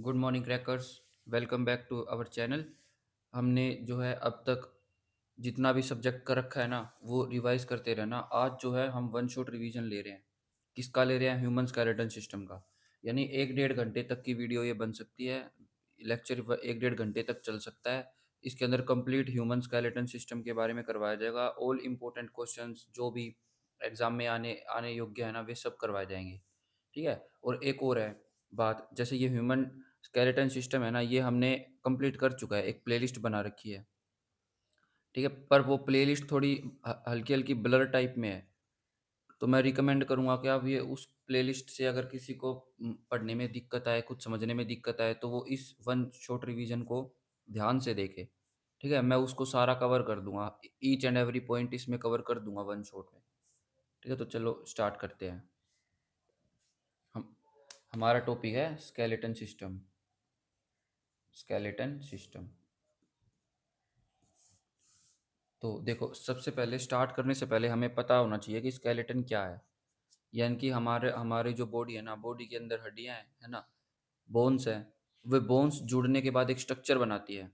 Good morning crackers. Welcome back to our channel. हमने जो है अब तक जितना भी सब्जेक्ट कर रखा है ना वो रिवाइज करते रहना। आज जो है हम वन शॉट रिवीजन ले रहे हैं। किसका ले रहे हैं? ह्यूमन स्केलेटन सिस्टम का। यानी 1 डेढ़ घंटे तक की वीडियो ये बन सकती है। लेक्चर 1 डेढ़ घंटे तक चल सकता है। इसके अंदर कंप्लीट ह्यूमन स्केलेटन सिस्टम के बारे में करवाया जाएगा। ऑल इम्पोर्टेंट क्वेश्चंस जो भी एग्जाम में आने आने योग्य है ना वे सब करवाए जाएंगे। ठीक है। और एक और है बात, जैसे ये ह्यूमन स्केलेटन सिस्टम है ना ये हमने कंप्लीट कर चुका है, एक प्लेलिस्ट बना रखी है। ठीक है, पर वो प्लेलिस्ट थोड़ी हल्की हल्की ब्लर टाइप में है। तो मैं रिकमेंड करूँगा कि आप ये उस प्लेलिस्ट से अगर किसी को पढ़ने में दिक्कत आए, कुछ समझने में दिक्कत आए तो वो इस वन शॉट रिवीजन को ध्यान से देखे। ठीक है, मैं उसको सारा कवर कर दूंगा, ईच एंड एवरी पॉइंट इसमें कवर कर दूंगा वन शॉट में। ठीक है, तो चलो स्टार्ट करते हैं। हम हमारा टॉपिक है स्केलेटन सिस्टम। Skeleton system. तो देखो, सबसे पहले स्टार्ट करने से पहले हमें पता होना चाहिए कि स्केलेटन क्या है। यानी कि हमारे हमारी जो बॉडी है ना, बॉडी के अंदर हड्डियां हैं, है ना, बोन्स हैं। वे बोन्स जुड़ने के बाद एक स्ट्रक्चर बनाती है,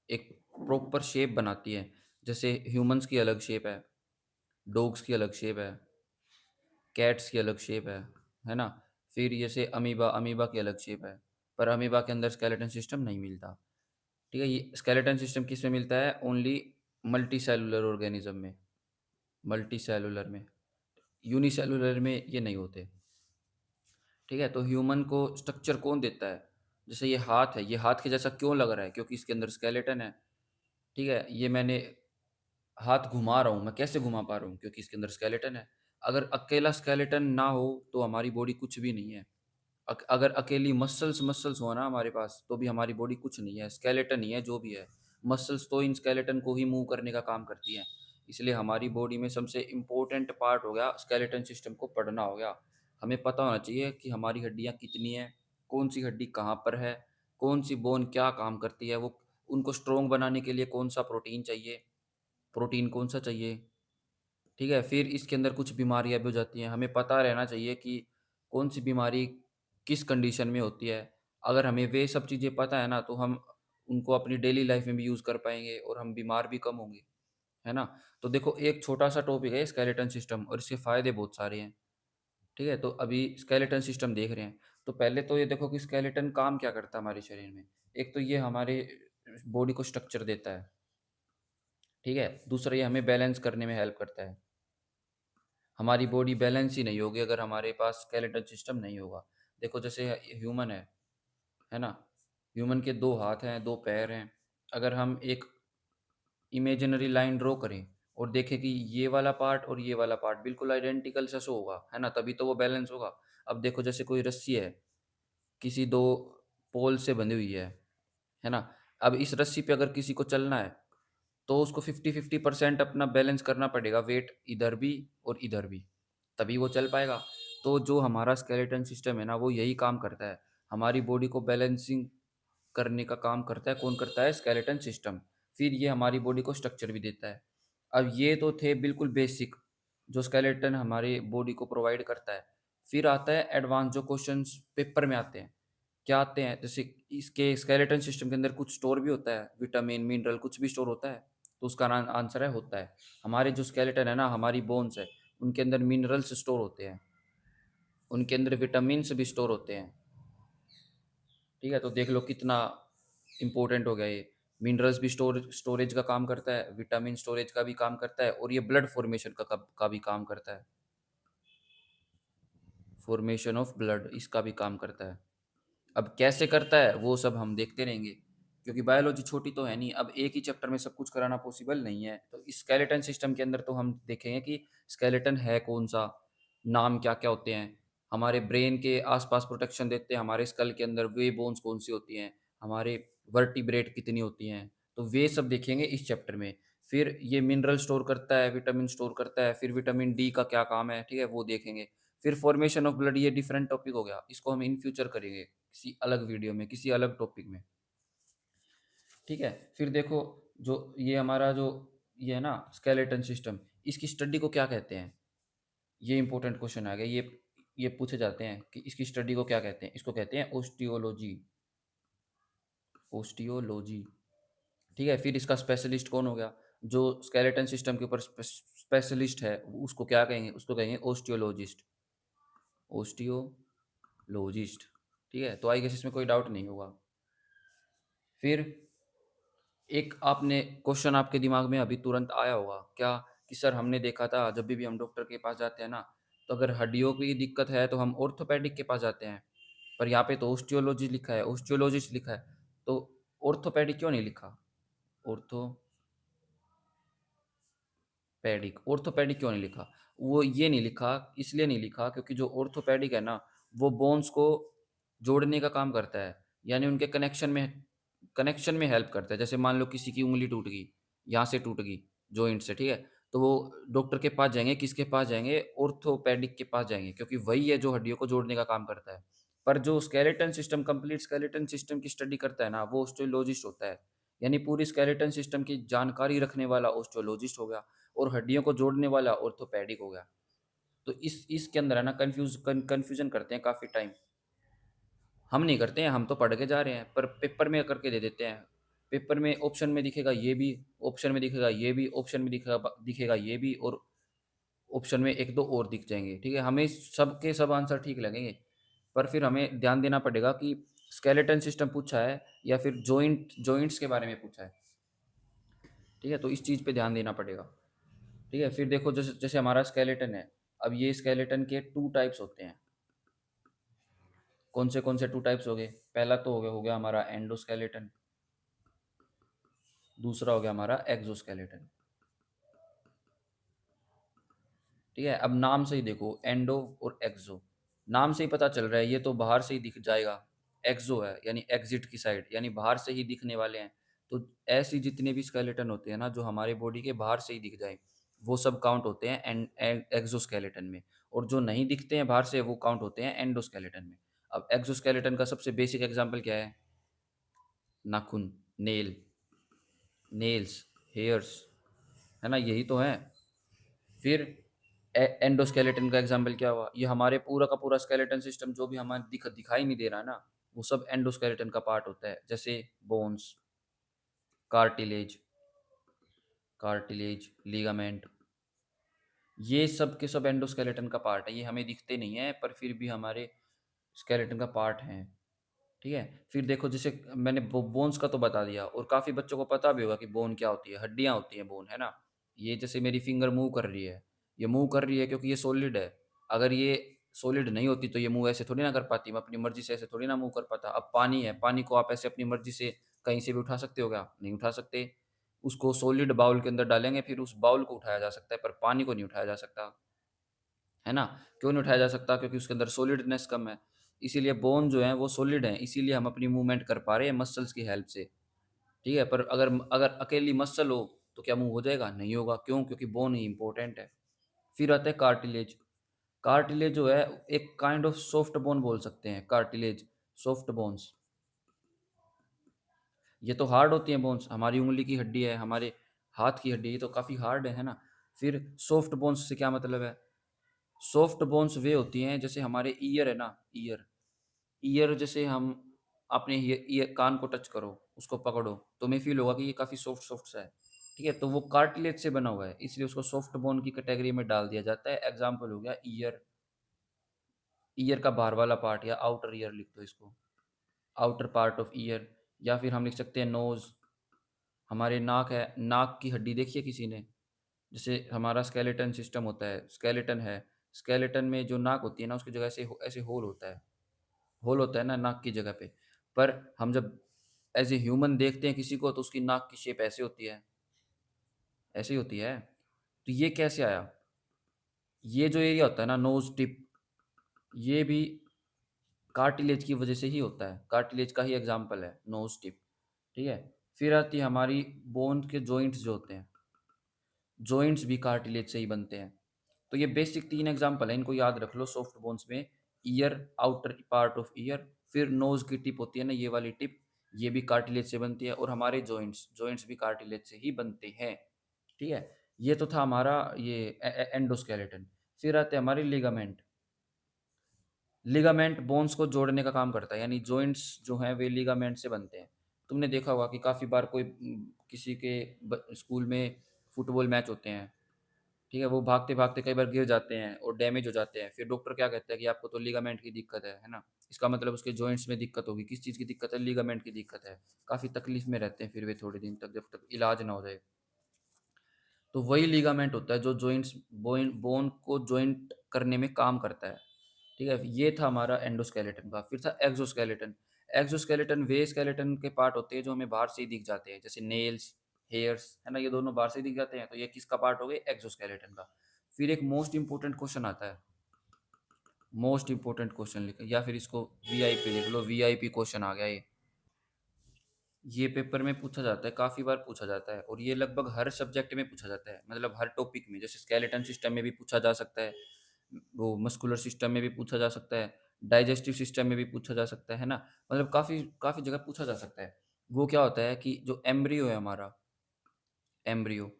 एक प्रॉपर शेप बनाती है। जैसे ह्यूमंस की अलग शेप है, डॉग्स की अलग शेप है, कैट्स की अलग शेप है ना। फिर जैसे अमीबा, अमीबा की अलग शेप है। पर अमीबा के अंदर स्केलेटन सिस्टम नहीं मिलता। ठीक है, ये स्केलेटन सिस्टम किस में मिलता है? ओनली मल्टी सेलुलर ऑर्गेनिज्म में, मल्टी सेलुलर में। यूनिसेलुलर में ये नहीं होते। ठीक है, तो ह्यूमन को स्ट्रक्चर कौन देता है? जैसे ये हाथ है, ये हाथ के जैसा क्यों लग रहा है? क्योंकि इसके अंदर स्केलेटन है। ठीक है, ये मैंने हाथ घुमा रहा हूँ, मैं कैसे घुमा पा रहा हूँ? क्योंकि इसके अंदर स्केलेटन है। अगर अकेला स्केलेटन ना हो तो हमारी बॉडी कुछ भी नहीं है। अगर अकेली मसल्स मसल्स हो ना हमारे पास तो भी हमारी बॉडी कुछ नहीं है, स्केलेटन ही है जो भी है। मसल्स तो इन स्केलेटन को ही मूव करने का काम करती हैं। इसलिए हमारी बॉडी में सबसे इम्पोर्टेंट पार्ट हो गया स्केलेटन सिस्टम को पढ़ना हो गया। हमें पता होना चाहिए कि हमारी हड्डियाँ कितनी हैं, कौन सी हड्डी कहाँ पर है, कौन सी बोन क्या काम करती है, वो उनको स्ट्रोंग बनाने के लिए कौन सा प्रोटीन चाहिए, प्रोटीन कौन सा चाहिए। ठीक है, फिर इसके अंदर कुछ बीमारियाँ भी हो जाती हैं, हमें पता रहना चाहिए कि कौन सी बीमारी किस कंडीशन में होती है। अगर हमें वे सब चीज़ें पता है ना तो हम उनको अपनी डेली लाइफ में भी यूज़ कर पाएंगे और हम बीमार भी कम होंगे। है ना। तो देखो, एक छोटा सा टॉपिक है स्केलेटन सिस्टम और इसके फ़ायदे बहुत सारे हैं। ठीक है, तो अभी स्केलेटन सिस्टम देख रहे हैं। तो पहले तो ये देखो कि स्केलेटन काम क्या करता है हमारे शरीर में। एक तो ये हमारे बॉडी को स्ट्रक्चर देता है। ठीक है, दूसरा ये हमें बैलेंस करने में हेल्प करता है। हमारी बॉडी बैलेंस ही नहीं होगी अगर हमारे पास स्केलेटल सिस्टम नहीं होगा। देखो, जैसे ह्यूमन है ना। ह्यूमन के 2 हाथ हैं, 2 पैर हैं। अगर हम एक इमेजिनरी लाइन ड्रॉ करें और देखें कि ये वाला पार्ट और ये वाला पार्ट बिल्कुल आइडेंटिकल सा शो होगा, है ना, तभी तो वो बैलेंस होगा। अब देखो, जैसे कोई रस्सी है, किसी 2 पोल से बंधी हुई है ना। अब इस रस्सी पे अगर किसी को चलना है तो उसको 50-50% अपना बैलेंस करना पड़ेगा, वेट इधर भी और इधर भी, तभी वो चल पाएगा। तो जो हमारा स्केलेटन सिस्टम है ना वो यही काम करता है, हमारी बॉडी को बैलेंसिंग करने का काम करता है। कौन करता है? Skeleton system. फिर ये हमारी बॉडी को स्ट्रक्चर भी देता है। अब ये तो थे बिल्कुल बेसिक जो स्केलेटन हमारी बॉडी को प्रोवाइड करता है। फिर आता है एडवांस, जो क्वेश्चंस पेपर में आते हैं। क्या आते हैं? जैसे इसके स्केलेटन सिस्टम के अंदर कुछ स्टोर भी होता है, विटामिन मिनरल कुछ भी स्टोर होता है। तो उसका आंसर है होता है। हमारे जो स्केलेटन है ना, हमारी बोन्स है, उनके अंदर मिनरल्स स्टोर होते हैं, उनके अंदर विटामिन भी स्टोर होते हैं। ठीक है, तो देख लो कितना इंपॉर्टेंट हो गया ये। मिनरल्स भी स्टोरेज का काम करता है, विटामिन स्टोरेज का भी काम करता है, और ये ब्लड फॉर्मेशन का भी काम करता है। फॉर्मेशन ऑफ ब्लड इसका भी काम करता है। अब कैसे करता है वो सब हम देखते रहेंगे, क्योंकि बायोलॉजी छोटी तो है नहीं। अब एक ही चैप्टर में सब कुछ कराना पॉसिबल नहीं है। तो इस स्केलेटन सिस्टम के अंदर तो हम देखेंगे कि स्केलेटन है कौन सा, नाम क्या क्या होते हैं, हमारे ब्रेन के आसपास प्रोटेक्शन देते हैं, हमारे स्कल के अंदर वे बोन्स कौन सी होती हैं, हमारे वर्टिब्रेट कितनी होती हैं, तो वे सब देखेंगे इस चैप्टर में। फिर ये मिनरल स्टोर करता है, विटामिन स्टोर करता है, फिर विटामिन डी का क्या काम है, ठीक है, वो देखेंगे। फिर फॉर्मेशन ऑफ ब्लड, ये डिफरेंट टॉपिक हो गया, इसको हम इन फ्यूचर करेंगे किसी अलग वीडियो में, किसी अलग टॉपिक में। ठीक है, फिर देखो, जो ये हमारा जो ये है ना स्केलेटन सिस्टम, इसकी स्टडी को क्या कहते हैं? ये इंपॉर्टेंट क्वेश्चन आ गया। ये पूछे जाते हैं कि इसकी स्टडी को क्या कहते हैं। इसको कहते हैं ओस्टियोलॉजी। ओस्टियोलॉजी, ठीक है। फिर इसका स्पेशलिस्ट कौन हो गया? जो स्केलेटन सिस्टम के ऊपर स्पेशलिस्ट है, उसको क्या कहेंगे? उसको कहेंगे ओस्टियोलॉजिस्ट, ओस्टियोलॉजिस्ट, ठीक है। तो आई गेस इसमें कोई डाउट नहीं होगा। फिर एक आपने क्वेश्चन आपके दिमाग में अभी तुरंत आया होगा क्या, कि सर हमने देखा था जब भी हम डॉक्टर के पास जाते हैं ना, तो अगर हड्डियों की दिक्कत है तो हम ऑर्थोपेडिक के पास जाते हैं, पर यहाँ पे तो ओस्टियोलॉजी लिखा है, ओस्टियोलॉजिस्ट लिखा है, तो ऑर्थोपेडिक क्यों नहीं लिखा? ऑर्थोपेडिक क्यों नहीं लिखा? वो ये नहीं लिखा, इसलिए नहीं लिखा क्योंकि जो ऑर्थोपेडिक है ना, वो बोन्स को जोड़ने का काम करता है, यानी उनके कनेक्शन में हेल्प करता है। जैसे मान लो किसी की उँगली टूट गई, यहाँ से टूट गई जॉइंट से, ठीक है? तो वो डॉक्टर के पास जाएँगे, किसके पास जाएँगे? ऑर्थोपेडिक के पास जाएँगे, क्योंकि वही है जो हड्डियों को जोड़ने का काम करता है। पर जो skeleton system, complete skeleton system की स्टडी करता है ना, वो ओस्टियोलॉजिस्ट होता है। यानी पूरी स्केलेटन सिस्टम की जानकारी रखने वाला ओस्टियोलॉजिस्ट हो गया, और हड्डियों को जोड़ने वाला ऑर्थोपेडिक हो गया। तो इसके अंदर है ना, कन्फ्यूज़न करते हैं काफ़ी टाइम। हम नहीं करते हैं, हम तो पढ़ के जा रहे हैं, पर पेपर में करके दे देते हैं। पेपर में ऑप्शन में दिखेगा ये भी, ऑप्शन में दिखेगा ये भी, ऑप्शन में दिखेगा ये भी, और ऑप्शन में 1-2 और दिख जाएँगे, ठीक है? हमें सब के सब आंसर ठीक लगेंगे, पर फिर हमें ध्यान देना पड़ेगा कि स्केलेटन सिस्टम पूछा है या फिर जॉइंट्स के बारे में पूछा है, ठीक है? तो इस चीज़ पे ध्यान देना पड़ेगा, ठीक है? फिर देखो, जैसे जैसे हमारा स्केलेटन है, अब ये स्केलेटन के 2 टाइप्स होते हैं। कौन से 2 टाइप्स हो गए? पहला तो हो गया हमारा एंडोस्केलेटन, दूसरा हो गया हमारा एक्सोस्केलेटन, ठीक है? अब नाम से ही देखो, एंडो और एक्सो, नाम से ही पता चल रहा है ये तो बाहर से ही दिख जाएगा। एक्सो है यानी एग्ज़िट की साइड, यानी बाहर से ही दिखने वाले हैं। तो ऐसी जितने भी स्केलेटन होते हैं ना, जो हमारे बॉडी के बाहर से ही दिख जाएँ, वो सब काउंट होते हैं एक्सोस्केलेटन में, और जो नहीं दिखते हैं बाहर से, वो काउंट होते हैं एंडोस्केलेटन में। अब एक्सोस्केलेटन का सबसे बेसिक एग्ज़ाम्पल क्या है? नाखून, नेल्स, हेयर्स, है ना? यही तो है। फिर एंडोस्केलेटन का एग्जाम्पल क्या हुआ? ये हमारे पूरा का पूरा स्केलेटन सिस्टम जो भी हमारे दिखाई नहीं दे रहा है ना, वो सब एंडोस्केलेटन का पार्ट होता है। जैसे बोन्स, कार्टिलेज, लिगामेंट, ये सब के सब एंडोस्केलेटन का पार्ट है। ये हमें दिखते नहीं है, पर फिर भी हमारे स्केलेटन का पार्ट हैं। ठीक है? फिर देखो, जैसे मैंने बोन्स का तो बता दिया, और काफ़ी बच्चों को पता भी होगा कि बोन क्या होती है। हड्डियाँ होती हैं बोन, है ना? ये जैसे मेरी फिंगर मूव कर रही है, ये मूव कर रही है क्योंकि ये सॉलिड है। अगर ये सॉलिड नहीं होती तो ये मूव ऐसे थोड़ी ना कर पाती, मैं अपनी मर्ज़ी से ऐसे थोड़ी ना मूव कर पाता। अब पानी है, पानी को आप ऐसे अपनी मर्ज़ी से कहीं से भी उठा सकते हो क्या? नहीं उठा सकते। उसको सॉलिड बाउल के अंदर डालेंगे, फिर उस बाउल को उठाया जा सकता है, पर पानी को नहीं उठाया जा सकता। है ना? क्यों नहीं उठाया जा सकता? क्योंकि उसके अंदर सॉलिडनेस कम है। इसीलिए बोन जो है वो सॉलिड हैं, इसीलिए हम अपनी मूवमेंट कर पा रहे हैं मसल्स की हेल्प से, ठीक है? पर अगर अगर अकेली मसल हो, तो क्या मूव हो जाएगा? नहीं होगा। क्यों? क्योंकि बोन ही इम्पोर्टेंट है। फिर आता है कार्टिलेज। कार्टिलेज जो है, एक काइंड ऑफ सॉफ्ट बोन बोल सकते हैं, कार्टिलेज, सॉफ्ट बोन्स। ये तो हार्ड होती हैं बोन्स, हमारी उँगली की हड्डी है, हमारे हाथ की हड्डी, ये तो काफ़ी हार्ड है ना? फिर सॉफ्ट बोन्स से क्या मतलब है? सॉफ्ट बोन्स वे होती हैं, जैसे हमारे ईयर है ना, ईयर, जैसे हम अपने ईयर कान को टच करो, उसको पकड़ो, तुम्हें फ़ील होगा कि ये काफ़ी सॉफ्ट-सॉफ्ट सा है, ठीक है? तो वो कार्टिलेज से बना हुआ है, इसलिए उसको सॉफ्ट बोन की कैटेगरी में डाल दिया जाता है। एग्ज़ाम्पल हो गया ईयर, ईयर का बाहर वाला पार्ट, या आउटर ईयर लिख दो इसको, आउटर पार्ट ऑफ ईयर। या फिर हम लिख सकते हैं नोज़, हमारे नाक है, नाक की हड्डी देखी है किसी ने? जैसे हमारा स्केलेटन सिस्टम होता है, स्केलेटन है, स्केलेटन में जो नाक होती है ना, उसकी जगह ऐसे होल होता है ना नाक की जगह पे। पर हम जब एज़ ए ह्यूमन देखते हैं किसी को, तो उसकी नाक की शेप ऐसे होती है, ऐसे ही होती है। तो ये कैसे आया? ये जो एरिया होता है ना, नोज़ टिप, ये भी कार्टिलेज की वजह से ही होता है। कार्टिलेज का ही एग्ज़ाम्पल है नोज़ टिप, ठीक है? फिर आती है हमारी बोन के जॉइंट्स जो होते हैं, जॉइंट्स भी कार्टिलेज से ही बनते हैं। तो ये बेसिक 3 एग्ज़ाम्पल हैं, इनको याद रख लो सॉफ्ट बोन्स में। Year, outer part of year, फिर नोज़ की टिप होती है ना, ये वाली टिप, ये भी कार्टिलेज से बनती है, और हमारे जॉइंट्स भी कार्टिलेज से ही बनते हैं, ठीक है? ये तो था हमारा ये एंडोस्केलेटन। फिर आते हैं हमारे लिगामेंट। लिगामेंट बोन्स को जोड़ने का काम करता है, यानी जॉइंट्स जो हैं वे लिगामेंट से बनते हैं। तुमने देखा होगा कि काफ़ी बार कोई किसी के स्कूल में फुटबॉल मैच होते हैं, ठीक है, वो भागते भागते कई बार गिर जाते हैं और डैमेज हो जाते हैं, फिर डॉक्टर क्या कहता है कि आपको तो लिगामेंट की दिक्कत है ना? इसका मतलब उसके जॉइंट्स में दिक्कत होगी। किस चीज़ की दिक्कत है? लिगामेंट की दिक्कत है। काफ़ी तकलीफ में रहते हैं फिर वे थोड़े दिन तक, जब तक इलाज ना हो जाए। तो वही लिगामेंट होता है जो जॉइंट्स बोन बोन को जॉइंट करने में काम करता है। ठीक है? ये था हमारा एंडोस्केलेटन का। फिर था एक्सोस्केलेटन। एक्सोस्केलेटन वे स्केलेटन के पार्ट होते हैं जो हमें बाहर से ही दिख जाते हैं, जैसे नेल्स, हेयर्स, है ना? ये दोनों बाहर से ही दिख जाते हैं, तो ये किसका पार्ट हो गए? एक्सोस्केलेटन का। फिर एक मोस्ट इंपोर्टेंट क्वेश्चन आता है, मोस्ट इंपोर्टेंट क्वेश्चन लिख, या फिर इसको वीआईपी लिख लो, वीआईपी क्वेश्चन आ गया ये। ये पेपर में पूछा जाता है, काफ़ी बार पूछा जाता है और ये लगभग हर सब्जेक्ट में पूछा जाता है, मतलब हर टॉपिक में। जैसे स्केलेटन सिस्टम में भी पूछा जा सकता है, वो मस्कुलर सिस्टम में भी पूछा जा सकता है, डाइजेस्टिव सिस्टम में भी पूछा जा सकता है ना? मतलब काफ़ी काफ़ी जगह पूछा जा सकता है। वो क्या होता है कि जो एम्ब्रियो है हमारा, एम्ब्रियो,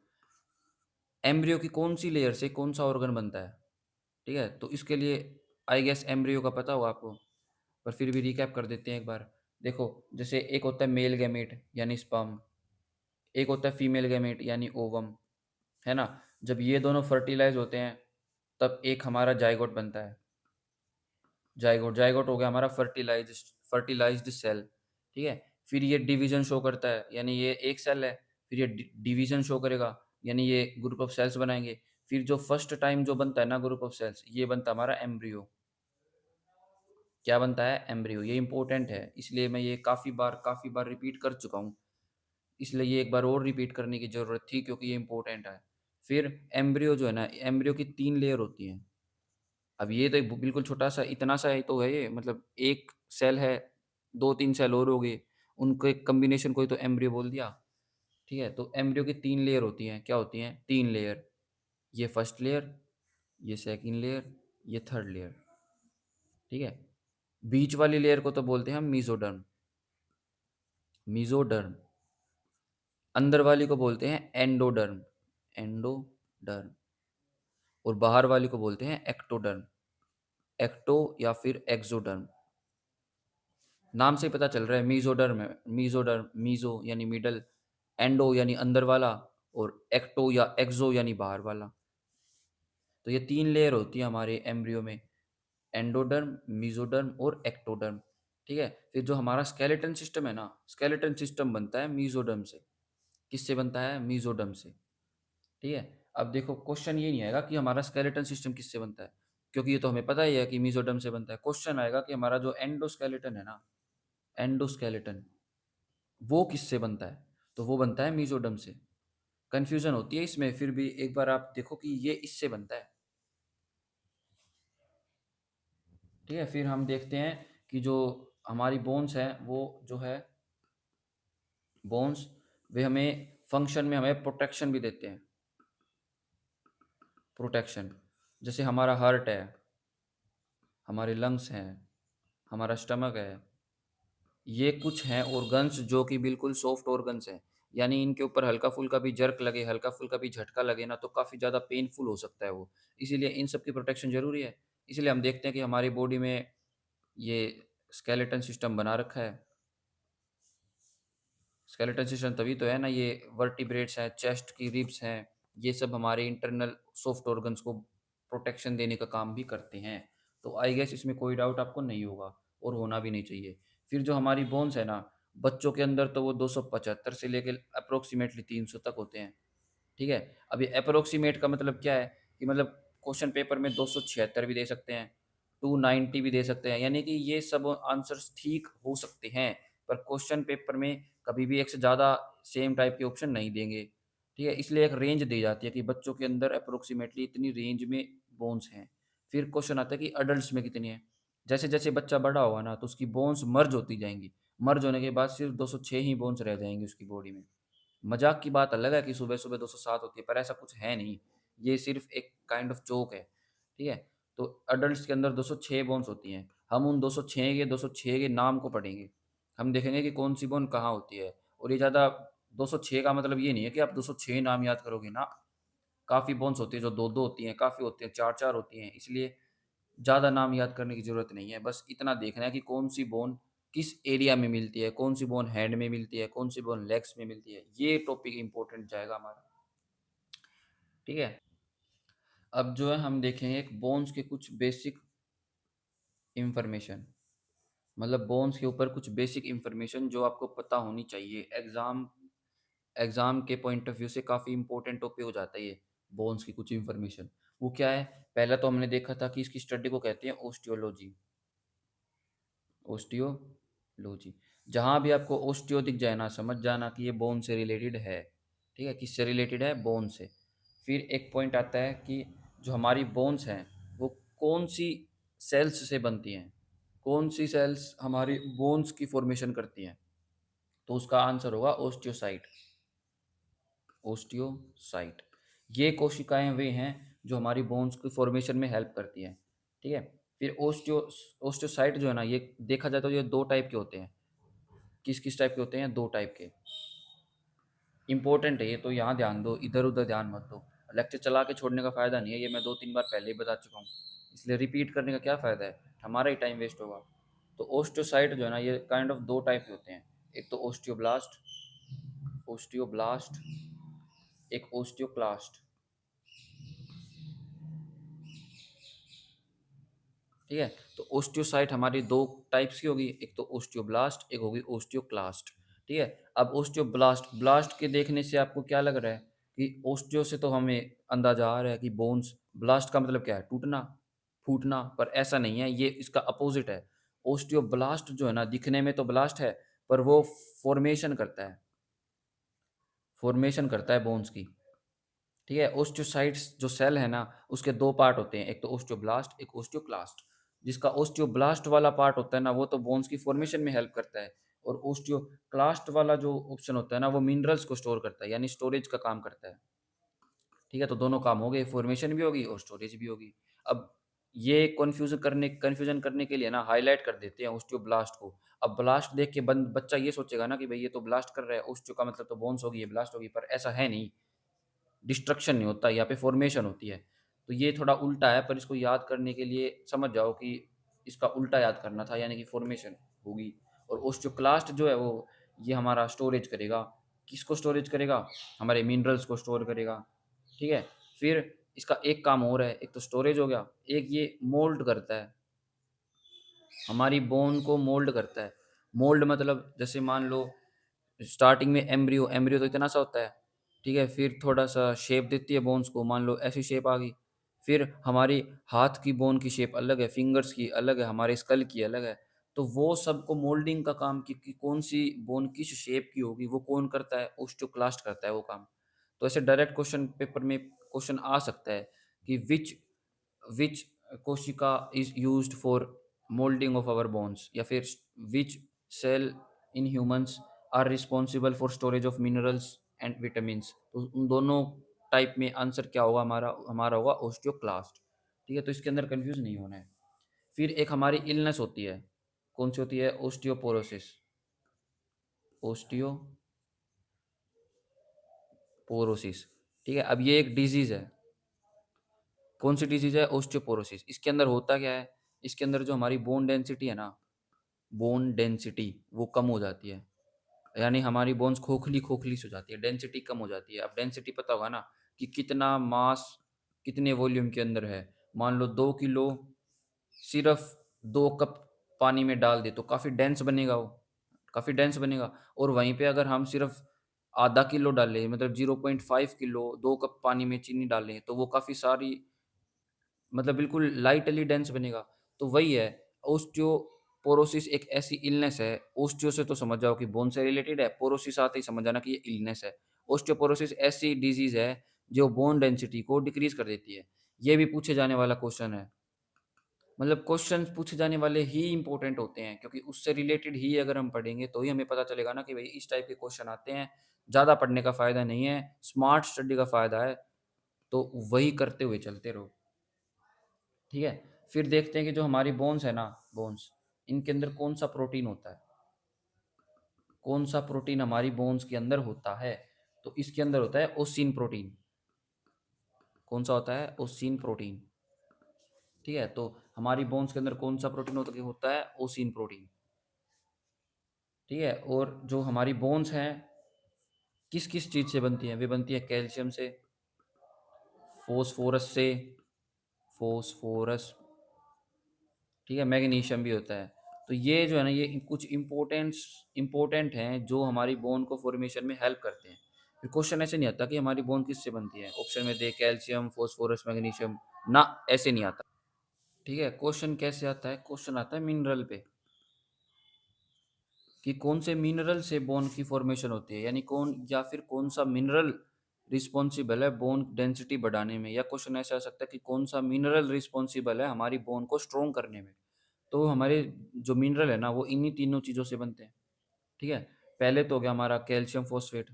एम्ब्रियो की कौन-सी लेयर से कौन-सा ऑर्गन बनता है, ठीक है? तो इसके लिए आई गेस एम्ब्रियो का पता होगा आपको, पर फिर भी रिकैप कर देते हैं एक बार। देखो, जैसे एक होता है मेल गैमीट यानी स्पर्म, एक होता है फीमेल गैमेट यानी ओवम, है ना? जब ये दोनों फर्टिलाइज़ होते हैं, तब एक हमारा जाइगोट बनता है। जाइगोट जाइगोट हो गया हमारा फर्टिलाइज़्ड सेल, ठीक है? फिर ये डिवीज़न शो करता है, यानी ये एक सेल है, फिर ये डिवीज़न शो करेगा, यानी ये ग्रुप ऑफ सेल्स बनाएँगे। फिर जो फर्स्ट टाइम जो बनता है ना ग्रुप ऑफ सेल्स, ये बनता है हमारा एम्ब्रियो। क्या बनता है? एम्ब्रियो। ये इम्पोर्टेंट है, इसलिए मैं ये काफ़ी बार रिपीट कर चुका हूँ। इसलिए ये एक बार और रिपीट करने की ज़रूरत थी क्योंकि ये इम्पोर्टेंट है। फिर एम्ब्रियो जो है ना, एम्ब्रियो की 3 लेयर होती हैं। अब ये तो एक बिल्कुल छोटा-सा इतना सा ही तो है ये, मतलब एक सेल है, 2-3 सेल और हो गए, उनको एक कॉम्बिनेशन को ही तो एम्ब्रियो बोल दिया, ठीक है? तो एम्ब्रियो की 3 लेयर होती हैं, क्या होती हैं? 3 लेयर, ये फर्स्ट लेयर, ये सेकंड लेयर, ये थर्ड लेयर, ठीक है? बीच वाली लेयर को तो बोलते हैं हम मेसोडर्म, मेसोडर्म। अंदर वाली को बोलते हैं एंडोडर्म, एंडोडर्म। और बाहर वाली को बोलते हैं एक्टोडर्म, एक्टो या फिर एक्सोडर्म। नाम से ही पता चल रहा है, मेसोडर्म है, मेसोडर्म, मेसो यानी मिडल, एंडो यानी अंदर वाला, और एक्टो या एक्सो यानी बाहर वाला। तो ये 3 लेयर होती है हमारे एम्ब्रियो में, एंडोडर्म, मेसोडर्म और एक्टोडर्म, ठीक है? फिर जो हमारा स्केलेटन सिस्टम है ना, स्केलेटन सिस्टम बनता है मेसोडर्म से। किससे बनता है? मेसोडर्म से, ठीक है? अब देखो, क्वेश्चन ये नहीं आएगा कि हमारा स्केलेटन सिस्टम किससे बनता है, क्योंकि ये तो हमें पता ही है कि मेसोडर्म से बनता है। क्वेश्चन आएगा कि हमारा जो एंडोस्केलेटन है ना, एंडोस्केलेटन, वो किससे बनता है? तो वो बनता है मेसोडर्म से। कन्फ्यूज़न होती है इसमें, फिर भी एक बार आप देखो कि ये इससे बनता है, ठीक है? फिर हम देखते हैं कि जो हमारी बोन्स हैं, वो जो है बोन्स, वे हमें फंक्शन में हमें प्रोटेक्शन भी देते हैं, प्रोटेक्शन। जैसे हमारा हार्ट है, हमारे लंग्स हैं, हमारा स्टमक है, ये कुछ हैं ऑर्गन्स जो कि बिल्कुल सॉफ्ट ऑर्गन्स हैं। यानी इनके ऊपर हल्का-फुल्का भी जर्क लगे, हल्का-फुल्का भी झटका लगे ना, तो काफ़ी ज़्यादा पेनफुल हो सकता है वो। इसीलिए इन सब की प्रोटेक्शन ज़रूरी है। इसीलिए हम देखते हैं कि हमारी बॉडी में ये स्केलेटन सिस्टम बना रखा है। स्केलेटन सिस्टम तभी तो है ना, ये वर्टिब्रेट्स हैं, चेस्ट की रिब्स हैं, ये सब हमारे इंटरनल सॉफ्ट ऑर्गन्स को प्रोटेक्शन देने का काम भी करते हैं। तो आई गेस इसमें कोई डाउट आपको नहीं होगा, और होना भी नहीं चाहिए। फिर जो हमारी बोन्स है ना, बच्चों के अंदर तो वो 275 से लेके अप्रोक्सिमेटली 300 तक होते हैं, ठीक है? अब ये अप्रोक्सिमेट का मतलब क्या है कि मतलब क्वेश्चन पेपर में 276 भी दे सकते हैं, 290 भी दे सकते हैं, यानी कि ये सब आंसर्स ठीक हो सकते हैं, पर क्वेश्चन पेपर में कभी भी एक से ज़्यादा सेम टाइप के ऑप्शन नहीं देंगे, ठीक है? इसलिए एक रेंज दी जाती है कि बच्चों के अंदर अप्रोक्सिमेटली इतनी रेंज में बोन्स हैं। फिर क्वेश्चन आता है कि अडल्ट्स में कितनी है? जैसे-जैसे बच्चा बड़ा होगा ना, तो उसकी बोन्स मर्ज होती जाएँगी। मर्ज होने के बाद सिर्फ़ 206 ही बोन्स रह जाएँगी उसकी बॉडी में। मज़ाक की बात अलग है कि सुबह-सुबह 207 होती है, पर ऐसा कुछ है नहीं। ये सिर्फ़ एक काइंड ऑफ जोक है, ठीक है? तो अडल्ट्स के अंदर 206 बोन्स होती हैं। हम उन 206 के नाम को पढ़ेंगे। हम देखेंगे कि कौन-सी बोन कहाँ होती है, और ये ज़्यादा 206 का मतलब ये नहीं है कि आप 206 नाम याद करोगे ना। काफ़ी बोन्स होती हैं जो 2-2 होती हैं, काफ़ी होती हैं 4-4 होती हैं, इसलिए ज़्यादा नाम याद करने की ज़रूरत नहीं है। बस इतना देखना है कि कौन-सी बोन किस एरिया में मिलती है, कौन सी बोन हैंड में मिलती है, कौन सी बोन लेग्स में मिलती है, ये टॉपिक इंपॉर्टेंट जाएगा हमारा। ठीक है। अब जो है हम देखेंगे एक बोन्स के कुछ बेसिक इंफॉर्मेशन, मतलब बोन्स के ऊपर कुछ बेसिक इंफॉर्मेशन जो आपको पता होनी चाहिए। एग्जाम एग्जाम के पॉइंट ऑफ व्यू से काफ़ी इंपॉर्टेंट टॉपिक हो जाता है ये, बोन्स की कुछ इंफॉर्मेशन। वो क्या है? पहला तो हमने देखा था कि इसकी स्टडी को कहते हैं ओस्टियोलॉजी। ओस्टियोलॉजी। जहाँ भी आपको ओस्टियो दिख जाए ना, समझ जाना कि ये बोन से रिलेटेड है। ठीक है, किससे रिलेटेड है? बोन से। फिर एक पॉइंट आता है कि जो हमारी बोन्स हैं वो कौन सी सेल्स से बनती हैं, कौन सी सेल्स हमारी बोन्स की फॉर्मेशन करती हैं। तो उसका आंसर होगा ओस्टियोसाइट। ओस्टियोसाइट। ये कोशिकाएं वे हैं जो हमारी बोन्स की फॉर्मेशन में हेल्प करती हैं। ठीक है। फिर ओस्टियोसाइट जो है ना, ये देखा जाए तो ये दो टाइप के होते हैं। किस किस टाइप के होते हैं? दो टाइप के। इंपॉर्टेंट है ये तो, यहाँ ध्यान दो, इधर उधर ध्यान मत दो। लेक्चर चला के छोड़ने का फ़ायदा नहीं है, ये मैं 2-3 बार पहले ही बता चुका हूँ, इसलिए रिपीट करने का क्या फ़ायदा है, हमारा ही टाइम वेस्ट होगा। तो ओस्टियोसाइट जो है ना, ये काइंड ऑफ दो टाइप के होते हैं। एक तो ओस्टियोब्लास्ट, ओस्टियोब्लास्ट, एक ओस्टियोक्लास्ट। ठीक है। तो ओस्टियोसाइट हमारी दो टाइप्स की होगी, एक तो ओस्टियोब्लास्ट, एक होगी ओस्टियोक्लास्ट। ठीक है। अब ओस्टियोब्लास्ट, ब्लास्ट के देखने से आपको क्या लग रहा है कि ओस्टियो से तो हमें अंदाजा आ रहा है कि बोन्स, ब्लास्ट का मतलब क्या है? टूटना, फूटना। पर ऐसा नहीं है, ये इसका अपोजिट है। ओस्टियोब्लास्ट जो है ना, दिखने में तो ब्लास्ट है, पर वो फॉर्मेशन करता है, फॉर्मेशन करता है बोन्स की। ठीक है। ओस्टियोसाइट्स जो सेल है ना, उसके दो पार्ट होते हैं, एक तो ओस्टियोब्लास्ट, एक ओस्टियोक्लास्ट। जिसका ओस्टियोब्लास्ट वाला पार्ट होता है ना, वो तो बोन्स की फॉर्मेशन में हेल्प करता है। और ओस्टियोक्लास्ट वाला जो ऑप्शन होता है ना, वो मिनरल्स को स्टोर करता है, यानी स्टोरेज का काम करता है। ठीक है। तो दोनों काम हो गए, फॉर्मेशन भी होगी और स्टोरेज भी होगी। अब ये कन्फ्यूजन करने के लिए ना हाईलाइट कर देते हैं ओस्टियोब्लास्ट को। अब ब्लास्ट देख के बच्चा ये सोचेगा ना कि भाई ये तो ब्लास्ट कर रहा है, ओस्टियो का मतलब तो बोन्स होगी, ये ब्लास्ट होगी, पर ऐसा है नहीं। डिस्ट्रक्शन नहीं होता, यहाँ पे फॉर्मेशन होती है। तो ये थोड़ा उल्टा है, पर इसको याद करने के लिए समझ जाओ कि इसका उल्टा याद करना था, यानी कि फॉर्मेशन होगी। और ओस्टियोक्लास्ट जो है वो, ये हमारा स्टोरेज करेगा। किसको स्टोरेज करेगा? हमारे मिनरल्स को स्टोर करेगा। ठीक है। फिर इसका एक काम और है, एक तो स्टोरेज हो गया, एक ये मोल्ड करता है, हमारी बोन को मोल्ड करता है। मोल्ड मतलब जैसे मान लो स्टार्टिंग में एम्ब्रियो, एम्ब्रियो तो इतना सा होता है। ठीक है। फिर थोड़ा सा शेप देती है बोन्स को, मान लो ऐसी शेप आ गई। फिर हमारी हाथ की बोन की शेप अलग है, फिंगर्स की अलग है, हमारे स्कल की अलग है। तो वो सबको मोल्डिंग का काम कि कौन सी बोन किस शेप की होगी, वो कौन करता है? ओस्टियोक्लास्ट करता है वो काम। तो ऐसे डायरेक्ट क्वेश्चन पेपर में क्वेश्चन आ सकता है कि विच कोशिका is used for moulding of our bones, या फिर which cell in humans are responsible for storage of minerals and vitamins. तो उन दोनों टाइप में आंसर क्या होगा? हमारा हमारा होगा ओस्टियोक्लास्ट। ठीक है। तो इसके अंदर कंफ्यूज नहीं होना है। फिर एक हमारी इलनेस होती है, कौन सी होती है? ओस्टियोपोरोसिस। ओस्टियोपोरोसिस। ठीक है। अब ये एक डिजीज है, कौन सी डिजीज है? ओस्टियोपोरोसिस। इसके अंदर होता क्या है? इसके अंदर जो हमारी बोन डेंसिटी है ना, बोन डेंसिटी वो कम हो जाती है, यानी हमारी बोन्स खोखली खोखली से हो जाती है, डेंसिटी कम हो जाती है। अब डेंसिटी पता होगा ना कि कितना मास कितने वॉल्यूम के अंदर है। मान लो 2 किलो सिर्फ 2 कप पानी में डाल दे तो काफ़ी डेंस बनेगा वो, काफ़ी डेंस बनेगा। और वहीं पे अगर हम सिर्फ आधा किलो डालें, मतलब 0.5 किलो 2 कप पानी में चीनी डालें, तो वो काफ़ी सारी, मतलब बिल्कुल लाइटली डेंस बनेगा। तो वही है, ओस्टियोपोरोसिस एक ऐसी इलनेस है। ओस्टियो से तो समझ जाओ कि बोन से रिलेटेड है, पोरोसिस आते ही समझ जाना कि ये इलनेस है। ओस्टियोपोरोसिस ऐसी डिजीज है जो बोन डेंसिटी को डिक्रीज कर देती है। ये भी पूछे जाने वाला क्वेश्चन है। मतलब क्वेश्चन पूछे जाने वाले ही इंपॉर्टेंट होते हैं, क्योंकि उससे रिलेटेड ही अगर हम पढ़ेंगे तो ही हमें पता चलेगा ना कि भाई इस टाइप के क्वेश्चन आते हैं। ज़्यादा पढ़ने का फ़ायदा नहीं है, स्मार्ट स्टडी का फ़ायदा है। तो वही करते हुए चलते रहो। ठीक है। फिर देखते हैं कि जो हमारी बोन्स है ना, बोन्स, इनके अंदर कौन सा प्रोटीन होता है, कौन सा प्रोटीन हमारी बोन्स के अंदर होता है। तो इसके अंदर होता है ओसिन प्रोटीन। कौन सा होता है? ओसिन प्रोटीन। ठीक है। तो हमारी बोन्स के अंदर कौन सा प्रोटीन होता है? ओसिन प्रोटीन। ठीक है? और जो हमारी बोन्स हैं, किस-किस चीज़ से बनती हैं? वे बनती है कैल्शियम से, फ़ॉस्फ़ोरस से, फ़ॉस्फ़ोरस, ठीक है? मैग्नीशियम भी होता है। तो ये जो है ना, ये कुछ इम्पोर्टेंट हैं जो हमारी बोन को फ़ॉर्मेशन में हेल्प करते हैं। फिर क्वेश्चन ऐसे नहीं आता कि हमारी बोन किससे बनती है? ऑप्शन में दे कैल्शियम, फ़ॉस्फ़ोरस, मैग्नीशियम, ना ऐसे नहीं आता। ठीक है? क्वेश्चन कैसे आता है? क्वेश्चन आता है मिनरल पे, कि कौन से मिनरल से बोन की फॉर्मेशन होती है, यानी कौन या फिर कौन सा मिनरल रिस्पॉन्सिबल है बोन डेंसिटी बढ़ाने में, या क्वेश्चन ऐसा आ सकता है कि कौन सा मिनरल रिस्पॉन्सिबल है हमारी बोन को स्ट्रोंग करने में। तो हमारे जो मिनरल है ना, वो इन्हीं तीनों चीज़ों से बनते हैं। ठीक है? पहले तो हो गया हमारा कैल्शियम फॉस्फेट,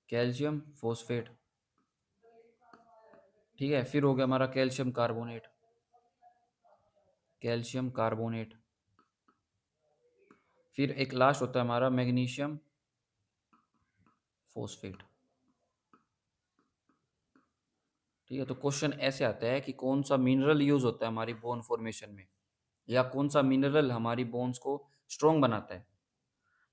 कैल्शियम फॉस्फेट, ठीक है? फिर हो गया हमारा कैल्शियम कार्बोनेट, कैल्शियम कार्बोनेट। फिर एक लास्ट होता है हमारा मैग्नीशियम फॉस्फेट। ठीक है? तो क्वेश्चन ऐसे आता है कि कौन सा मिनरल यूज़ होता है हमारी बोन फॉर्मेशन में, या कौन सा मिनरल हमारी बोन्स को स्ट्रॉन्ग बनाता है।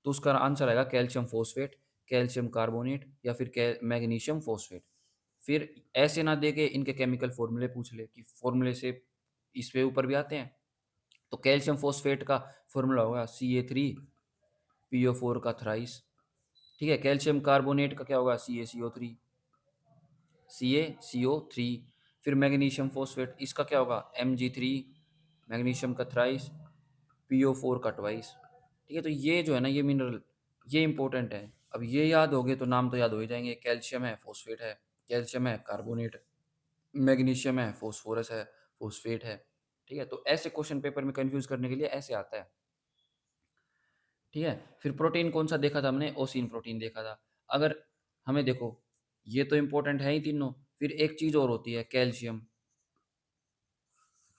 तो उसका आंसर आएगा कैल्शियम फॉस्फेट, कैल्शियम कार्बोनेट, या फिर मैग्नीशियम फॉस्फेट। फिर ऐसे ना दे के इनके केमिकल फॉर्मूले पूछ ले कि फॉर्मूले से इस पे ऊपर भी आते हैं। तो कैल्शियम फॉस्फेट का फॉर्मूला होगा CA3PO4 का थ्राइस। ठीक है? कैल्शियम कार्बोनेट का क्या होगा? CaCO3, CaCO3। फिर मैग्नीशियम फॉस्फेट, इसका क्या होगा? Mg3, मैग्नीशियम का थ्राइस, PO4 का ट्वाइस। ठीक है? तो ये जो है ना, ये मिनरल, ये इंपॉर्टेंट है। अब ये याद हो गए तो नाम तो याद हो ही जाएंगे। कैल्शियम है, फॉस्फेट है, कैल्शियम है, कार्बोनेट है, मैग्नीशियम है, फॉस्फोरस है, फॉस्फेट है। ठीक है? तो ऐसे क्वेश्चन पेपर में कंफ्यूज करने के लिए ऐसे आता है। ठीक है? फिर प्रोटीन कौन-सा देखा था हमने? ओसिन प्रोटीन देखा था। अगर हमें देखो, ये तो इम्पोर्टेंट है ही तीनों, फिर एक चीज़ और होती है कैल्शियम,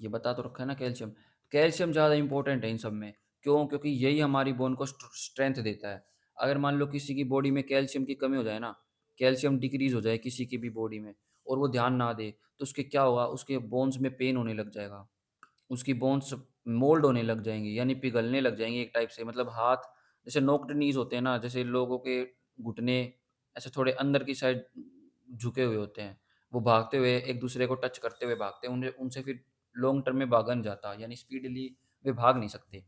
ये बता तो रखा है ना कैल्शियम। कैल्शियम ज़्यादा इम्पोर्टेंट है इन सब में, क्यों? क्योंकि यही हमारी बोन को स्ट्रेंथ देता है। अगर मान लो किसी की बॉडी में कैल्शियम की कमी हो जाए ना, कैल्शियम डिक्रीज़ हो जाए किसी की भी बॉडी में, और वो ध्यान ना दे, तो उसके क्या होगा? उसके बोन्स में पेन होने लग जाएगा। उसकी बोन्स मोल्ड होने लग जाएँगी, यानी पिघलने लग जाएँगी एक टाइप से। मतलब हाथ जैसे नोक्ड नीज़ होते हैं ना, जैसे लोगों के घुटने ऐसे थोड़े अंदर की साइड झुके हुए होते हैं। वो भागते हुए एक-दूसरे को टच करते हुए भागते हैं, उन्हें उनसे फिर लॉन्ग टर्म में भागा नहीं जाता, यानी स्पीडली वे भाग नहीं सकते।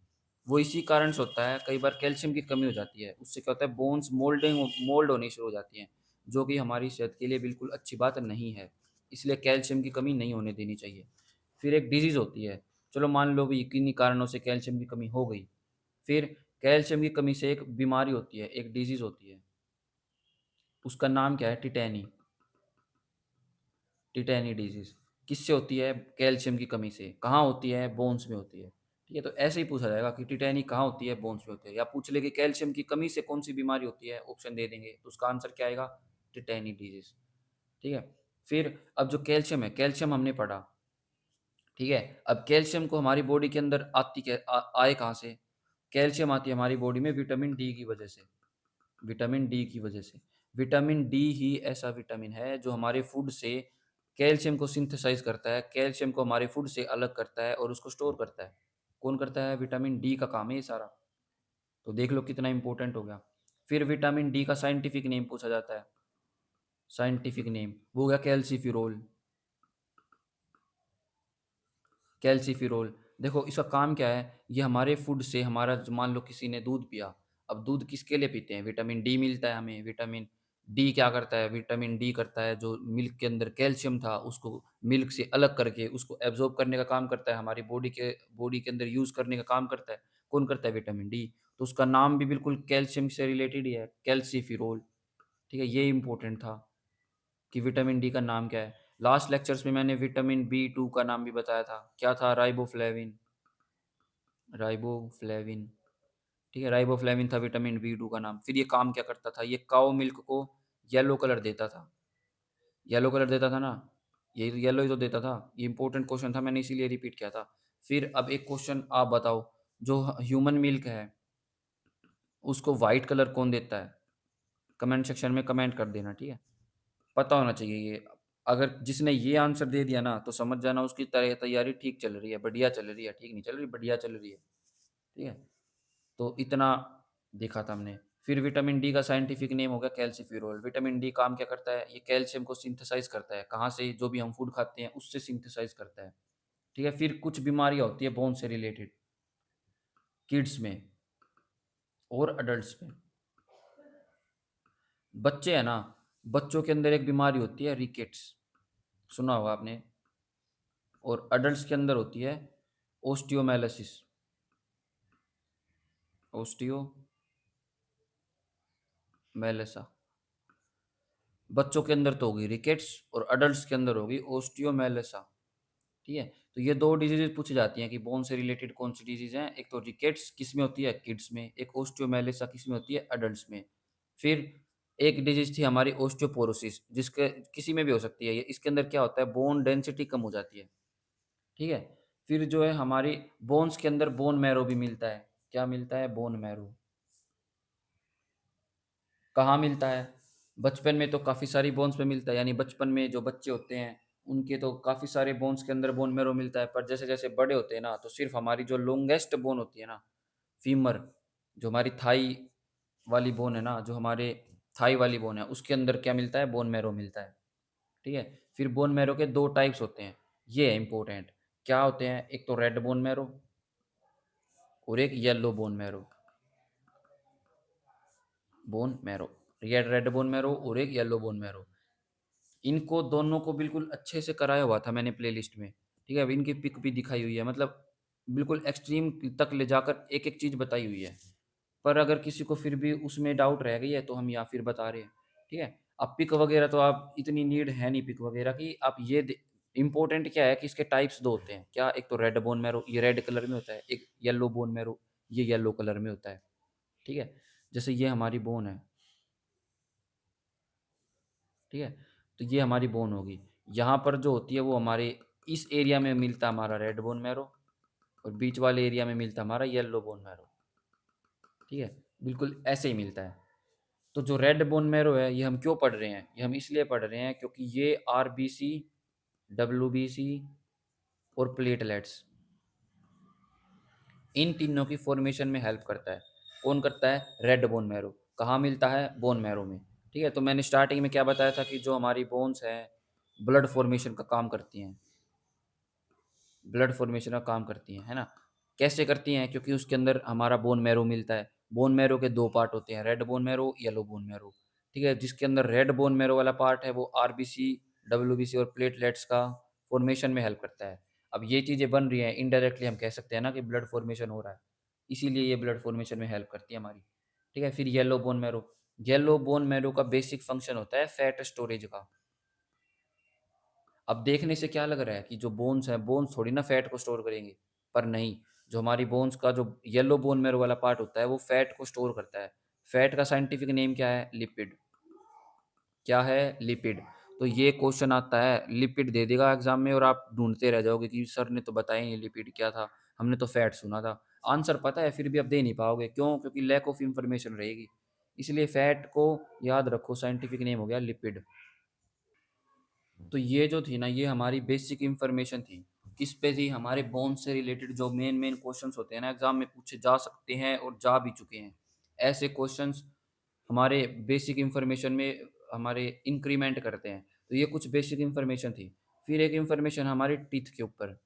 वो इसी कारण से होता है, कई बार कैल्शियम की कमी हो जाती है। उससे क्या होता है, बोन्स मोल्ड होनी शुरू हो जाती हैं, जो कि हमारी सेहत के लिए बिल्कुल अच्छी बात नहीं है। इसलिए कैल्शियम की कमी नहीं होने देनी चाहिए। फिर एक डिज़ीज़ होती है, चलो मान लो भी किन्हीं कारणों से कैल्शियम की कमी हो गई। फिर कैल्शियम की कमी से एक बीमारी होती है, एक डिज़ीज़ होती है, उसका नाम क्या है? टिटैनी, टिटैनी डिज़ीज़। किससे होती है? कैल्शियम की कमी से। कहाँ होती है? बोन्स में होती है। ठीक है? तो ऐसे ही पूछा जाएगा कि टिटैनी कहाँ होती है? बोन्स में होती है। या पूछ ले कि कैल्शियम की कमी से कौन-सी बीमारी होती है? ऑप्शन दे देंगे, तो उसका आंसर क्या आएगा? टिटैनी डिज़ीज़। ठीक है? फिर अब जो कैल्शियम है, कैल्शियम हमने पढ़ा, ठीक है? अब कैल्शियम को हमारी बॉडी के अंदर आए कहाँ से? कैल्शियम आती है हमारी बॉडी में विटामिन डी की वजह से, विटामिन डी की वजह से। विटामिन डी ही ऐसा विटामिन है जो हमारे फूड से कैल्शियम को सिंथेसाइज़ करता है, कैल्शियम को हमारे फूड से अलग करता है और उसको स्टोर करता है। कौन करता है? विटामिन डी का काम है ये सारा। तो देख लो कितना इम्पोर्टेंट हो गया। फिर विटामिन डी का साइंटिफिक नेम पूछा जाता है, साइंटिफिक नेम वो हो गया कैल्सिफिरोल, कैल्सिफिरोल। देखो इसका काम क्या है, ये हमारे फूड से हमारा मान लो किसी ने दूध पिया, अब दूध किसके लिए पीते हैं? विटामिन डी मिलता है हमें, विटामिन डी क्या करता है? विटामिन डी करता है जो मिल्क के अंदर कैल्शियम था उसको मिल्क से अलग करके उसको एब्ज़ॉर्ब करने का काम करता है, हमारी बॉडी के अंदर यूज़ करने का काम करता है। कौन करता है? Vitamin D. तो उसका नाम भी बिल्कुल कैल्शियम से रिलेटेड ही है, कैल्सिफिरोल। ठीक है? ये इम्पोर्टेंट था कि विटामिन डी का नाम क्या है। लास्ट लेक्चर्स में मैंने विटामिन बी2 का नाम भी बताया था। क्या था? राइबोफ्लेविन, राइबोफ्लेविन, ठीक है? राइबोफ्लेविन था विटामिन बी2 का नाम। फिर ये काम क्या करता था? ये काऊ मिल्क को येलो कलर देता था। येलो कलर देता था ना? ये येलो ही तो देता था। ये इंपॉर्टेंट क्वेश्चन था, मैंने इसीलिए रिपीट किया था। फिर अब एक क्वेश्चन आप बताओ, जो ह्यूमन मिल्क है, उसको व्हाइट कलर कौन देता है? कमेंट सेक्शन में कमेंट कर देना, ठीक है? पता होना चाहिए ये। अगर जिसने ये आंसर दे दिया ना, तो समझ जाना उसकी तैयारी ठीक चल रही है, बढ़िया चल रही है, ठीक नहीं चल रही, बढ़िया चल रही है। ठीक है? तो इतना देखा था हमने। फिर विटामिन डी का साइंटिफिक नेम हो गया कैल्सिफेरॉल। विटामिन डी काम क्या करता है? ये कैल्शियम को सिंथेसाइज़ करता है। कहाँ से? जो भी हम फूड खाते हैं उससे सिंथेसाइज़ करता है। ठीक है? फिर कुछ बीमारियाँ होती है बोन से रिलेटेड, किड्स में और अडल्ट्स में। बच्चे हैं ना, बच्चों के अंदर एक बीमारी होती है रिकेट्स, सुना होगा आपने। और अडल्ट्स के अंदर होती है ओस्टियोमाइलिसिस, ओस्टियोमाइलिसा। बच्चों के अंदर तो होगी रिकेट्स और अडल्ट्स के अंदर होगी ओस्टियोमाइलिसा। ठीक है? तो ये 2 डिजीज़ेज़ पूछी जाती हैं कि बोन से रिलेटेड कौन सी डिजीज़ हैं। एक तो रिकेट्स किस में होती है? किड्स में। एक ओस्टियोमाइलिसा किस में होती है? अडल्ट्स में। फिर एक डिजीज़ थी हमारी ओस्टियोपोरोसिस, जिसके किसी में भी हो सकती है ये। इसके अंदर क्या होता है? बोन डेंसिटी कम हो जाती है। ठीक है? फिर जो है हमारी बोन्स के अंदर बोन मैरो भी मिलता है। क्या मिलता है? Bone marrow. कहाँ मिलता है? बचपन में तो काफ़ी सारी बोन्स में मिलता है, यानी बचपन में जो बच्चे होते हैं, उनके तो काफ़ी सारे बोन्स के अंदर बोन मैरो मिलता है। पर जैसे-जैसे बड़े होते हैं ना, तो सिर्फ़ हमारी जो लॉन्गेस्ट बोन होती है ना, फीमर, जो हमारी थाई वाली बोन है ना, जो हमारे थाई वाली बोन है, उसके अंदर क्या मिलता है? बोन मैरो मिलता है। ठीक है? फिर बोन मैरो के 2 टाइप्स होते हैं, ये है इम्पोर्टेंट। क्या होते हैं? एक तो रेड बोन मैरो और एक yellow bone marrow. Bone marrow, ये रेड बोन मैरो और एक येलो बोन मैरो। इनको दोनों को बिल्कुल अच्छे से कराया हुआ था मैंने प्लेलिस्ट में, ठीक है? अब इनकी पिक भी दिखाई हुई है, मतलब बिल्कुल एक्सट्रीम तक ले जाकर एक-एक चीज़ बताई हुई है। पर अगर किसी को फिर भी उसमें डाउट रह गई है, तो हम यहाँ फिर बता रहे हैं, ठीक है? अब पिक वगैरह तो आप इतनी नीड है नहीं पिक वगैरह की, आप ये दे इम्पोर्टेंट क्या है कि इसके टाइप्स 2 होते हैं। क्या? एक तो रेड बोन मैरो, ये रेड कलर में होता है, एक येलो बोन मैरो, ये येलो कलर में होता है, ठीक है? जैसे ये हमारी बोन है, ठीक है? तो ये हमारी बोन होगी। यहाँ पर जो होती है वो हमारे इस एरिया में मिलता है हमारा रेड बोन मैरो और बीच वाले एरिया में मिलता है हमारा येलो बोन मैरो, ठीक है? बिल्कुल ऐसे ही मिलता है। तो जो रेड बोन मैरो है, ये हम क्यों पढ़ रहे हैं? ये हम इसलिए पढ़ रहे हैं क्योंकि ये आरबीसी, डब्ल्यूबीसी और प्लेटलेट्स, इन तीनों की फॉर्मेशन में हेल्प करता है। कौन करता है? Red bone marrow. कहाँ मिलता है? बोन मैरो में। ठीक है? तो मैंने स्टार्टिंग में क्या बताया था कि जो हमारी बोन्स हैं, ब्लड फॉर्मेशन का काम करती हैं। ब्लड फॉर्मेशन का काम करती हैं, है ना? कैसे करती हैं? क्योंकि उसके अंदर हमारा बोन मैरो मिलता है। बोन मैरो के 2 पार्ट होते हैं, red bone marrow, yellow bone marrow. ठीक है? जिसके अंदर रेड बोन मैरो वाला पार्ट है वो आरबीसी, डब्ल्यूबीसी और प्लेटलेट्स का फॉर्मेशन में हेल्प करता है। अब ये चीज़ें बन रही हैं, इनडायरेक्टली हम कह सकते हैं ना कि ब्लड फॉर्मेशन हो रहा है। इसीलिए ये ब्लड फॉर्मेशन में हेल्प करती है हमारी। ठीक है? फिर yellow bone marrow. Yellow bone marrow का बेसिक फंक्शन होता है फैट स्टोरेज का। अब देखने से क्या लग रहा है कि जो बोन्स हैं, बोन्स थोड़ी ना फैट को स्टोर करेंगे, पर नहीं, जो हमारी बोन्स का जो येलो बोन मैरो वाला पार्ट होता है, वो फैट को स्टोर करता है। फैट का साइंटिफिक नेम क्या है? लिपिड। क्या है? लिपिड। तो ये क्वेश्चन आता है, लिपिड दे देगा एग्जाम में और आप ढूंढते रह जाओगे कि सर ने तो बताया ही नहीं लिपिड क्या था, हमने तो फैट सुना था। आंसर पता है फिर भी आप दे नहीं पाओगे, क्यों? क्योंकि लैक ऑफ इंफॉर्मेशन रहेगी। इसलिए फैट को याद रखो, साइंटिफिक नेम हो गया लिपिड। तो ये जो थी ना, ये हमारी बेसिक इन्फॉर्मेशन थी। किस पे थी? हमारे बोन से रिलेटेड जो मेन मेन क्वेश्चंस होते हैं ना, एग्जाम में पूछे जा सकते हैं और जा भी चुके हैं। ऐसे क्वेश्चंस हमारे बेसिक इन्फॉर्मेशन में हमारे इंक्रीमेंट करते हैं। तो ये कुछ बेसिक इन्फॉर्मेशन थी। फिर एक इन्फॉर्मेशन हमारे टीथ के ऊपर।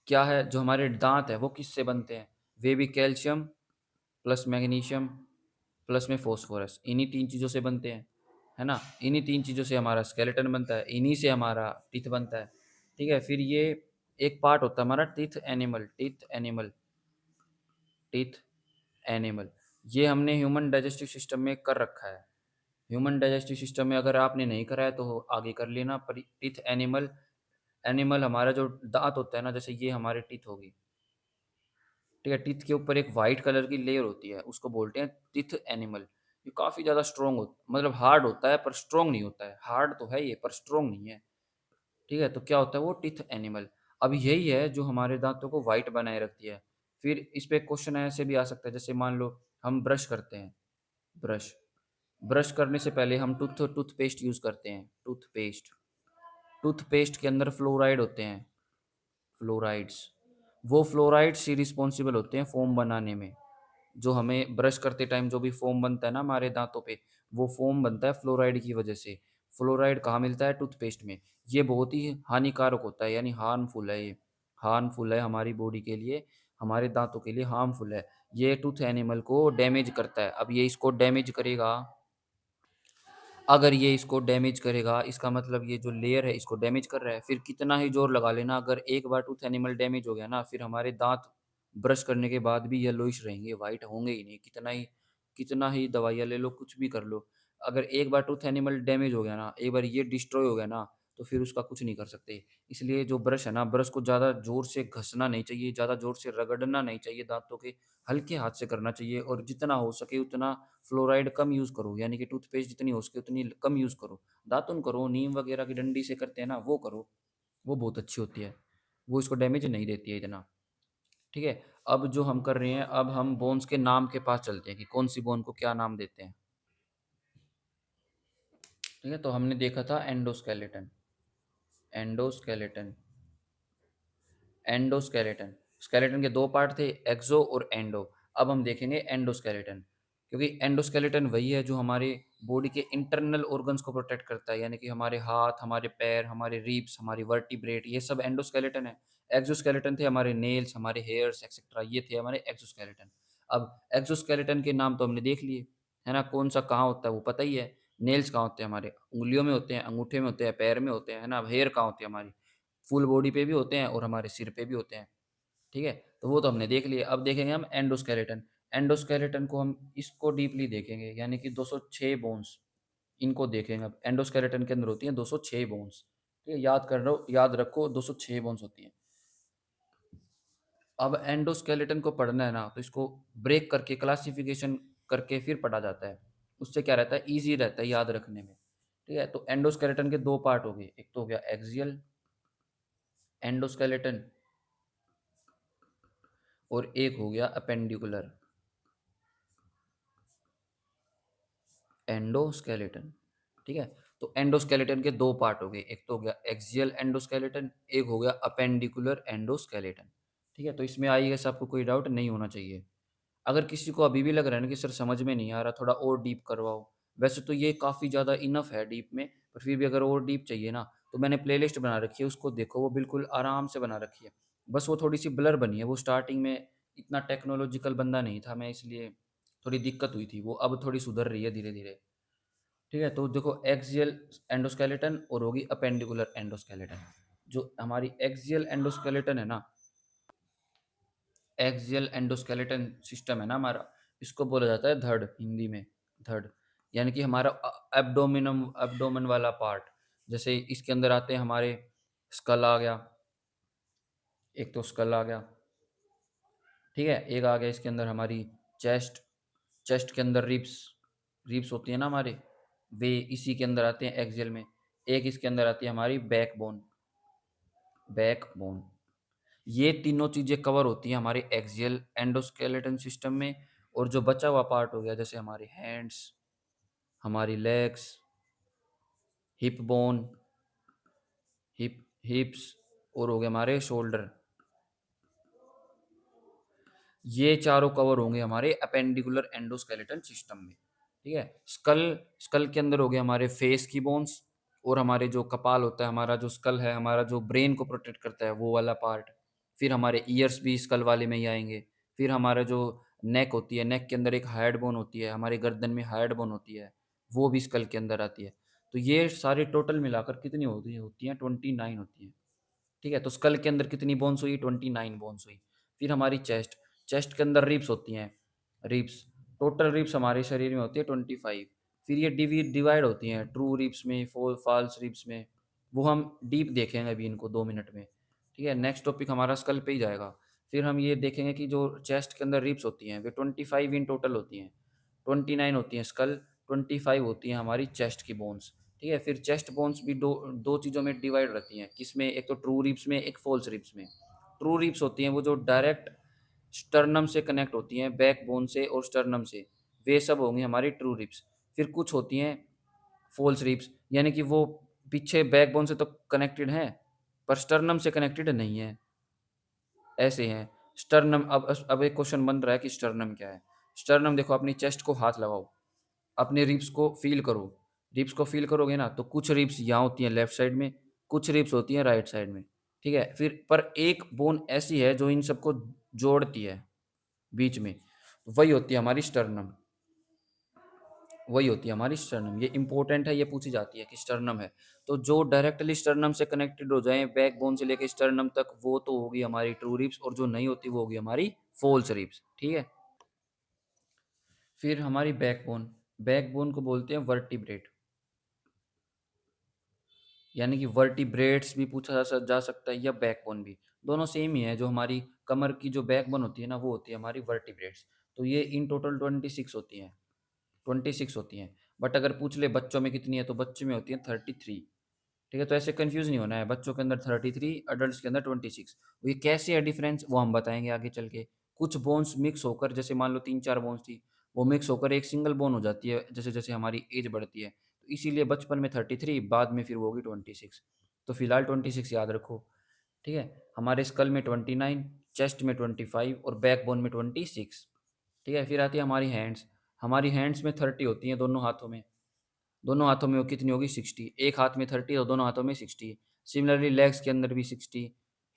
क्या है? जो हमारे दांत है वो किससे बनते हैं? वे भी कैल्शियम प्लस मैग्नीशियम प्लस में फॉस्फोरस, इन्हीं 3 चीज़ों से बनते हैं, है ना? इन्हीं 3 चीज़ों से हमारा स्केलेटन बनता है, इन्हीं से हमारा टीथ बनता है, ठीक है? फिर ये एक पार्ट होता है हमारा टीथ एनिमल। ये हमने ह्यूमन डाइजेस्टिव सिस्टम में कर रखा है। ह्यूमन डाइजेस्टिव सिस्टम में अगर आपने नहीं करा है तो आगे कर लेना। पर टीथ एनिमल, एनिमल हमारा जो दाँत होता है ना, जैसे ये हमारी टीथ होगी, ठीक है? टीथ के ऊपर एक व्हाइट कलर की लेयर होती है, उसको बोलते हैं टीथ एनिमल। ये काफ़ी ज़्यादा स्ट्रॉन्ग मतलब हार्ड होता है पर स्ट्रॉन्ग नहीं होता है। हार्ड तो है ये पर स्ट्रॉन्ग नहीं है, ठीक है? तो क्या होता है वो? Teeth animal. अब यही है जो हमारे दाँतों को व्हाइट बनाए रखती है। फिर इस पे क्वेश्चन ऐसे भी आ सकता है, जैसे मान लो हम ब्रश करते हैं, ब्रश। ब्रश करने से पहले हम टूथपेस्ट यूज़ करते हैं, टूथपेस्ट। टूथपेस्ट के अंदर फ्लोराइड होते हैं, फ्लोराइड्स। वो फ्लोराइड्स ही रिस्पॉन्सिबल होते हैं फ़ोम बनाने में। जो हमें ब्रश करते टाइम जो भी फ़ोम बनता है ना हमारे दाँतों पे, वो फ़ोम बनता है फ्लोराइड की वजह से। फ्लोराइड कहाँ मिलता है? टूथपेस्ट में। ये बहुत ही हानिकारक होता है, यानी हार्मफुल है ये। हार्मफुल है हमारी बॉडी के लिए, हमारे दाँतों के लिए हार्मफुल है। ये टूथ एनिमल को डैमेज करता है। अब ये इसको डैमेज करेगा, अगर ये इसको डैमेज करेगा, इसका मतलब ये जो लेयर है इसको डैमेज कर रहा है। फिर कितना ही ज़ोर लगा लेना, अगर एक बार टूथ एनिमल डैमेज हो गया ना, फिर हमारे दाँत ब्रश करने के बाद भी येलोइश रहेंगे, व्हाइट होंगे ही नहीं। कितना ही दवाइयाँ ले लो, कुछ भी कर लो। अगर एक बार टूथ एनिमल डैमेज हो गया ना, एक बार ये डिस्ट्रॉय हो गया ना, तो फिर उसका कुछ नहीं कर सकते। इसलिए जो ब्रश है ना, ब्रश को ज़्यादा ज़ोर से घसना नहीं चाहिए, ज़्यादा ज़ोर से रगड़ना नहीं चाहिए दाँतों के, हल्के हाथ से करना चाहिए और जितना हो सके उतना फ्लोराइड कम यूज़ करो, यानी कि टूथपेस्ट जितनी हो सके उतनी कम यूज़ करो। दातुन करो, नीम वगैरह की डंडी से करते हैं ना, वो करो, वो बहुत अच्छी होती है। वो इसको डैमेज नहीं देती है इतना, ठीक है? अब जो हम कर रहे हैं, अब हम बोन्स के नाम के पास चलते हैं कि कौन-सी बोन को क्या नाम देते हैं, ठीक है? तो हमने देखा था एंडोस्केलेटन, एंडोस्केलेटन, एंडोस्केलेटन। स्केलेटन के 2 पार्ट थे, एक्सो और एंडो। अब हम देखेंगे एंडोस्केलेटन, क्योंकि एंडोस्केलेटन वही है जो हमारे बॉडी के इंटरनल ऑर्गन्स को प्रोटेक्ट करता है, यानी कि हमारे हाथ, हमारे पैर, हमारे रिब्स, हमारी वर्टिब्रेट, ये सब एंडोस्केलेटन है। एक्सोस्केलेटन थे हमारे नेल्स, हमारे हेयर्स एक्सेट्रा, ये थे हमारे एक्सोस्केलेटन। अब एक्सोस्केलेटन के नाम तो हमने देख लिए, है ना? कौन-सा कहाँ होता है वो पता ही है। नेल्स कहाँ होते हैं हमारे? उँगलियों में होते हैं, अंगूठे में होते हैं, पैर में होते हैं, है ना? हेयर कहाँ होती है हमारी? फुल बॉडी पे भी होते हैं और हमारे सिर पे भी होते हैं, ठीक है? तो वो तो हमने देख लिए, अब देखेंगे हम एंडोस्केलेटन। एंडोस्केलेटन को हम इसको डीपली देखेंगे, यानी कि 206 बोन्स, इनको देखेंगे अब। एंडोस्केलेटन के अंदर होती हैं 206 बोन्स, ठीक है? याद रखो 206 बोन्स होती हैं। अब एंडोस्केलेटन को पढ़ना है ना, तो इसको ब्रेक करके क्लासिफिकेशन करके फिर पढ़ा जाता है। उससे क्या रहता है, ईज़ी रहता है याद रखने में, ठीक है? तो एंडोस्केलेटन के 2 पार्ट हो गए, एक तो हो गया एक्सियल एंडोस्केलेटन और एक हो गया अपेंडिकुलर एंडोस्केलेटन, ठीक है? तो एंडोस्केलेटन के 2 पार्ट हो गए, एक तो हो गया एक्सियल एंडोस्केलेटन, एक हो गया अपेंडिकुलर एंडोस्केलेटन, ठीक है? तो इसमें आई गेस आपको कोई डाउट नहीं होना चाहिए। अगर किसी को अभी भी लग रहा है ना कि सर समझ में नहीं आ रहा, थोड़ा और डीप करवाओ, वैसे तो ये काफ़ी ज़्यादा इनफ है डीप में, पर फिर भी अगर और डीप चाहिए ना, तो मैंने प्लेलिस्ट बना रखी है, उसको देखो, वो बिल्कुल आराम से बना रखी है। बस वो थोड़ी-सी ब्लर बनी है, वो स्टार्टिंग में इतना टेक्नोलॉजिकल बंदा नहीं था मैं, इसलिए थोड़ी दिक्कत हुई थी, वो अब थोड़ी सुधर रही है धीरे-धीरे। ठीक है? तो देखो एक्सियल एंडोस्केलेटन और होगी अपेंडिकुलर एंडोस्केलेटन। जो हमारी एक्सियल एंडोस्केलेटन है ना, एक्सियल एंडोस्केलेटन सिस्टम है ना हमारा, इसको बोला जाता है धड़ हिंदी में, धड़। यानी कि हमारा एब्डोमेन वाला पार्ट। जैसे इसके अंदर आते हैं हमारे स्कल आ गया, एक तो स्कल आ गया, ठीक है? एक आ गया इसके अंदर हमारी चेस्ट, चेस्ट के अंदर रिब्स, रिब्स होती है ना हमारे, वे इसी के अंदर आते हैं एक्सियल में। एक इसके अंदर आती है हमारी बैकबोन, बैकबोन। ये तीनों चीज़ें कवर होती हैं हमारे एक्सियल एंडोस्केलेटन सिस्टम में। और जो बचा हुआ पार्ट हो गया, जैसे हमारे हैंड्स, हमारी लेग्स, हिप बोन, हिप्स और हो गए हमारे शोल्डर, ये चारों कवर होंगे हमारे अपेंडिकुलर एंडोस्केलेटन सिस्टम में, ठीक है? स्कल, स्कल के अंदर हो गए हमारे फेस की बोन्स और हमारे जो कपाल होता है, हमारा जो स्कल है, हमारा जो ब्रेन को प्रोटेक्ट करता है, वो वाला पार्ट। फिर हमारे ईयर्स भी स्कल वाले में ही आएँगे। फिर हमारा जो नेक होती है, नेक के अंदर एक हेड बोन होती है, हमारी गर्दन में हेड बोन होती है, वो भी स्कल के अंदर आती है। तो ये सारे टोटल मिलाकर कितनी होती हैं? 29 होती हैं। ठीक है? तो स्कल के अंदर कितनी बोन्स हुई? 29 बोन्स हुई। फिर हमारी चेस्ट, चेस्ट के अंदर रिब्स होती हैं, रिब्स, टोटल रिब्स हमारे शरीर में होती है 25। फिर ये डिवाइड होती हैं ट्रू रिब्स में, फॉल्स रिब्स में। वो हम डीप देखेंगे अभी इनको 2 मिनट में, ठीक है? नेक्स्ट टॉपिक हमारा स्कल पे ही जाएगा। फिर हम ये देखेंगे कि जो चेस्ट के अंदर रिब्स होती हैं, वे 25 इन टोटल होती हैं। 29 होती हैं स्कल, 25 होती हैं हमारी चेस्ट की बोन्स। ठीक है? फिर चेस्ट बोन्स भी दो दो चीज़ों में डिवाइड रहती हैं। किसमें? एक तो ट्रू रिब्स में, एक फ़ॉल्स रिब्स में। ट्रू रिब्स होती हैं वो जो डायरेक्ट स्टर्नम से कनेक्ट होती हैं, बैकबोन से और स्टर्नम से। वे सब होंगी हमारी ट्रू रिब्स। फिर कुछ होती हैं फ़ॉल्स रिब्स, यानी कि वो पीछे बैकबोन से तो कनेक्टेड हैं, पर स्टर्नम से कनेक्टेड नहीं है। ऐसे हैं। स्टर्नम, अब एक क्वेश्चन बन रहा है कि स्टर्नम क्या है? स्टर्नम देखो, अपनी चेस्ट को हाथ लगाओ, अपने रिब्स को फ़ील करो। रिब्स को फ़ील करोगे ना, तो कुछ रिब्स यहाँ होती हैं लेफ्ट साइड में, कुछ रिब्स होती हैं राइट साइड में, ठीक है? फिर पर एक बोन ऐसी है जो इन सबको जोड़ती है बीच में, वही होती है हमारी स्टर्नम। वही होती है हमारी स्टर्नम। ये इम्पोर्टेंट है, ये पूछी जाती है कि स्टर्नम है। तो जो डायरेक्टली स्टर्नम से कनेक्टेड हो जाएँ बैकबोन से लेके स्टर्नम तक, वो तो होगी हमारी ट्रू रिब्स, और जो नहीं होती वो होगी हमारी फ़ॉल्स रिब्स, ठीक है? फिर हमारी बैकबोन, बैकबोन को बोलते हैं वर्टिब्रेट, यानी कि वर्टिब्रेट्स भी पूछा जा सकता है या बैकबोन भी, दोनों सेम ही है। जो हमारी कमर की जो बैकबोन होती है ना, वो होती है हमारी वर्टिब्रेट्स। तो ये इन टोटल 26 होती हैं, 26 होती हैं। बट अगर पूछ ले बच्चों में कितनी है, तो बच्चों में होती है 33। ठीक है? तो ऐसे कन्फ्यूज़ नहीं होना है, बच्चों के अंदर 33, अडल्ट्स के अंदर 26। ये कैसे है डिफरेंस, वो हम बताएँगे आगे चल के। कुछ बोन्स मिक्स होकर, जैसे मान लो 3-4 बोन्स थी, वो मिक्स होकर एक सिंगल बोन हो जाती है, जैसे-जैसे हमारी एज बढ़ती है। तो इसीलिए बचपन में 33, बाद में फिर वो होगी 26। तो फिलहाल 26 याद रखो, ठीक है? हमारे स्कल में 29, चेस्ट में 25 और बैकबोन में 26, ठीक है? फिर आती है हमारी हैंड्स। हमारी हैंड्स में 30 होती हैं दोनों हाथों में। दोनों हाथों में वो कितनी होगी 60, एक हाथ में 30 और दोनों हाथों में 60। सिमिलरली लेग्स के अंदर भी 60।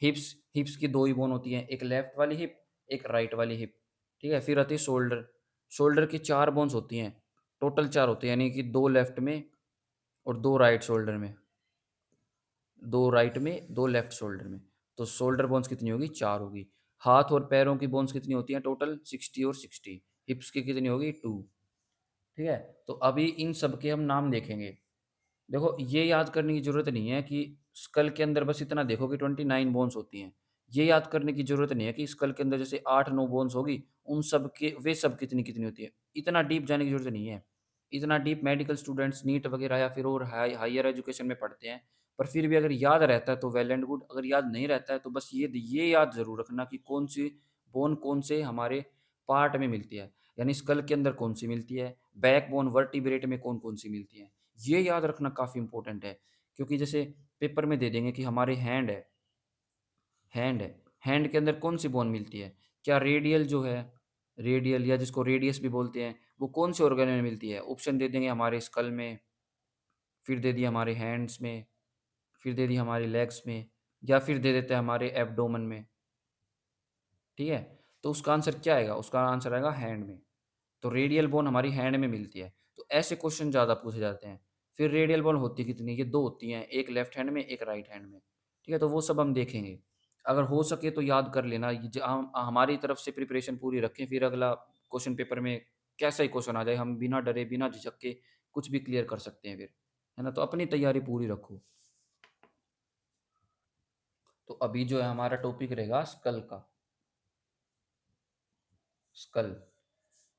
हिप्स, हिप्स की 2 ही बोन होती हैं, एक लेफ्ट वाली हिप, एक राइट वाली हिप, ठीक है? फिर आती है शोल्डर। शोल्डर की 4 बोन्स होती हैं, टोटल 4 होती हैं, यानी कि 2 लेफ्ट में और 2 राइट शोल्डर में, 2 राइट में, 2 लेफ्ट शोल्डर में। तो शोल्डर बोन्स कितनी होगी? 4 होगी। हाथ और पैरों की बोन्स कितनी होती हैं टोटल? 60 और 60। हिप्स की कितनी होगी? 2, ठीक है? तो अभी इन सब के हम नाम देखेंगे। देखो, ये याद करने की ज़रूरत नहीं है कि स्कल के अंदर बस इतना देखो कि 29 बोन्स होती हैं। ये याद करने की ज़रूरत नहीं है कि स्कल के अंदर जैसे 8-9 बोन्स होगी, उन सब के वे सब कितनी-कितनी होती है। इतना डीप जाने की ज़रूरत नहीं है। इतना डीप मेडिकल स्टूडेंट्स नीट वगैरह या फिर और हायर एजुकेशन में पढ़ते हैं। पर फिर भी अगर याद रहता है तो वेल एंड गुड, अगर याद नहीं रहता है तो बस ये याद ज़रूर रखना कि कौन-सी बोन कौन से हमारे पार्ट में मिलती है। यानी स्कल के अंदर कौन-सी मिलती है, बैकबोन वर्टिब्रेट में कौन-कौन सी मिलती है। ये याद रखना काफ़ी इम्पोर्टेंट है, क्योंकि जैसे पेपर में दे देंगे कि हमारे हैंड है, हैंड के अंदर कौन-सी बोन मिलती है? क्या रेडियल जो है, रेडियल या जिसको रेडियस भी बोलते हैं, वो कौन से ऑर्गन में मिलती है? ऑप्शन दे देंगे हमारे स्कल में, फिर दे दिया हमारे हैंड्स में, फिर दे दिया हमारी लेग्स में, या फिर दे देते हैं हमारे एब्डोमेन में, ठीक है? तो उसका आंसर क्या आएगा? उसका आंसर आएगा हैंड में। तो रेडियल बोन हमारी हैंड में मिलती है। तो ऐसे क्वेश्चन ज़्यादा पूछे जाते हैं। फिर रेडियल बोन होती कितनी? ये 2 होती हैं, एक लेफ्ट हैंड में, एक राइट हैंड में। ठीक है? तो वो सब हम देखेंगे। अगर हो सके तो याद कर लेना। ये हम हमारी तरफ से प्रिपरेशन पूरी रखें, फिर अगला क्वेश्चन पेपर में कैसा ही क्वेश्चन आ जाए, हम बिना डरे, बिना झिझक के कुछ भी क्लियर कर सकते हैं फिर। है ना? तो अपनी तैयारी पूरी रखो। तो अभी जो है हमारा टॉपिक रहेगा स्कल का। स्कल।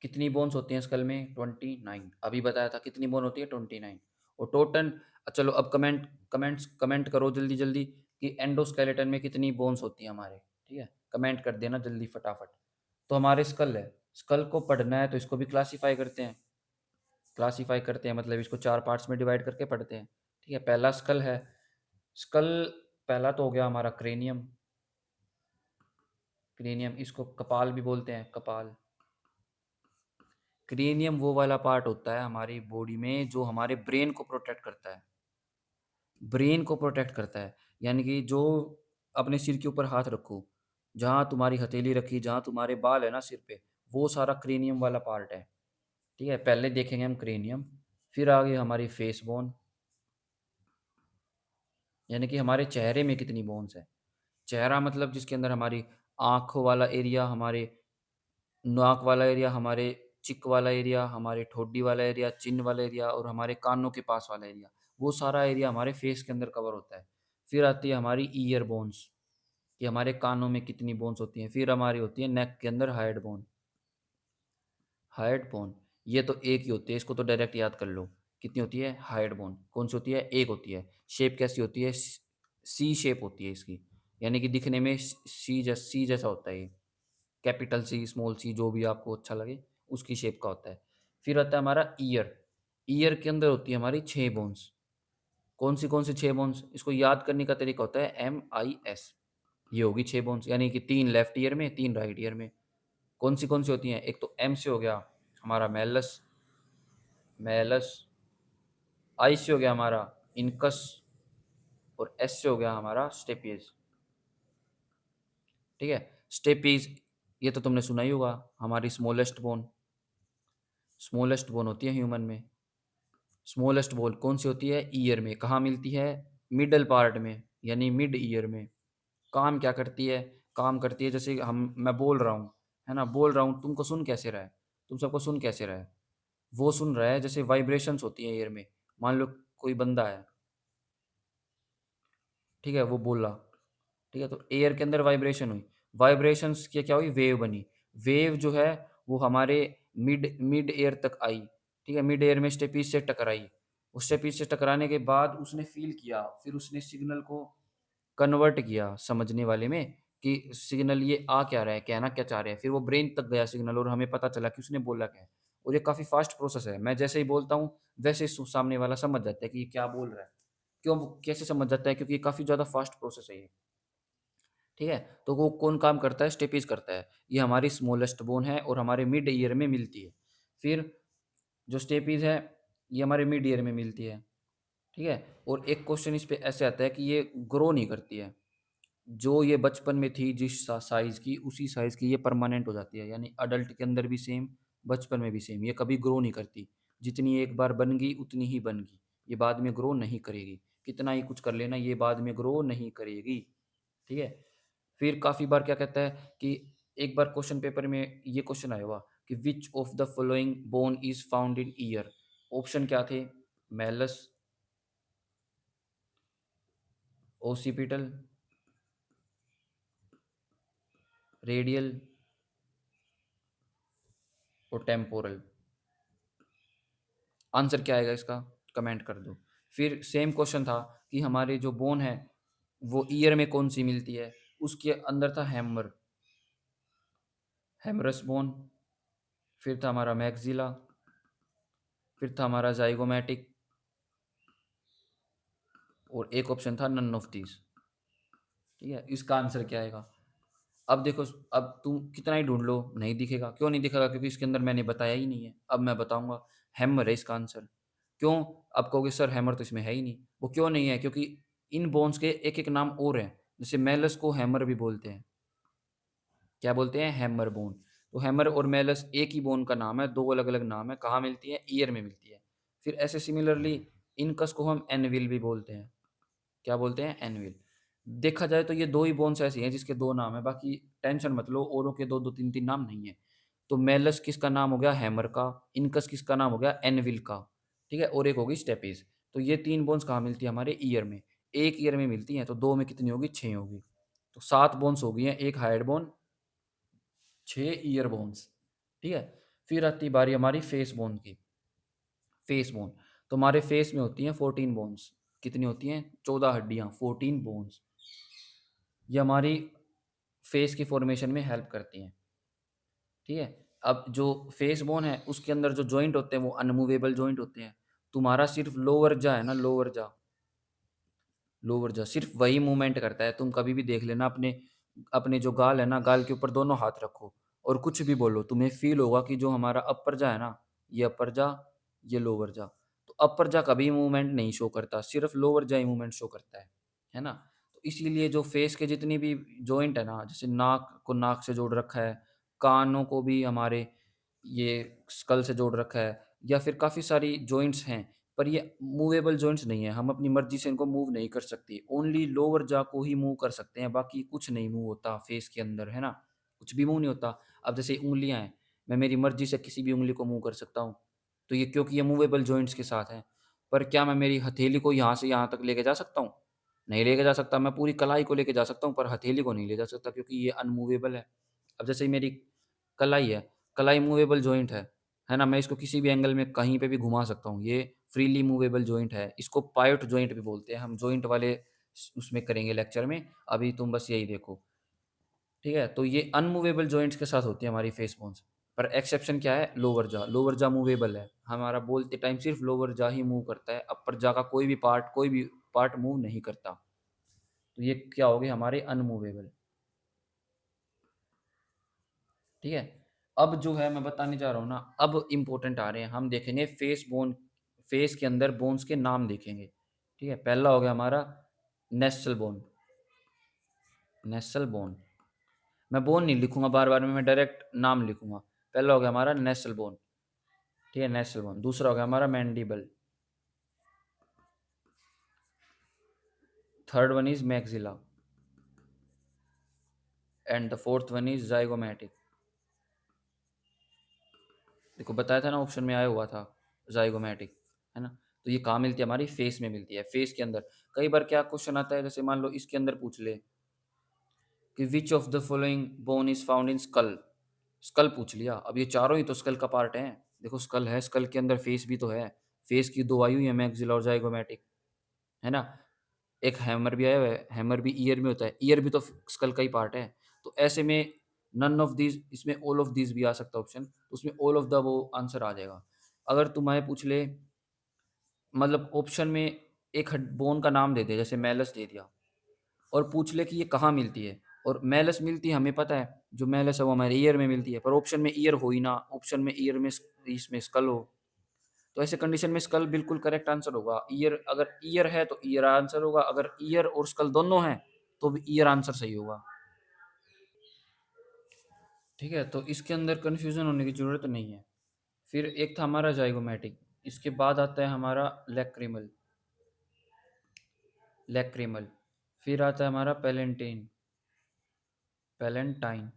कितनी बोन्स होती हैं स्कल में? 29। अभी बताया था कितनी बोन होती है? 29। और टोटल, चलो अब कमेंट करो जल्दी-जल्दी कि एंडोस्केलेटन में कितनी बोन्स होती हैं हमारे, ठीक है? कमेंट कर देना जल्दी फटाफट। तो हमारे स्कल है, स्कल को पढ़ना है तो इसको भी क्लासिफ़ाई करते हैं। क्लासिफ़ाई करते हैं मतलब इसको 4 पार्ट्स में डिवाइड करके पढ़ते हैं, ठीक है? पहला स्कल है, स्कल पहला तो हो गया हमारा क्रेनियम, क्रेनियम इसको कपाल भी बोलते हैं, कपाल। क्रेनियम वो वाला पार्ट होता है हमारी बॉडी में जो हमारे ब्रेन को प्रोटेक्ट करता है। ब्रेन को प्रोटेक्ट करता है, यानी कि जो अपने सिर के ऊपर हाथ रखो, जहाँ तुम्हारी हथेली रखी, जहाँ तुम्हारे बाल है ना सिर पे, वो सारा क्रेनियम वाला पार्ट है। ठीक है? पहले देखेंगे हम क्रेनियम, फिर आगे हमारी फेस बोन, यानी कि हमारे चेहरे में कितनी बोन्स हैं। चेहरा मतलब जिसके अंदर हमारी आँखों वाला एरिया, हमारे नाक वाला एरिया, हमारे चिक वाला एरिया, हमारे ठोडी वाला एरिया, चिन वाला एरिया और हमारे कानों के पास वाला एरिया, वो सारा एरिया हमारे फेस के अंदर कवर होता है। फिर आती है हमारी ईयर बोन्स, कि हमारे कानों में कितनी बोन्स होती हैं। फिर हमारी होती है नेक के अंदर हेड बोन, हेड बोन, ये तो एक ही होती है, इसको तो डायरेक्ट याद कर लो। कितनी होती है? Head bone. कौन सी होती है? एक होती है। शेप कैसी होती है? सी शेप होती है इसकी, यानी कि दिखने में सी जैसा होता है ये। कैपिटल सी, स्मॉल सी, जो भी आपको अच्छा लगे, उसकी शेप का होता है। फिर आता है हमारा ईयर। ईयर के अंदर होती है हमारी 6 बोन्स। कौन सी 6 बोन्स? इसको याद करने का तरीका होता है MIS। ये होगी 6 बोन्स, यानी कि 3 लेफ्ट ईयर में, 3 राइट ईयर में। कौन-सी होती हैं? एक तो एम से हो गया हमारा मैलस, मैलस, आई से हो गया हमारा इनकस और एस से हो गया हमारा स्टेपिस। ठीक है? स्टेपीज़ ये तो तुमने सुना ही होगा, हमारी स्मॉलेस्ट बोन होती है ह्यूमन में। स्मॉलेस्ट बोन कौन-सी होती है? ईयर में। कहाँ मिलती है? मिडल पार्ट में, यानी मिड ईयर में। काम क्या करती है? काम करती है जैसे हम मैं बोल रहा हूँ, है ना? बोल रहा हूँ, तुमको सुन कैसे रहा है? तुम सबको सुन कैसे रहा है? वो सुन रहा है जैसे वाइब्रेशंस होती हैं ईयर में। मान लो कोई बंदा है, ठीक है? वो बोला, ठीक है? तो एयर के अंदर वाइब्रेशन हुई। वाइब्रेशंस की क्या हुई? वेव बनी। वेव जो है वो हमारे मिड मिड एयर तक आई, ठीक है? मिड एयर में स्टेपीज़ से टकराई। उस स्टेपीज़ से टकराने के बाद उसने फ़ील किया, फिर उसने सिग्नल को कन्वर्ट किया समझने वाले में कि सिग्नल ये आ क्या रहा है, कहना क्या चाह रहे हैं। फिर वो ब्रेन तक गया सिग्नल और हमें पता चला कि उसने बोला क्या है। और ये काफ़ी फ़ास्ट प्रोसेस है। मैं जैसे ही बोलता हूँ, वैसे ही सामने वाला समझ जाता है कि ये क्या बोल रहा है। क्यों कैसे समझ जाता है? क्योंकि ये काफ़ी ज़्यादा फ़ास्ट प्रोसेस है ये। ठीक है? तो वो कौन काम करता है? स्टेपीज़ करता है। ये हमारी स्मॉलेस्ट बोन है और हमारे मिड ईयर में मिलती है। फिर जो स्टेपीज़ है, ये हमारे मिड ईयर में मिलती है। ठीक है? और एक क्वेश्चन इस पे ऐसे आता है कि ये ग्रो नहीं करती है। जो ये बचपन में थी जिस साइज़ की, उसी साइज़ की ये परमानेंट हो जाती है। यानी अडल्ट के अंदर भी सेम, बचपन में भी सेम। ये कभी ग्रो नहीं करती। जितनी एक बार बन गई, उतनी ही बन गई। ये बाद में ग्रो नहीं करेगी। कितना ही कुछ कर लेना, ये बाद में ग्रो नहीं करेगी। ठीक है? फिर काफ़ी बार क्या कहता है कि एक बार क्वेश्चन पेपर में ये क्वेश्चन आया हुआ कि which of the following bone is found in year? Option क्या थे? मैलस, ओसिपिटल, रेडियल और टेम्पोरल। आंसर क्या आएगा इसका? कमेंट कर दो। फिर सेम क्वेश्चन था कि हमारे जो बोन है, वो ईयर में कौन-सी मिलती है? उसके अंदर था हैमरस बोन, फिर था हमारा मैक्सिला, फिर था हमारा ज़ाइगोमैटिक और एक ऑप्शन था नन ऑफ दीज़। ठीक है? इसका आंसर क्या आएगा? अब देखो, अब तुम कितना ही ढूँढ लो, नहीं दिखेगा। क्यों नहीं दिखेगा? क्योंकि इसके अंदर मैंने बताया ही नहीं है। अब मैं बताऊँगा, हैमर है इसका आंसर। क्यों? आप कहोगे सर हैमर तो इसमें है ही नहीं। वो क्यों नहीं है? क्योंकि इन बोन्स के एक-एक नाम और हैं। जैसे मैलस को हैमर भी बोलते हैं। क्या बोलते हैं? Hammer bone. तो हैमर और मैलस एक ही बोन का नाम है, 2 अलग-अलग नाम है। कहाँ मिलती है? ईयर में मिलती है। फिर ऐसे सिमिलरली इनकस को हम एनविल भी बोलते हैं। क्या बोलते हैं? एनविल। देखा जाए तो ये 2 ही बोन्स ऐसी हैं जिसके 2 नाम हैं, बाकी टेंशन मत लो, औरों के 2-2 3-3 नाम नहीं है। तो मैलस किसका नाम हो गया? हैमर का, इनकस किसका नाम हो गया? एनविल का, ठीक है? और एक होगी स्टेपीज़। तो ये 3 बोन्स कहाँ मिलती है? हमारे ईयर में। 1 ईयर में मिलती हैं, तो 2 में कितनी होगी? 6 होगी। तो 7 बोन्स हो गई हैं, 1 हाइड बोन, 6 ईयर बोन्स, ठीक है? फिर आती बारी हमारी फेस बोन की। फेस बोन, तो हमारे फेस में होती हैं 14 बोन्स। कितनी होती हैं? 14 हड्डियाँ, 14 बोन्स। ये हमारी फेस की फॉर्मेशन में हेल्प करती हैं, ठीक है? अब जो फेस बोन है, उसके अंदर जो जॉइंट होते हैं, वो अनमूवेबल जॉइंट होते हैं। तुम्हारा सिर्फ़ लोअर जा है ना, लोअर जॉ सिर्फ़ वही मूवमेंट करता है। तुम कभी भी देख लेना, अपने अपने जो गाल है ना, गाल के ऊपर दोनों हाथ रखो और कुछ भी बोलो, तुम्हें फ़ील होगा कि जो हमारा अपर जा है ना, ये अपर जा, ये लोअर जा। तो अपर जा कभी मूवमेंट नहीं शो करता, सिर्फ़ लोअर जा ही मूवमेंट शो करता है ना? तो इसीलिए जो फेस के जितनी भी जॉइंट है ना, जैसे नाक को नाक से जोड़ रखा है, कानों को भी हमारे ये स्कल से जोड़ रखा है, या फिर काफ़ी सारी जॉइंट्स हैं, पर ये मूवेबल जॉइंट्स नहीं है। हम अपनी मर्ज़ी से इनको मूव नहीं कर सकते। ओनली लोअर जॉ को ही मूव कर सकते हैं, बाकी कुछ नहीं मूव होता फेस के अंदर, है ना? कुछ भी मूव नहीं होता। अब जैसे उँगलियाँ हैं, मैं मेरी मर्ज़ी से किसी भी उँगली को मूव कर सकता हूँ। तो ये क्योंकि ये मूवेबल जॉइंट्स के साथ है। पर क्या मैं मेरी हथेली को यहाँ से यहाँ तक लेके जा सकता हूँ? नहीं लेके जा सकता। मैं पूरी कलाई को लेके जा सकता हूँ, पर हथेली को नहीं ले जा सकता, क्योंकि ये अनमूवेबल है। अब जैसे मेरी कलाई है, कलाई मूवेबल जॉइंट है ना? मैं इसको किसी भी एंगल में कहीं पे भी घुमा सकता हूँ। ये फ्रीली मूवेबल जॉइंट है। इसको पायोट जॉइंट भी बोलते हैं। हम जॉइंट वाले उसमें करेंगे लेक्चर में, अभी तुम बस यही देखो। ठीक है? तो ये अनमूवेबल जॉइंट्स के साथ होती है हमारी फेस बोन्स। पर एक्सेप्शन क्या है? Lower jaw. Lower jaw movable है। हमारा बोलते टाइम सिर्फ़ लोअर जॉ ही मूव करता है। अपर जॉ का कोई भी पार्ट मूव नहीं करता। तो ये क्या हो गए हमारे अनमूवेबल। ठीक है? अब जो है मैं बताने जा रहा हूँ ना, अब इम्पोर्टेंट आ रहे हैं, हम देखेंगे फेस के अंदर बोन्स के नाम देखेंगे, ठीक है? पहला हो गया हमारा नेस्ल बोन, नेस्ल बोन। मैं बोन नहीं लिखूँगा बार-बार में, मैं डायरेक्ट नाम लिखूँगा। पहला हो गया हमारा नेस्ल बोन, ठीक है? नेस्ल बोन। दूसरा हो गया हमारा mandible, third one is maxilla and the fourth one is zygomatic. देखो बताया था ना, ऑप्शन में आया हुआ था ज़ाइगोमैटिक, है ना? तो ये कहाँ मिलती है? हमारी फेस में मिलती है, फेस के अंदर। कई बार क्या क्वेश्चन आता है, जैसे मान लो इसके अंदर पूछ ले कि which of the following bone is found in skull? Skull पूछ लिया, अब ये चारों ही तो स्कल का पार्ट हैं। देखो स्कल है, स्कल के अंदर फेस भी तो है। फेस की 2 आई हुई हैं, मैक्सिला और ज़ाइगोमैटिक, है ना? एक हैमर भी आया हुआ है, हैमर भी ईयर में होता है, ईयर भी तो स्कल का ही पार्ट है। तो ऐसे में नन ऑफ दीज़, इसमें ऑल ऑफ दीज़ भी आ सकता है ऑप्शन, तो उसमें ऑल ऑफ द वो आंसर आ जाएगा। अगर तुम्हें पूछ ले, मतलब ऑप्शन में एक हड बोन का नाम दे दे, जैसे मैलस दे दिया, और पूछ ले कि ये कहाँ मिलती है, और मैलस मिलती है हमें पता है, जो मैलस है वो हमारे ईयर में मिलती है, पर ऑप्शन में ईयर हो ही ना, ऑप्शन में ईयर में इसमें स्कल हो, तो ऐसे कंडीशन में स्कल बिल्कुल करेक्ट आंसर होगा। ईयर, अगर ईयर है तो ईयर आंसर होगा, अगर ईयर और स्कल दोनों हैं तो भी ईयर आंसर सही होगा। ठीक है, तो इसके अंदर कन्फ्यूजन होने की जरूरत नहीं है। फिर एक था हमारा जाइगोमैटिक, इसके बाद आता है हमारा लैक्रिमल, लैक्रिमल। फिर आता है हमारा पैलेंटाइन, पैलेंटाइन,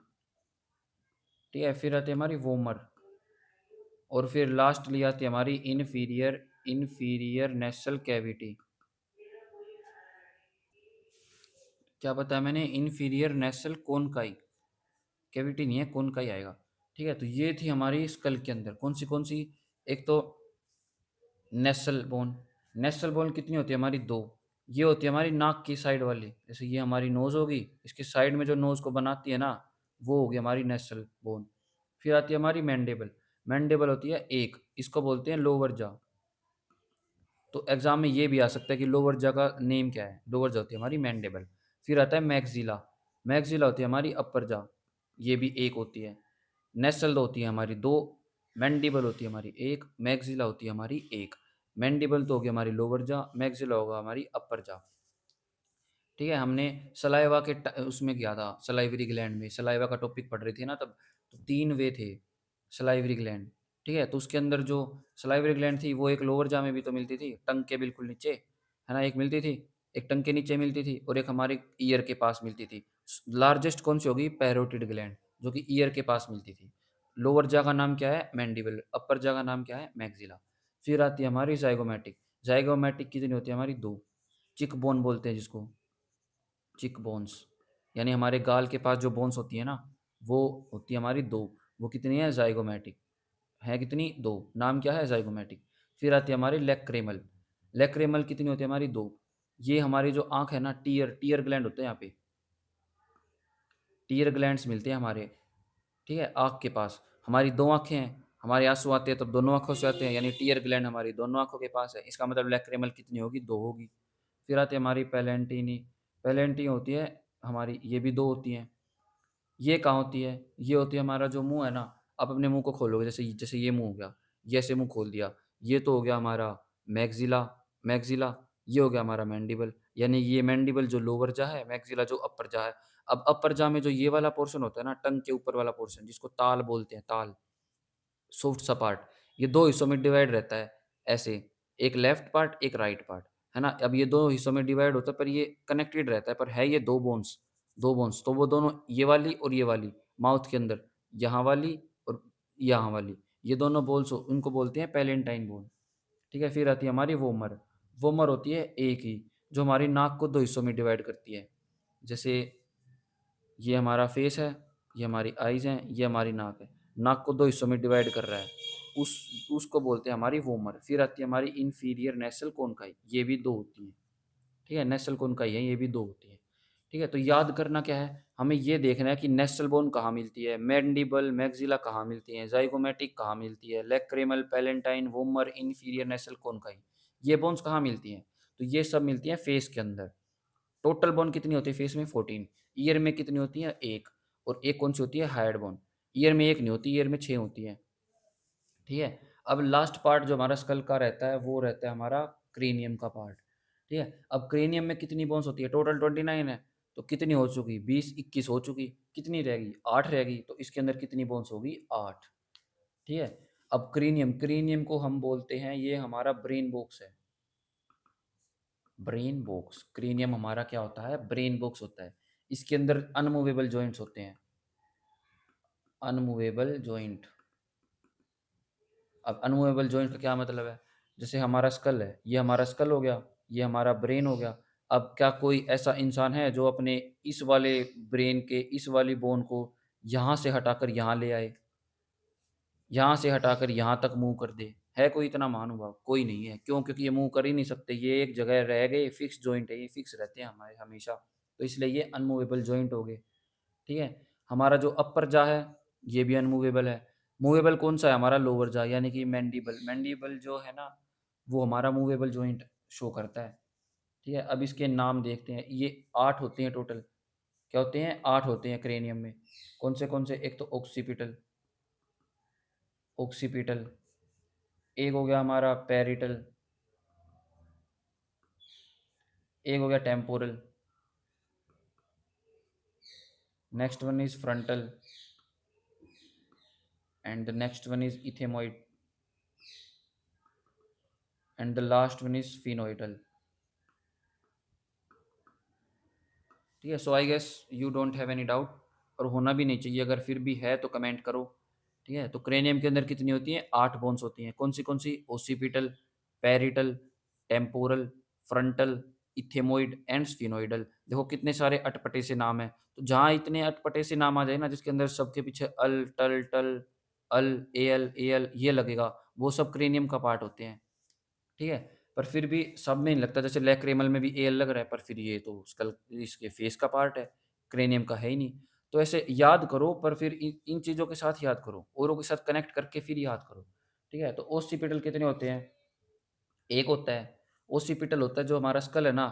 ठीक है? फिर आती है हमारी वोमर, और फिर लास्टली आती है हमारी इन्फीरियर, इन्फीरियर नेसल कैविटी। क्या बताया मैंने? इन्फीरियर नेसल कोनकाई, कैविटी नहीं है, कोनकाई आएगा। ठीक है, तो ये थी हमारी स्कल के अंदर कौन सी। एक तो नेसल बोन, नेसल बोन कितनी होती है हमारी? दो। ये होती है हमारी नाक की साइड वाली, जैसे ये हमारी नोज होगी, इसके साइड में जो नोज को बनाती है ना, वो होगी हमारी नेसल बोन। फिर आती है हमारी मैंडेबल, मैंडेबल होती है एक, इसको बोलते हैं लोअर जा। तो एग्जाम में ये भी आ सकता है कि लोअर जा का नेम क्या है, लोअर जा होती है हमारी मैंडेबल। फिर आता है मैक्सिला, मैक्सिला होती है हमारी अपर जा, ये भी एक होती है। नेसल होती है हमारी दो, मैंडिबल होती है हमारी एक, मैक्सिला होती है हमारी एक। मैंडिबल तो होगी हमारी लोअर जा, मैक्सिला होगा हमारी अपर जा। ठीक है, हमने सलाइवा के उसमें किया था, सलाइवरी ग्लैंड में, सलाइवा का टॉपिक पढ़ रहे थे ना तब, तो तीन वे थे सलाइवरी ग्लैंड। ठीक है, तो उसके अंदर जो सलाइवरी ग्लैंड थी वो एक लोअर जा में भी तो मिलती थी, टंग के बिल्कुल नीचे, है ना, एक मिलती थी, एक टंग के नीचे मिलती थी, और एक हमारे ईयर के पास मिलती थी। लार्जेस्ट कौन सी होगी? पैरोटिड ग्लैंड, जो कि ईयर के पास मिलती थी। लोअर जा का नाम क्या है? मैंडिबल। अपर जा का नाम क्या है? मैक्सिला। फिर आती है हमारी जाइगोमैटिक, जाइगोमैटिक कितनी होती है हमारी? दो। चिक बोन बोलते हैं जिसको, चिक बोन्स, यानी हमारे गाल के पास जो बोन्स होती है ना, वो होती है हमारी दो। वो कितनी है? जाइगोमैटिक है, कितनी? दो। नाम क्या है? जाइगोमैटिक। फिर आती है हमारी लेक्रेमल, लेक्रेमल कितनी होती है हमारी? दो। ये हमारी जो आंख है ना, टीयर, टीयर ग्लैंड होते हैं यहाँ पे, टीयर ग्लैंड्स मिलते हैं हमारे, ठीक है, आँख के पास। हमारी दो आँखें हैं, हमारे आँसू आते हैं तब दोनों आँखों से आते हैं, यानी टीयर ग्लैंड हमारी दोनों आँखों के पास है, इसका मतलब लैक्रिमल कितनी होगी? दो होगी। फिर आती है हमारी पैलेंटिनी, पैलेंटी होती है हमारी, ये भी दो होती हैं। ये कहाँ होती है? ये होती है हमारा जो मुँह है ना, आप अपने मुँह को खोलोगे, जैसे जैसे ये मुँह हो गया, ये ऐसे मुँह खोल दिया, ये तो हो गया हमारा मैक्सिला, मैक्सिला, ये हो गया हमारा मैंडिबल, यानी ये मैंडिबल जो लोअर जा है, मैक्सिला जो अपर जा है। अब अपर जा में जो ये वाला पोर्शन होता है ना, टंग के ऊपर वाला पोर्शन, जिसको ताल बोलते हैं, ताल, सॉफ्ट सा पार्ट, ये 2 हिस्सों में डिवाइड रहता है ऐसे, एक लेफ्ट पार्ट, एक राइट पार्ट, है ना? अब ये 2 हिस्सों में डिवाइड होता है, पर ये कनेक्टेड रहता है, पर है ये 2 बोन्स, तो वो दोनों, ये वाली और ये वाली, माउथ के अंदर, यहाँ वाली और यहाँ वाली, ये दोनों बोन्स उनको बोलते हैं पैलेंटाइन बोन। ठीक है, फिर आती है हमारी वोमर, वोमर होती है एक ही, जो हमारी नाक को 2 हिस्सों में डिवाइड करती है। जैसे ये हमारा फेस है, ये हमारी आईज़ हैं, ये हमारी नाक है। नाक को 2 हिस्सों में डिवाइड कर रहा है। उसको बोलते हैं हमारी वोमर। फिर आती है हमारी इन्फीरियर नेसल कोनकाई, ये भी 2 होती हैं। ठीक है, नेसल कोनकाई है, ये भी 2 होती हैं। ठीक है, तो याद करना क्या है? हमें ये देखना है कि नेसल बोन कहाँ मिलती है, मैंडिबल, मैक्सिला कहाँ मिलती है, ज़ाइगोमैटिक कहाँ मिलती है, लैक्रिमल, पैलेंटाइन, वोमर, इन्फीरियर नेसल कोनकाई, ये बोन्स कहाँ मिलती हैं? तो ये सब मिलती हैं फेस के अंदर। टोटल बोन कितनी होती है फेस में? 14। ईयर में कितनी होती है? एक। और एक कौन सी होती है? Hide bone. ईयर में 1 नहीं होती, ईयर में 6 होती हैं, ठीक है? अब लास्ट पार्ट जो हमारा स्कल का रहता है, वो रहता है हमारा क्रेनियम का पार्ट, ठीक है? अब क्रेनियम में कितनी बोन्स होती है? टोटल 29 है, तो कितनी हो चुकी? 20, 21 हो चुकी, कितनी रहेगी? 8 रहेगी, तो इसके अंदर कितनी बोन्स होगी? 8, ठीक है? अब क्रेनियम, क्रेनियम को हम बोलते हैं ये हमारा ब्रेन बॉक्स है, ब्रेन बॉक्स, क्रेनियम हमारा क्या होता है? ब्रेन बॉक्स होता है। इसके अंदर अनमूवेबल जॉइंट्स होते हैं, अनमूवेबल जॉइंट। अब अनमूवेबल जॉइंट का क्या मतलब है? जैसे हमारा स्कल है, ये हमारा स्कल हो गया, ये हमारा ब्रेन हो गया। अब क्या कोई ऐसा इंसान है जो अपने इस वाले ब्रेन के इस वाली बोन को यहाँ से हटाकर यहाँ ले आए, यहाँ से हटाकर यहाँ तक मूव कर दे? है कोई इतना महानुभाव? कोई नहीं है। क्यों? क्योंकि ये मूव कर ही नहीं सकते, ये एक जगह रह गए, फिक्स जॉइंट है, ये फिक्स रहते हैं हमारे हमेशा। तो इसलिए ये अनमूवेबल जॉइंट हो गए, ठीक है? हमारा जो अपर जा है, ये भी अनमूवेबल है। मूवेबल कौन-सा है? हमारा लोअर जा, यानी कि मैंडिबल। मैंडिबल जो है ना, वो हमारा मूवेबल जॉइंट शो करता है, ठीक है? अब इसके नाम देखते हैं। ये 8 होते हैं टोटल। क्या होते हैं? 8 होते हैं क्रेनियम में। कौन से? एक तो ऑक्सीपिटल, ऑक्सीपिटल, एक हो गया हमारा पैरिटल, एक हो गया temporal, next one is frontal and the next one is ethmoid and the last one is sphenoidal. ठीक है, so I guess you don't have any doubt, और होना भी नहीं चाहिए। अगर फिर भी है तो कमेंट करो, ठीक है? तो क्रेनियम के अंदर कितनी होती हैं? 8 बोन्स होती हैं। कौन सी? Occipital, parietal, temporal, frontal, ethmoid and sphenoidal. देखो कितने सारे अटपटे से नाम हैं। तो जहाँ इतने अटपटे से नाम आ जाए ना, जिसके अंदर सबके पीछे अल, टल, टल, अल, एल ये लगेगा, वो सब क्रेनियम का पार्ट होते हैं। ठीक है? पर फिर भी सब में नहीं लगता, जैसे लैक्रिमल में भी एल लग रहा है, पर फिर ये तो स्कल इसके फेस का पार्ट है, क्रेनियम का है ही नहीं। तो ऐसे याद करो, पर फिर इन इन चीज़ों के साथ याद करो, औरों के साथ कनेक्ट करके फिर याद करो। ठीक है? तो ओसिपिटल कितने होते हैं? एक होता है। ओसिपिटल होता है जो हमारा स्कल है ना,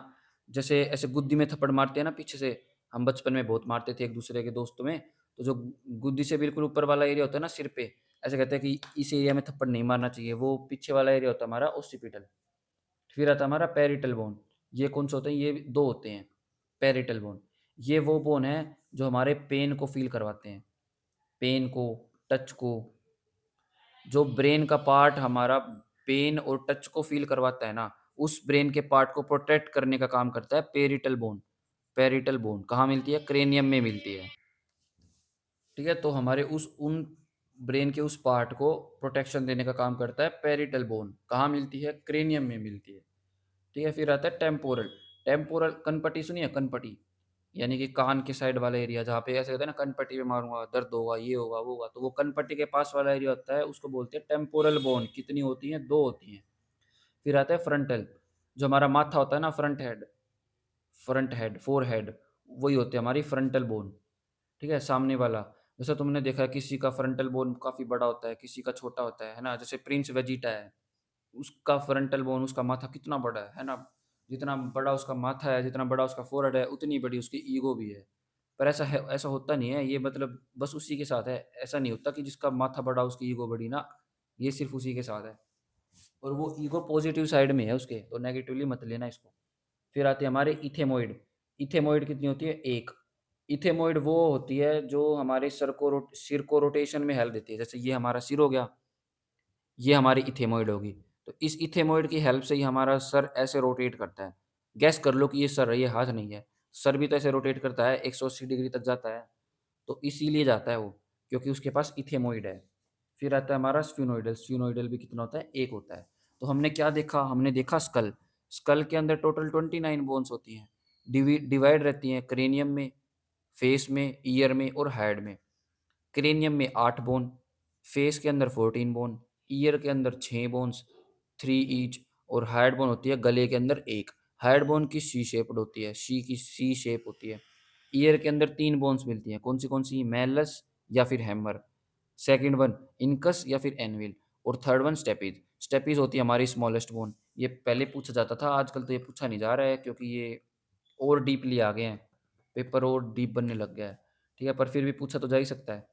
जैसे ऐसे गुद्दी में थप्पड़ मारते हैं ना पीछे से, हम बचपन में बहुत मारते थे एक-दूसरे के दोस्तों में, तो जो गुद्दी से बिल्कुल ऊपर वाला एरिया होता है ना सिर पे, ऐसे कहते हैं कि इस एरिया में थप्पड़ नहीं मारना चाहिए, वो पीछे वाला एरिया होता है हमारा ओसिपिटल। फिर आता है हमारा पैरिटल बोन। ये कौन से होते हैं? ये 2 होते हैं, पैरिटल बोन। ये वो बोन है जो हमारे पेन को फ़ील करवाते हैं, पेन को, टच को। जो ब्रेन का पार्ट हमारा पेन और टच को फ़ील करवाता है ना, उस ब्रेन के पार्ट को प्रोटेक्ट करने का काम करता है पैरिटल बोन। पैरिटल बोन कहाँ मिलती है? क्रेनियम में मिलती है। ठीक है? तो हमारे उन ब्रेन के उस पार्ट को प्रोटेक्शन देने का काम करता है पैरिटल बोन। कहाँ मिलती है? क्रेनियम में मिलती है। ठीक है? फिर आता है टेम्पोरल। टेम्पोरल, कनपटी सुनी है? कनपटी, यानी कि कान के साइड वाला एरिया, जहाँ पे ऐसे होता है ना, कनपटी पे मारूँगा, दर्द होगा, ये होगा, वो होगा, तो वो कनपटी के पास वाला एरिया होता है, उसको बोलते हैं टेम्पोरल बोन। कितनी होती हैं? 2 होती हैं। फिर आता है फ्रंटल, जो हमारा माथा होता है ना, फ्रंट हेड, फोरहेड, वही होती है हमारी फ्रंटल बोन। ठीक है? सामने वाला। जैसे तुमने देखा है किसी का फ्रंटल बोन काफ़ी बड़ा होता है, किसी का छोटा होता है ना? जैसे प्रिंस वेजिटा है, उसका फ्रंटल बोन, उसका माथा कितना बड़ा है ना? जितना बड़ा उसका माथा है, जितना बड़ा उसका फोरहेड है, उतनी बड़ी उसकी ईगो भी है। पर ऐसा होता नहीं है, ये मतलब बस उसी के साथ है। ऐसा नहीं होता कि जिसका माथा बड़ा उसकी ईगो बड़ी ना, ये सिर्फ़ उसी के साथ है। और वो ईगो पॉज़िटिव साइड में है उसके, तो नेगेटिवली मत लेना इसको। फिर आते हैं हमारे इथेमॉइड। इथेमॉइड कितनी होती है? 1। इथेमॉइड वो होती है जो हमारे सिर को रोटेशन में हेल्प देती है। जैसे ये हमारा सिर हो गया, ये हमारी इथेमॉइड होगी। तो इस इथेमॉइड की हेल्प से ही हमारा सर ऐसे रोटेट करता है। गेस कर लो कि ये सर है, ये हाथ नहीं है। सर भी तो ऐसे रोटेट करता है, 180 डिग्री तक जाता है। तो इसीलिए जाता है वो, क्योंकि उसके पास इथेमॉइड है। फिर आता है हमारा स्फिनोइडल। स्फिनोइडल भी कितना होता है? 1 होता है। तो हमने क्या देखा? हमने देखा स्कल। स्कल के अंदर टोटल 29 बोन्स होती हैं। डिवाइड रहती हैं क्रेनियम में, फेस में, ईयर में और हेड में। क्रेनियम में 8 बोन, फेस के अंदर 14 बोन, ईयर के अंदर 6 बोन्स, 3 ईच, और हेड बोन होती है गले के अंदर 1। हेड बोन की सी शेप्ड होती है, सी की सी शेप होती है। ईयर के अंदर 3 बोन्स मिलती हैं, कौन सी? मैलस या फिर हैमर। सेकंड वन इनकस या फिर एनविल, और थर्ड वन स्टेपीज। स्टेपीज होती है हमारी स्मॉलेस्ट बोन। ये पहले पूछा जाता था, आजकल तो ये पूछा नहीं जा रहा है, क्योंकि ये और डीपली आ गए हैं, पेपर और डीप बनने लग गया है। ठीक है? पर फिर भी पूछा तो जा ही सकता है।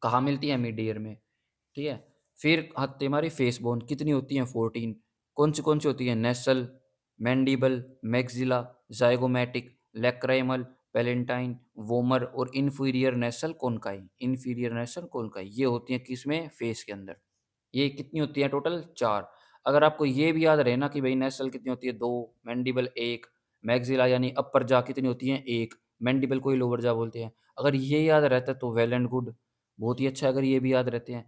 कहाँ मिलती है? मिड ईयर में, ठीक है? फिर आती है हमारी फेस बोन, कितनी होती हैं? 14। कौन-सी होती हैं? Nasal, mandible, maxilla, zygomatic, lacrimal, palatine, vomer और inferior nasal conchae. Inferior nasal conchae ये होती हैं किसमें? फेस के अंदर। ये कितनी होती है टोटल? 4। अगर आपको ये भी याद रहे ना कि भई नेसल कितनी होती है? 2, मैंडिबल 1, मैक्सिला यानी अपर जॉ कितनी होती है? 1, मैंडिबल को ही लोअर जॉ बोलते हैं। अगर ये याद रहता है तो वेल एंड गुड, बहुत ही अच्छा है अगर ये भी याद रहते हैं,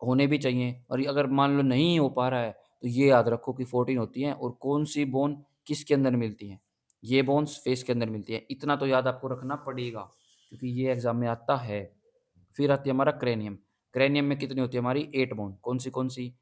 होने भी चाहिए। और ये अगर मान लो नहीं हो पा रहा है, तो ये याद रखो कि 14 होती हैं और कौन-सी बोन किसके अंदर मिलती हैं। ये बोन्स फेस के अंदर मिलती हैं। इतना तो याद आपको रखना पड़ेगा, क्योंकि ये एग्ज़ाम में आता है। फिर आती है हमारा क्रेनियम। क्रेनियम में कितनी होती है हमारी? 8 बोन। कौन-सी?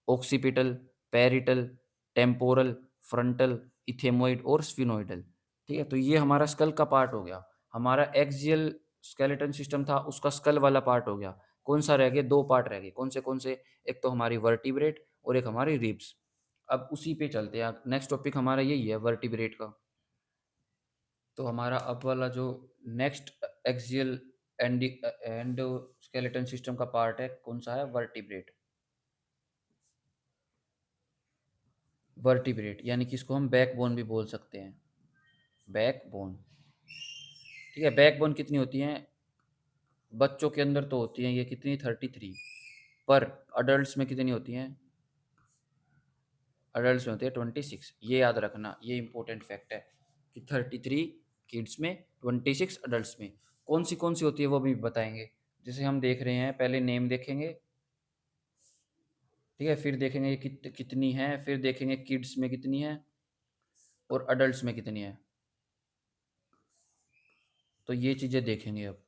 ऑक्सीपिटल, पैरिटल, टेम्पोरल, फ्रंटल, इथेमॉइड और स्फिनोइडल। ठीक है? तो ये हमारा स्कल का पार्ट हो गया। हमारा एक्सियल स्केलेटन सिस्टम था, उसका स्कल वाला पार्ट हो गया। कौन-सा रह गया? 2 पार्ट रह गए। कौन से? एक तो हमारी वर्टिब्रेट और एक हमारी रिब्स। अब उसी पे चलते हैं। नेक्स्ट टॉपिक हमारा यही है वर्टिब्रेट का। तो हमारा अब वाला जो नेक्स्ट एक्सियल एंडोस्केलेटन सिस्टम का पार्ट है, कौन-सा है? वर्टिब्रेट। वर्टिब्रेट यानी कि इसको हम बैकबोन भी बोल सकते हैं। बैकबोन, ठीक है? बैकबोन कितनी होती हैं? बच्चों के अंदर तो होती हैं ये कितनी? 33, पर अडल्ट्स में कितनी होती हैं? अडल्ट्स में होती है 26। ये याद रखना, ये इंपॉर्टेंट फैक्ट है कि 33 किड्स में, 26 अडल्ट्स में। कौन सी होती है वो भी बताएंगे। जैसे हम देख रहे हैं, पहले नेम देखेंगे, ठीक है? फिर देखेंगे ये कितनी है, फिर देखेंगे किड्स में कितनी है और अडल्ट्स में कितनी है। तो ये चीज़ें देखेंगे अब।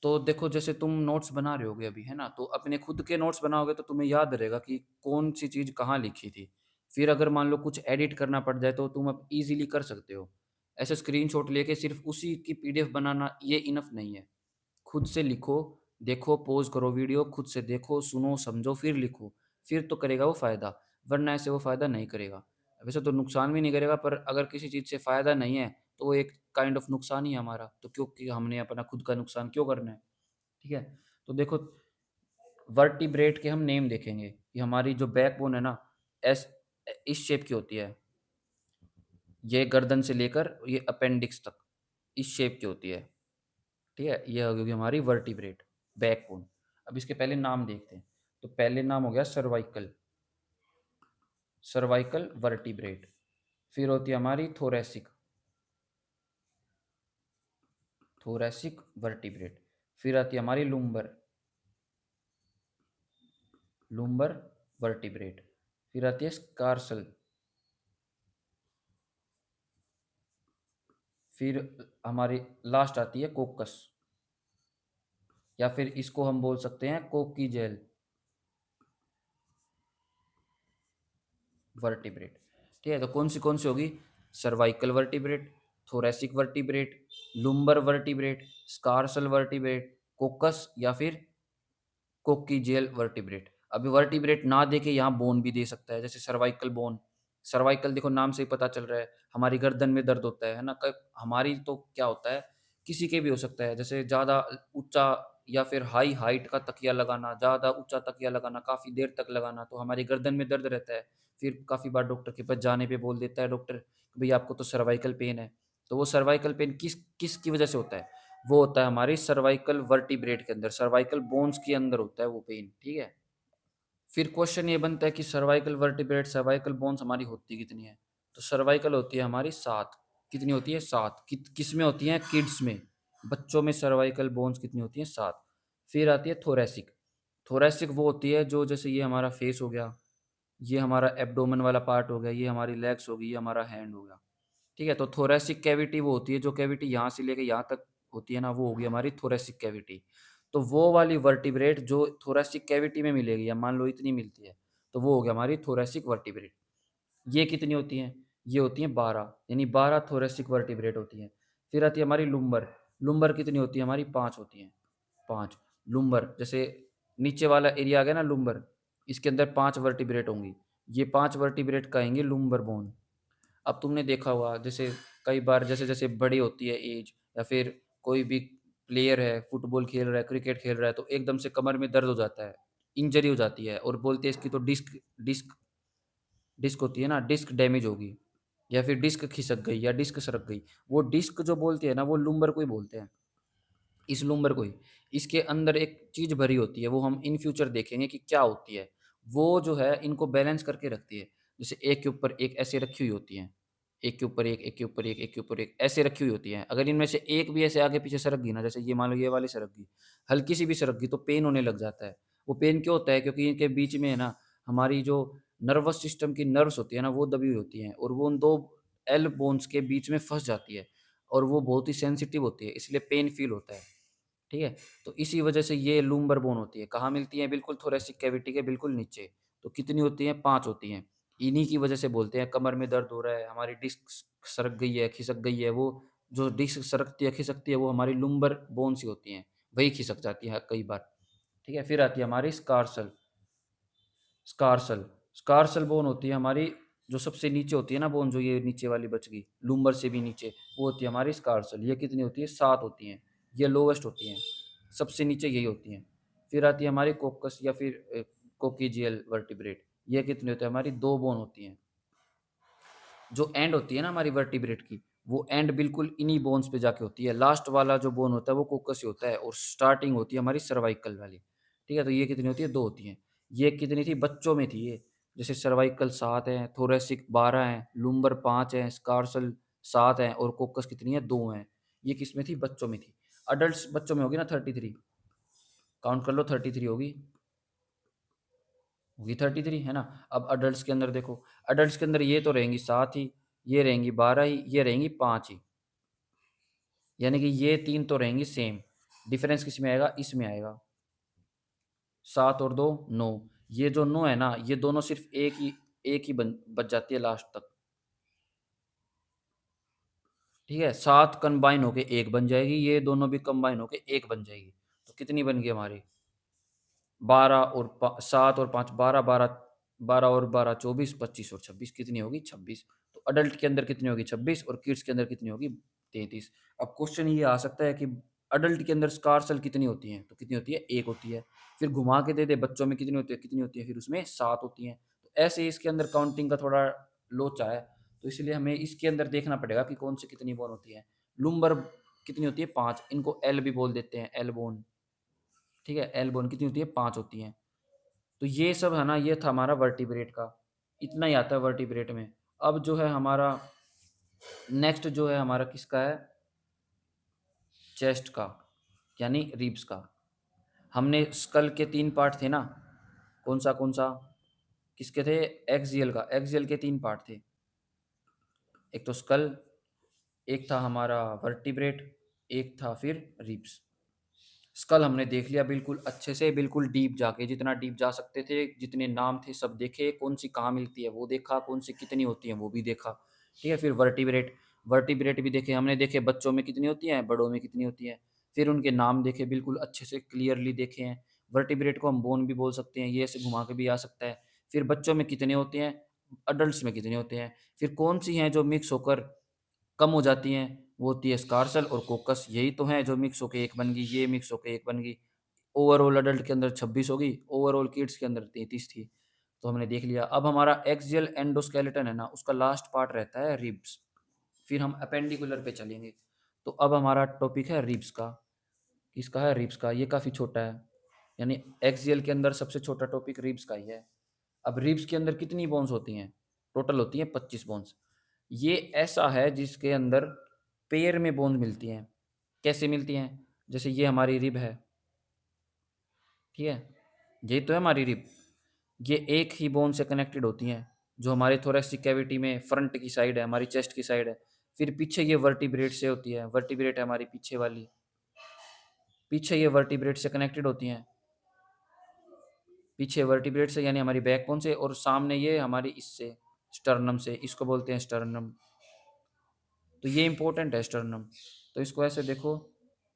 तो देखो, जैसे तुम नोट्स बना रहे होगे अभी, है ना? तो अपने खुद के नोट्स बनाओगे तो तुम्हें याद रहेगा कि कौन सी चीज़ कहाँ लिखी थी। फिर अगर मान लो कुछ एडिट करना पड़ जाए तो तुम अब ईज़िली कर सकते हो। ऐसे स्क्रीनशॉट लेके सिर्फ़ उसी की पीडीएफ बनाना ये इनफ नहीं है। खुद से लिखो, देखो, पॉज़ करो वीडियो, खुद से देखो, सुनो, समझो, फिर लिखो। फिर तो करेगा वो फ़ायदा, वरना ऐसे वो फ़ायदा नहीं करेगा। वैसे तो नुकसान भी नहीं करेगा, पर अगर किसी चीज़ से फ़ायदा नहीं है, तो वो एक काइंड ऑफ नुकसान ही है हमारा। तो क्योंकि हमने अपना खुद का नुकसान क्यों करना है? ठीक है? तो देखो, वर्टिब्रेट के हम नेम देखेंगे कि हमारी जो बैकबोन है ना, एस इस शेप की होती है। ये गर्दन से लेकर ये अपेंडिक्स तक इस शेप की होती है। ठीक है? ये हो गई हमारी वर्टिब्रेट, बैकबोन। अब इसके पहले नाम देखते हैं। तो पहले नाम हो गया सर्वाइकल, सर्वाइकल वर्टिब्रेट। फिर होती है हमारी थोरैसिक, थोरैसिक वर्टिब्रेट। फिर आती है हमारी लुम्बर, लुम्बर वर्टिब्रेट। फिर आती है स्कार्सल। फिर हमारी लास्ट आती है कोकस, या फिर इसको हम बोल सकते हैं कोकी जेल वर्टिब्रेट। ठीक है? तो कौन सी होगी? Cervical vertebrate, thoracic vertebrate, lumbar vertebrate, sacral vertebrate, coccyx या फिर कोक्कीजेल वर्टिब्रेट। अभी वर्टिब्रेट ना दे के यहाँ बोन भी दे सकता है, जैसे सर्वाइकल बोन। सर्वाइकल देखो नाम से ही पता चल रहा है, हमारी गर्दन में दर्द होता है ना? क हमारी तो क्या होता है, किसी के भी हो सकता है, जैसे ज़्यादा ऊँचा या फिर हाई हाइट का तकिया लगाना, ज़्यादा ऊँचा तकिया लगाना, काफ़ी देर तक लगाना, तो हमारी गर्दन में दर्द रहता है। फिर काफ़ी बार डॉक्टर के पास जाने पे बोल देता है डॉक्टर, भई आपको तो सर्वाइकल पेन है। तो वो सर्वाइकल पेन किसकी वजह से होता है? वो होता है हमारी सर्वाइकल वर्टिब्रेट के अंदर, सर्वाइकल बोन्स के अंदर होता है वो पेन, ठीक है? फिर क्वेश्चन ये बनता है कि सर्वाइकल वर्टिब्रेट, सर्वाइकल बोन्स हमारी होती कितनी है? तो सर्वाइकल होती है हमारी 7। कितनी होती है? 7। किस में होती हैं? किड्स में। बच्चों में सर्वाइकल बोन्स कितनी होती हैं? 7। फिर आती है थोरैसिक। थोरैसिक वो होती है जो, जैसे ये हमारा फेस हो गया, ये हमारा एब्डोमेन वाला पार्ट हो गया, ये हमारी लेग्स हो गई, ये हमारा हैंड हो गया। ठीक है? तो थोरैसिक कैविटी वो होती है जो कैविटी यहाँ से लेके यहाँ तक होती है ना, वो होगी हमारी थोरैसिक कैविटी। तो वो वाली वर्टिब्रेट जो थोरैसिक कैविटी में मिलेगी, या मान लो इतनी मिलती है, तो वो हो गया हमारी थोरैसिक वर्टिब्रेट। ये कितनी होती हैं? ये होती हैं 12, यानी 12 थोरैसिक वर्टिब्रेट होती हैं। फिर आती है हमारी लुम्बर। लुम्बर कितनी होती है हमारी? 5 होती हैं। 5 लुम्बर, जैसे नीचे वाला एरिया आ गया ना लुम्बर, इसके अंदर 5 वर्टिब्रेट होंगी। ये 5 वर्टिब्रेट कहेंगे लुम्बर बोन। अब तुमने देखा होगा, जैसे कई बार जैसे-जैसे बड़ी होती है एज, या फिर कोई भी प्लेयर है, फुटबॉल खेल रहा है, क्रिकेट खेल रहा है, तो एकदम से कमर में दर्द हो जाता है, इंजरी हो जाती है और बोलते हैं इसकी तो डिस्क डिस्क डिस्क होती है ना, डिस्क डैमेज होगी या फिर डिस्क खिसक गई या डिस्क सरक गई। वो डिस्क जो बोलते हैं ना, वो लुम्बर को ही बोलते हैं। इस लूम्बर को ही। इसके अंदर एक चीज़ भरी होती है, वो हम इन फ्यूचर देखेंगे कि क्या होती है। वो जो है इनको बैलेंस करके रखती है। जैसे एक के ऊपर एक ऐसे रखी हुई होती हैं। एक के ऊपर एक, एक के ऊपर एक, एक के ऊपर एक ऐसे रखी हुई होती हैं। अगर इनमें से एक भी ऐसे आगे-पीछे सरक गई ना, जैसे ये मान लो ये वाली सरक गई, हल्की-सी भी सरक गई तो पेन होने लग जाता है। वो पेन क्यों होता है? क्योंकि इनके बीच में है ना, हमारी जो नर्वस सिस्टम की नर्व्स होती है ना, वो दबी हुई होती हैं और वो उन 2 एल बोन्स के बीच में फँस जाती है और वो बहुत ही सेंसिटिव होती है, इसलिए पेन फ़ील होता है। ठीक है? तो इसी वजह से ये लूम्बर बोन होती है। कहाँ मिलती है? बिल्कुल थोरेसिक कैविटी के बिल्कुल नीचे। तो कितनी होती हैं? 5 होती हैं। इन्हीं की वजह से बोलते हैं कमर में दर्द हो रहा है, हमारी डिस्क सरक गई है, खिसक गई है। वो जो डिस्क सरकती है, खिसकती है, वो हमारी लूम्बर बोन्स ही होती हैं। वही खिसक जाती है कई बार। ठीक है? फिर आती है हमारी स्कारसल। स्कारसल। स्कारसल बोन होती है हमारी, जो सबसे नीचे होती है ना बोन, जो ये नीचे वाली बच गई, लूम्बर से भी नीचे, वो होती है हमारी स्कारसल। ये कितनी होती है? 7 होती हैं। ये लोवेस्ट होती हैं। सबसे नीचे यही होती हैं। फिर आती है हमारी कोक्कस या फिर कोक्कीजियल वर्टिब्रेट। ये कितनी होती है? हमारी 2 बोन होती हैं। जो एंड होती है ना हमारी वर्टिब्रेट की, वो एंड बिल्कुल इन्हीं बोन्स पे जाके होती है। लास्ट वाला जो बोन होता है वो कोक्कस ही होता है और स्टार्टिंग होती है हमारी सर्वाइकल वाली। ठीक है? तो ये कितनी होती है? 2 होती हैं। ये कितनी थी? बच्चों में थी ये। जैसे सर्वाइकल 7 है, थोरेसिक 12 है, लुम्बर 5 है, स्कार्सल 7 है और कोक्कस कितनी है? 2 हैं। ये किसमें थी? बच्चों में थी। अडल्ट्स बच्चों में होगी ना 33, काउंट कर लो 33 होगी। होगी 33 है ना? अब अडल्ट्स के अंदर देखो, अडल्ट्स के अंदर ये तो रहेंगी 7 ही, ये रहेंगी 12 ही, ये रहेंगी 5 ही। यानी कि ये 3 तो रहेंगी सेम। डिफरेंस किसमें आएगा? इसमें आएगा। 7 और 2 9। ये जो 9 है ना, ये दोनों सिर्फ़ एक ही बन बच जाती है लास्ट तक। ठीक है? 7 कंबाइन होके 1 बन जाएगी, ये दोनों भी कंबाइन होके 1 बन जाएगी। तो कितनी बन गई हमारी? 12 और प 7 और 5 12, 12 12 और 12 24, 25 और 26 कितनी होगी? 26। तो अडल्ट के अंदर कितनी होगी? 26 और किड्स के अंदर कितनी होगी? 33। अब क्वेश्चन ये आ सकता है कि अडल्ट के अंदर स्कार सेल कितनी होती हैं? तो कितनी होती है? 1 होती है। फिर घुमा के दे दे बच्चों में कितनी होती है? कितनी होती है? फिर उसमें 7 होती हैं। तो ऐसे ही इसके अंदर काउंटिंग का थोड़ा लोचा है। तो इसलिए हमें इसके अंदर देखना पड़ेगा कि कौन सी कितनी बोन होती है। लुम्बर कितनी होती है? 5। इनको एल भी बोल देते हैं, एल बोन। ठीक है? एल बोन कितनी होती है? 5 होती हैं। तो ये सब है ना, ये था हमारा वर्टिब्रेट का। इतना ही आता है वर्टिब्रेट में। अब जो है हमारा नेक्स्ट जो है हमारा किसका है? चेस्ट का, यानी रिब्स का। हमने स्कल के 3 पार्ट थे ना, कौन-सा? किसके थे? एक्सियल का, एक्सियल के 3 पार्ट थे। एक तो स्कल, एक था हमारा वर्टिब्रेट, एक था फिर रिब्स। स्कल हमने देख लिया बिल्कुल अच्छे से, बिल्कुल डीप जाके, जितना डीप जा सकते थे, जितने नाम थे सब देखे, कौन-सी कहाँ मिलती है वो देखा, कौन-सी कितनी होती है वो भी देखा। ठीक है? फिर वर्टिब्रेट, वर्टिब्रेट भी देखे हमने, देखे बच्चों में कितनी होती हैं, बड़ों में कितनी होती हैं। फिर उनके नाम देखे, बिल्कुल अच्छे से क्लियरली देखे हैं। वर्टिब्रेट को हम बोन भी बोल सकते हैं, ये ऐसे घुमा के भी आ सकता है। फिर बच्चों में कितने होते हैं, अडल्ट्स में कितने होते हैं। फिर कौन-सी हैं जो मिक्स होकर कम हो जाती हैं, वो होती है स्कारसल और कोकस। यही तो हैं जो मिक्स होके एक बन गई, ये मिक्स होके एक बन गई। ओवरऑल अडल्ट के अंदर 26 हो गई, ओवरऑल किड्स के अंदर 33 थी। तो हमने देख लिया। अब हमारा एक्सियल एंडोस्केलेटन है ना, उसका लास्ट पार्ट रहता है रिब्स। फिर हम अपेंडिकुलर पे चलेंगे। तो अब हमारा टॉपिक है रिब्स का। किसका है? रिब्स का। ये काफ़ी छोटा है। यानी एक्सियल के अंदर सबसे छोटा टॉपिक रिब्स का ही है। अब रिब्स के अंदर कितनी बोन्स होती हैं? टोटल होती हैं 25 बोन्स। ये ऐसा है जिसके अंदर पेयर में बोन्स मिलती हैं। कैसे मिलती हैं? जैसे ये हमारी रिब है, ठीक है? ये तो है हमारी रिब। ये एक ही बोन से कनेक्टेड होती हैं, जो हमारे थोरेसिक कैविटी में फ्रंट की साइड है, हमारी चेस्ट की साइड है। फिर पीछे ये वर्टिब्रेट से होती है, वर्टिब्रेट है हमारी पीछे वाली। पीछे ये वर्टिब्रेट से कनेक्टेड होती हैं, पीछे वर्टिब्रेट से यानी हमारी बैकबोन से, और सामने ये हमारी इससे स्टर्नम से, इसको बोलते हैं स्टर्नम। तो ये इंपॉर्टेंट है स्टर्नम। तो इसको ऐसे देखो,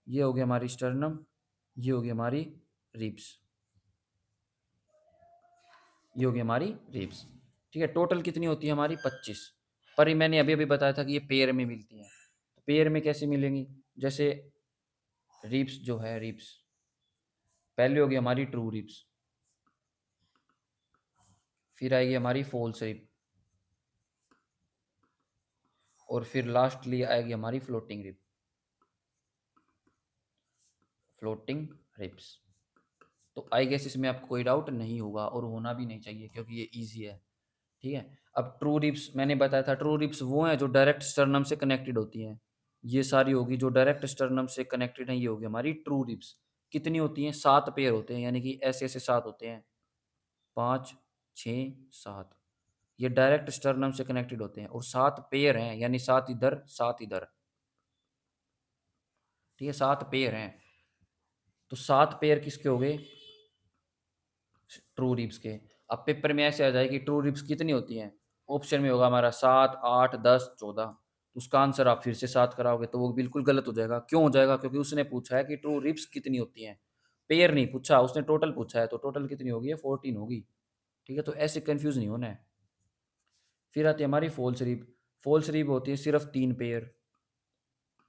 ये हो गई हमारी स्टर्नम, ये होगी हमारी रिब्स, ये होगी हमारी रिब्स। ठीक है? टोटल कितनी होती है हमारी? 25। पर ये मैंने अभी-अभी बताया था कि ये पेयर में मिलती हैं। तो पेयर में कैसे मिलेंगी? जैसे रिब्स जो है, रिब्स पहले होगी हमारी ट्रू रिब्स, फिर आएगी हमारी फॉल्स रिब, और फिर लास्टली आएगी हमारी फ्लोटिंग रिब, फ्लोटिंग रिब्स। तो आई गेस इसमें आपको कोई डाउट नहीं होगा, और होना भी नहीं चाहिए क्योंकि ये ईजी है। ठीक है, अब ट्रू रिब्स मैंने बताया था, ट्रू रिब्स वो हैं जो डायरेक्ट स्टर्नम से कनेक्टेड होती हैं। ये सारी होगी जो डायरेक्ट स्टर्नम से कनेक्टेड हैं, ये होगी हमारी ट्रू रिब्स। कितनी होती हैं? 7 पेयर होते हैं, यानी कि ऐसे ऐसे 7 होते हैं, 5, 6, 7। ये डायरेक्ट स्टर्नम से कनेक्टेड होते हैं, और 7 पेयर हैं, यानी 7 इधर 7 इधर। ठीक है, 7 पेयर हैं। तो 7 पेयर किसके हो गए? ट्रू रिब्स के। अब पेपर में ऐसे आ जाए कि ट्रू रिब्स कितनी होती हैं, ऑप्शन में होगा हमारा 7, 8, 10, 14। तो उसका आंसर आप फिर से 7 कराओगे तो वो बिल्कुल गलत हो जाएगा। क्यों हो जाएगा? क्योंकि उसने पूछा है कि ट्रू रिब्स कितनी होती हैं, पेयर नहीं पूछा, उसने टोटल पूछा है। तो टोटल कितनी होगी? 14 होगी। ठीक है, तो ऐसे कंफ्यूज नहीं होना है। फिर आती है हमारी फॉल्स रिब। फॉल्स रिब होती है सिर्फ 3 पेयर,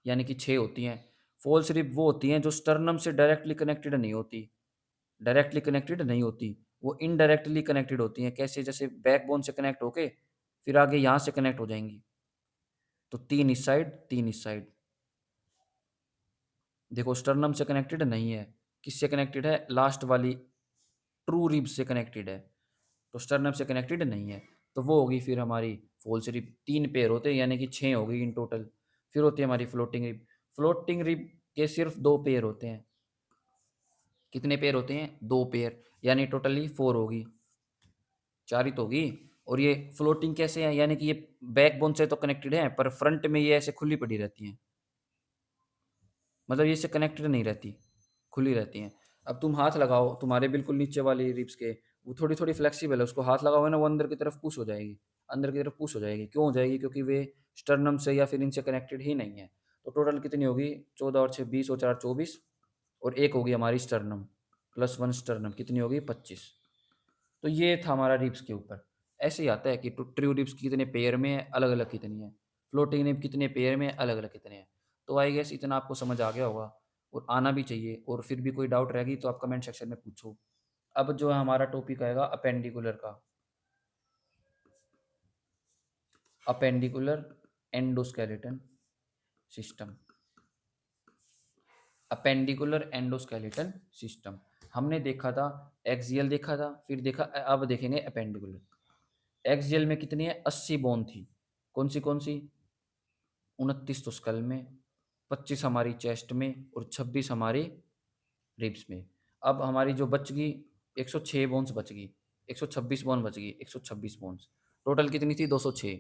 यानी कि 6 होती हैं। फॉल्स रिब वो होती हैं जो स्टर्नम से डायरेक्टली कनेक्टेड नहीं होती, डायरेक्टली कनेक्टेड नहीं होती, वो इनडायरेक्टली कनेक्टेड होती हैं। कैसे? जैसे बैकबोन से कनेक्ट होके फिर आगे यहाँ से कनेक्ट हो जाएंगी। तो 3 इस साइड, 3 इस साइड। देखो स्टर्नम से कनेक्टेड नहीं है, किससे कनेक्टेड है? लास्ट वाली ट्रू रिब से कनेक्टेड है। तो स्टर्नम से कनेक्टेड नहीं है, तो वो होगी फिर हमारी फॉल्स रिब। 3 पेयर होते हैं, यानी कि 6 हो गई इन टोटल। फिर होती है हमारी फ्लोटिंग रिब। फ्लोटिंग रिब के सिर्फ 2 पेयर होते हैं। कितने पेयर होते हैं? 2 पेयर, यानी टोटली 4 होगी, 4 ही तो होगी। और ये फ्लोटिंग कैसे है? यानी कि ये बैकबोन से तो कनेक्टेड है, पर फ्रंट में ये ऐसे खुली पड़ी रहती हैं, मतलब ये इससे कनेक्टेड नहीं रहती, खुली रहती हैं। अब तुम हाथ लगाओ तुम्हारे बिल्कुल नीचे वाली रिब्स के, वो थोड़ी थोड़ी फ्लेक्सिबल है, उसको हाथ लगाओगे ना वो अंदर की तरफ पुश हो जाएगी, अंदर की तरफ पुश हो जाएगी। क्यों हो जाएगी? क्योंकि वे स्टर्नम से या फिर इनसे कनेक्टेड ही नहीं है। तो टोटल कितनी होगी? 14 और 6 20 और 4 24, और एक होगी हमारी स्टर्नम, प्लस 1 स्टर्नम, कितनी होगी? 25। तो ये था हमारा रिब्स के ऊपर। ऐसे ही आता है कि ट्रू रिब्स कितने पेयर में है, अलग अलग कितनी है, फ्लोटिंग रिब कितने पेयर में, अलग अलग कितने हैं। तो आई गेस इतना आपको समझ आ गया होगा, और आना भी चाहिए। और फिर भी कोई डाउट रहेगी तो आप कमेंट सेक्शन में पूछो। अब जो है हमारा टॉपिक आएगा अपेंडिकुलर का, appendicular endoskeleton system, appendicular endoskeleton system. हमने देखा था एक्सियल, देखा था, फिर देखा, अब देखेंगे अपेंडिकुलर। एक्सियल में कितनी है? 80 बोन थी। कौन सी? 29 तो स्कल में, 25 हमारी चेस्ट में, और 26 हमारी रिब्स में। अब हमारी जो बच गई, 106 बोन्स बच गई, 126 बोन बच गई, 126 बोन्स। टोटल कितनी थी? 206।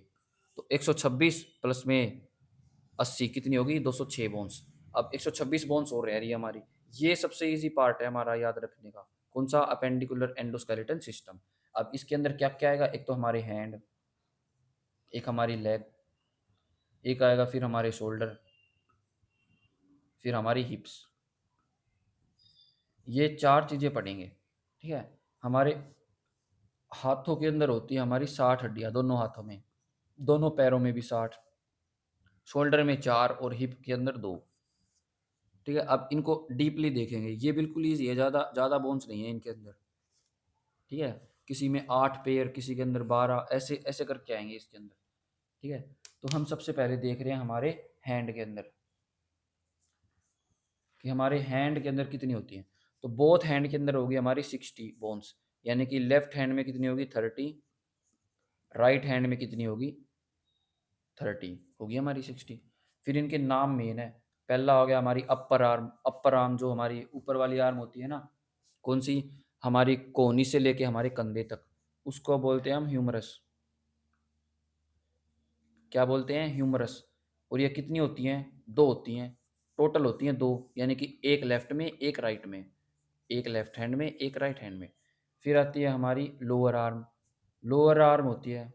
तो 126 प्लस में 80 कितनी होगी? 206 बोन्स। अब 126 बोन्स और रह रही है हमारी। ये सबसे इजी पार्ट है हमारा याद रखने का। कौन सा? Appendicular endoskeleton system. अब इसके अंदर क्या क्या आएगा? एक तो हमारे हैंड, एक हमारी लेग, एक आएगा फिर हमारे शोल्डर, फिर हमारी हिप्स। ये 4 चीज़ें पढ़ेंगे। ठीक है, हमारे हाथों के अंदर होती है हमारी 60 हड्डियाँ, दोनों हाथों में, दोनों पैरों में भी 60, शोल्डर में 4, और हिप के अंदर 2। ठीक है, अब इनको डीपली देखेंगे। ये बिल्कुल ईजी है, ज़्यादा ज़्यादा बोन्स नहीं है इनके अंदर। ठीक है, किसी में 8 पेयर, किसी के अंदर 12, ऐसे ऐसे करके आएंगे इसके अंदर। ठीक है, तो हम सबसे पहले देख रहे हैं हमारे हैंड के अंदर, कि हमारे हैंड के अंदर कितनी होती हैं। तो बोथ हैंड के अंदर होगी हमारी 60 बोन्स, यानी कि लेफ्ट हैंड में कितनी होगी? 30, राइट हैंड में कितनी होगी? 30 होगी हमारी 60। फिर इनके नाम मेन है। पहला हो गया हमारी अपर आर्म। अपर आर्म जो हमारी ऊपर वाली आर्म होती है ना, कौन सी? हमारी कोहनी से लेके हमारे कंधे तक, उसको बोलते हैं हम ह्यूमरस। क्या बोलते हैं? ह्यूमरस। और ये कितनी होती हैं? 2 होती हैं, टोटल होती हैं 2, यानी कि एक लेफ्ट में, एक राइट में, एक लेफ्ट हैंड में, एक राइट हैंड में। फिर आती है हमारी लोअर आर्म। लोअर आर्म होती है,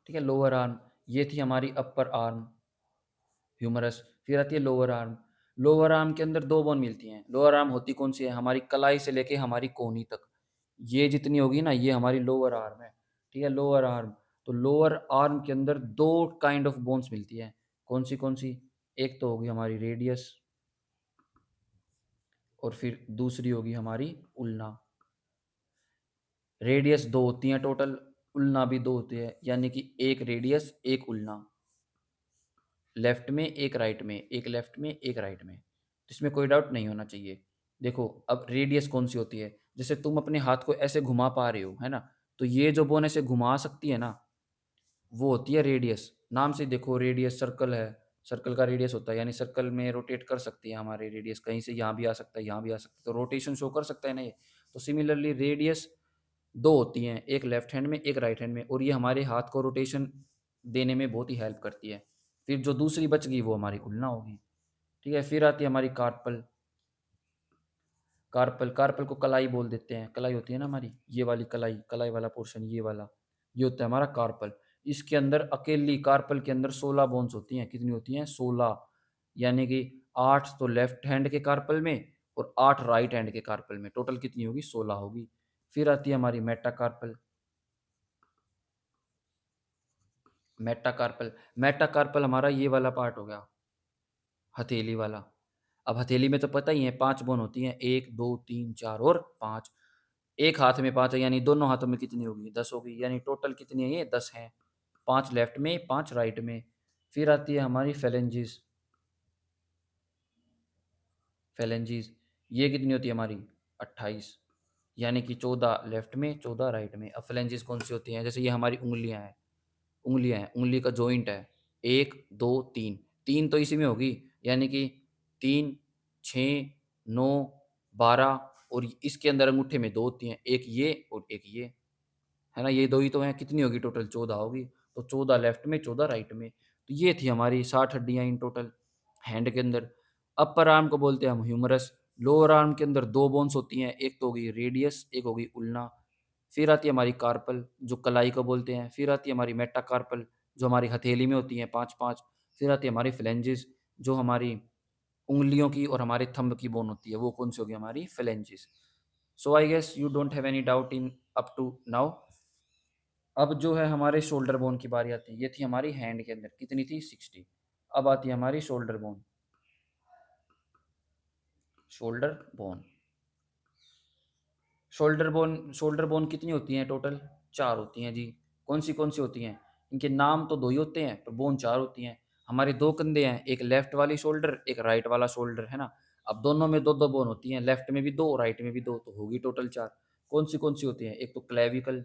ठीक है, लोअर आर्म। ये थी हमारी अपर आर्म, ह्यूमरस। फिर आती है लोअर आर्म। लोअर आर्म के अंदर 2 बोन मिलती हैं। लोअर आर्म होती कौन सी है? हमारी कलाई से लेके हमारी कोहनी तक, ये जितनी होगी ना, ये हमारी लोअर आर्म है। ठीक है, लोअर आर्म। तो लोअर आर्म के अंदर 2 काइंड ऑफ बोन्स मिलती है। कौन सी? एक तो होगी हमारी रेडियस और फिर दूसरी होगी हमारी उल्ना। रेडियस दो होती हैं टोटल, उल्ना भी दो होती है, यानी कि एक रेडियस एक उल्ना, लेफ्ट में एक राइट में, एक लेफ्ट में एक राइट में। तो इसमें कोई डाउट नहीं होना चाहिए। देखो अब रेडियस कौन सी होती है, जैसे तुम अपने हाथ को ऐसे घुमा पा रहे हो, है ना, तो ये जो बोन ऐसे घुमा सकती है ना, वो होती है रेडियस। नाम से देखो, रेडियस सर्कल है, सर्कल का रेडियस होता है, यानी सर्कल में रोटेट कर सकती है हमारे रेडियस, कहीं से यहाँ भी आ सकता है, यहाँ भी आ सकता है, तो रोटेशन शो कर सकता है ना ये। तो सिमिलरली रेडियस दो होती हैं, एक लेफ्ट हैंड में एक राइट हैंड में, और ये हमारे हाथ को रोटेशन देने में बहुत ही हेल्प करती है। फिर जो दूसरी बच गई वो हमारी उल्ना होगी। ठीक है, फिर आती है हमारी कार्पल। कार्पल, कार्पल को कलाई बोल देते हैं, कलाई होती है ना हमारी, ये वाली कलाई, कलाई वाला पोर्शन ये वाला, ये होता है हमारा कार्पल। इसके अंदर अकेली कार्पल के अंदर 16 बोन्स होती हैं। कितनी होती हैं? 16, यानी कि 8 तो लेफ्ट हैंड के कार्पल में और 8 राइट हैंड के कार्पल में, टोटल कितनी होगी? 16 होगी। फिर आती है हमारी मेटाकार्पल। मेटाकार्पल, मेटाकार्पल हमारा ये वाला पार्ट हो गया, हथेली वाला। अब हथेली में तो पता ही है 5 बोन होती हैं, 1, 2, 3, 4 और 5। एक हाथ में 5 है, यानी दोनों हाथों में कितनी होगी? 10 होगी, यानी टोटल कितनी है ये? 10 हैं। 5 लेफ्ट में, 5 राइट में। फिर आती है हमारी फेलेंजिस। फेलेंजिस ये कितनी होती है हमारी? 28, यानी कि 14 लेफ्ट में, 14 राइट में। अब फेलेंजिस कौन सी होती हैं? जैसे ये हमारी उँगलियाँ हैं, उँगलियाँ हैं, उँगली का जॉइंट है, 1, 2, 3, 3 तो इसी में होगी, यानी कि 3, 6, 9, 12, और इसके अंदर अंगूठे में 2 होती हैं, एक ये और एक ये, है ना? ये 2 ही तो हैं, कितनी होगी टोटल? 14 होगी। तो 14 लेफ्ट में, 14 राइट में। तो ये थी हमारी 60 हड्डियाँ इन टोटल हैंड के अंदर। अपर आर्म को बोलते हैं हम ह्यूमरस। लोअर आर्म के अंदर 2 बोन्स होती हैं, एक तो होगी रेडियस, एक होगी उल्ना। फिर आती है हमारी कार्पल, जो कलाई को बोलते हैं। फिर आती है हमारी मेटाकार्पल, जो हमारी हथेली में होती हैं 5-5। फिर आती है हमारी फ्लेंजिस, जो हमारी उँगलियों की और हमारे थंब की बोन होती है, वो कौन सी होगी? हमारी phalanges. So I guess you don't have any doubt in up to now. अब जो है हमारे शोल्डर बोन की बारी आती है। ये थी हमारी हैंड के अंदर, कितनी थी? 60। अब आती है हमारी shoulder bone. Shoulder bone, shoulder bone कितनी होती हैं टोटल? 4 होती हैं जी। कौन सी होती हैं? इनके नाम तो 2 ही होते हैं, पर बोन 4 होती हैं। हमारे 2 कंधे हैं, एक लेफ्ट वाली शोल्डर, एक राइट वाला शोल्डर, है ना? अब दोनों में 2-2 बोन होती हैं, लेफ्ट में भी 2, राइट में भी 2, तो होगी टोटल 4। कौन सी होती हैं? एक तो क्लेविकल,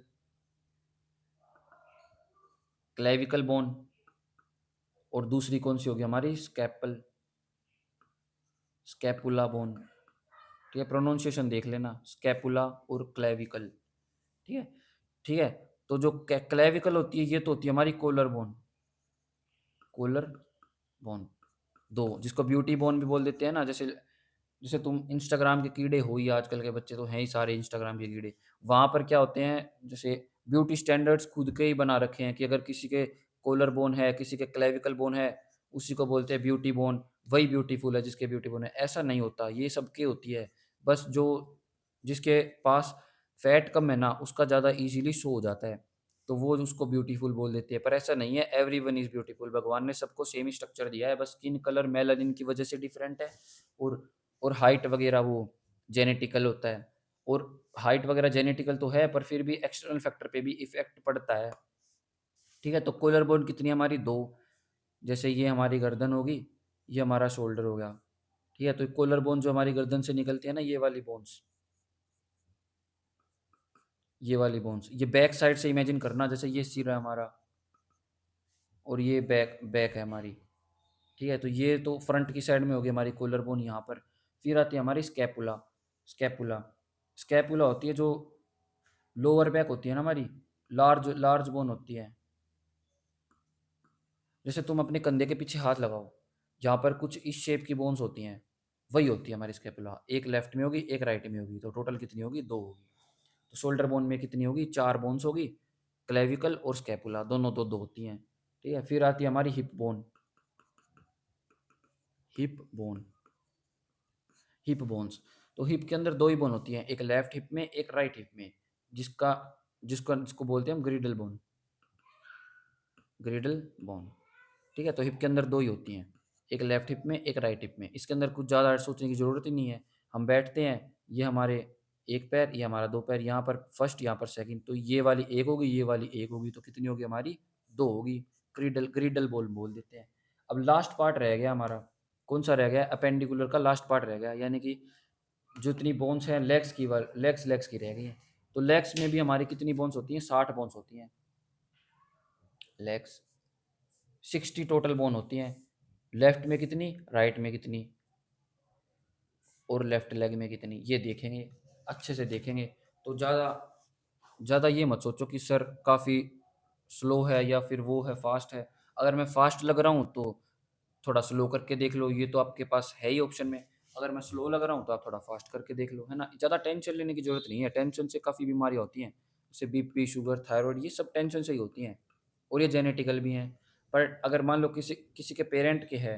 क्लेविकल बोन, और दूसरी कौन सी होगी हमारी? स्कैपल, स्कैपुला बोन। ठीक है, प्रोनाउंसिएशन देख लेना, स्कैपुला और क्लेविकल। ठीक है, ठीक है। तो जो क्लेविकल होती है, ये तो होती है हमारी कोलर बोन, कोलर बोन। दो, जिसको ब्यूटी बोन भी बोल देते हैं ना, जैसे जैसे तुम इंस्टाग्राम के कीड़े हो ही, आजकल के बच्चे तो हैं ही सारे इंस्टाग्राम के कीड़े। वहाँ पर क्या होते हैं, जैसे ब्यूटी स्टैंडर्ड्स खुद के ही बना रखे हैं कि अगर किसी के कॉलर बोन है, किसी के क्लेविकल बोन है, उसी को बोलते हैं ब्यूटी बोन, वही ब्यूटीफुल है जिसके ब्यूटी बोन है। ऐसा नहीं होता, ये सबके होती है। बस जो जिसके पास फैट कम है ना, उसका ज़्यादा ईज़िली शो हो जाता है, तो वो उसको ब्यूटीफुल बोल देते हैं। पर ऐसा नहीं है, एवरीवन इज़ ब्यूटीफुल। भगवान ने सबको सेम ही स्ट्रक्चर दिया है, बस स्किन कलर मेलानिन की वजह से डिफरेंट है, और हाइट वगैरह वो जेनेटिकल होता है। और हाइट वगैरह जेनेटिकल तो है, पर फिर भी एक्सटर्नल फैक्टर पे भी इफेक्ट पड़ता है। ठीक है, तो कोलर बोन कितनी है हमारी? 2। जैसे ये हमारी गर्दन होगी, ये हमारा शोल्डर हो गया। ठीक है, तो कोलर बोन जो हमारी गर्दन से निकलती है ना, ये वाली बोन्स, ये वाली बोन्स, ये बैक साइड से इमेजिन करना, जैसे ये सिर है हमारा और ये बैक बैक है हमारी। ठीक है, तो ये तो फ्रंट की साइड में होगी हमारी कोलर बोन यहाँ पर। फिर आती है हमारी स्कैपुला। स्कैपुला, स्कैपुला होती है जो लोअर बैक होती है ना हमारी, लार्ज लार्ज बोन होती है। जैसे तुम अपने कंधे के पीछे हाथ लगाओ, जहाँ पर कुछ इस शेप की बोन्स होती हैं, वही होती है हमारी स्कैपुला। एक लेफ्ट में होगी, एक राइट में होगी, तो टोटल कितनी होगी? 2 होगी। तो शोल्डर बोन में कितनी होगी? 4 बोन्स होगी, क्लेविकल और स्कैपुला दोनों 2-2 होती हैं। ठीक है, फिर आती है हमारी hip bone. Hip bone, hip bones. तो हिप के अंदर 2 ही बोन होती हैं, एक लेफ्ट हिप में, एक राइट हिप में, जिसका जिसको जिसको बोलते हैं हम ग्रिडल बोन, ग्रिडल बोन। ठीक है, तो हिप के अंदर 2 ही होती हैं, एक लेफ्ट हिप में, एक राइट हिप में। इसके अंदर कुछ ज़्यादा सोचने की ज़रूरत ही नहीं है। हम बैठते हैं, ये हमारे एक पैर, ये हमारा दो पैर, यहाँ पर फर्स्ट, यहाँ पर सेकंड, तो ये वाली एक होगी, ये वाली एक होगी, तो कितनी होगी हमारी? दो होगी। क्रीडल क्रीडल बोल बोल देते हैं। अब लास्ट पार्ट रह गया हमारा, कौन सा रह गया? अपेंडिकुलर का लास्ट पार्ट रह गया, यानी कि जो इतनी बोन्स हैं लेग्स की, लेग्स की रह गई हैं। तो लेग्स में भी हमारी कितनी बोन्स होती हैं? 60 बोन्स होती हैं। लेग्स 60 टोटल बोन होती हैं। लेफ्ट में कितनी, राइट में कितनी, और लेफ्ट लेग में कितनी, ये देखेंगे, अच्छे से देखेंगे। तो ज़्यादा ज़्यादा ये मत सोचो कि सर काफ़ी स्लो है या फिर वो है फास्ट है। अगर मैं फास्ट लग रहा हूँ तो थोड़ा स्लो करके देख लो, ये तो आपके पास है ही ऑप्शन में। अगर मैं स्लो लग रहा हूँ तो आप थोड़ा फास्ट करके देख लो, है ना? ज़्यादा टेंशन लेने की ज़रूरत नहीं है। टेंशन से काफ़ी बीमारियाँ होती हैं, जैसे बीपी, शुगर, थायराइड, ये सब टेंशन से ही होती हैं, और ये जेनेटिकल भी हैं। पर अगर मान लो किसी किसी के पेरेंट के है,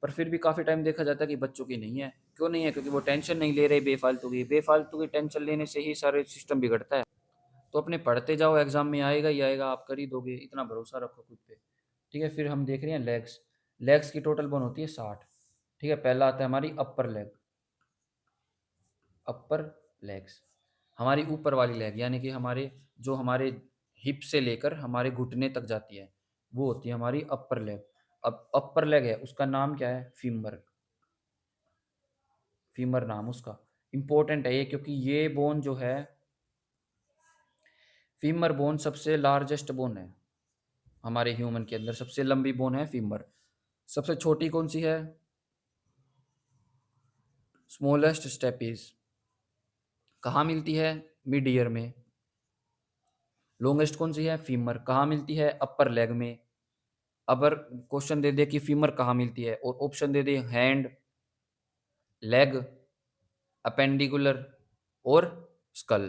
पर फिर भी काफ़ी टाइम देखा जाता है कि बच्चों की नहीं है। क्यों नहीं है? क्योंकि वो टेंशन नहीं ले रहे बेफालतू की टेंशन लेने से ही सारे सिस्टम बिगड़ता है। तो अपने पढ़ते जाओ, एग्ज़ाम में आएगा ही आएगा, आप कर ही दोगे, इतना भरोसा रखो खुद पे। ठीक है, फिर हम देख रहे हैं लेग्स। लेग्स की टोटल बोन होती है 60। ठीक है, पहला आता है हमारी अपर लेग। अपर लेग्स हमारी ऊपर वाली लेग, यानी कि हमारे जो हमारे हिप से लेकर हमारे घुटने तक जाती है, वो होती है हमारी अपर लेग। अब अपर लेग है, उसका नाम क्या है? फीमर। फीमर नाम उसका। इंपॉर्टेंट है ये, क्योंकि ये बोन जो है, फीमर बोन सबसे लार्जेस्ट बोन है हमारे ह्यूमन के अंदर। सबसे लंबी बोन है फीमर। सबसे छोटी कौन सी है? Smallest steppes. कहाँ मिलती है? मिड ईयर में। लॉन्गेस्ट कौन सी है? फीमर। कहाँ मिलती है? अपर लेग में। अगर क्वेश्चन दे दे कि फीमर कहाँ मिलती है और ऑप्शन दे दे हैंड, लेग, अपेंडिकुलर और स्कल,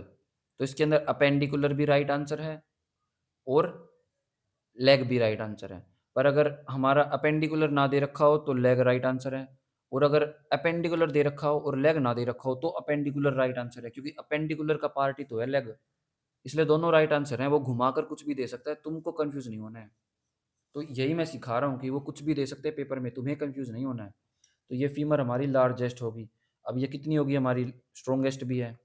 तो इसके अंदर अपेंडिकुलर भी राइट आंसर है और लेग भी राइट आंसर है। पर अगर हमारा अपेंडिकुलर ना दे रखा हो तो लेग राइट आंसर है, और अगर अपेंडिकुलर दे रखा हो और लेग ना दे रखा हो तो अपेंडिकुलर राइट आंसर है, क्योंकि अपेंडिकुलर का पार्ट ही तो है लेग। इसलिए दोनों राइट आंसर हैं। वो घुमाकर कुछ भी दे सकता है, तुमको कंफ्यूज नहीं होना है। तो यही मैं सिखा रहा हूँ कि वो कुछ भी दे सकते हैं पेपर में, तुम्हें कंफ्यूज नहीं होना है। तो ये फीमर हमारी लार्जेस्ट होगी। अब ये कितनी होगी हमारी? स्ट्रोंगेस्ट भी है।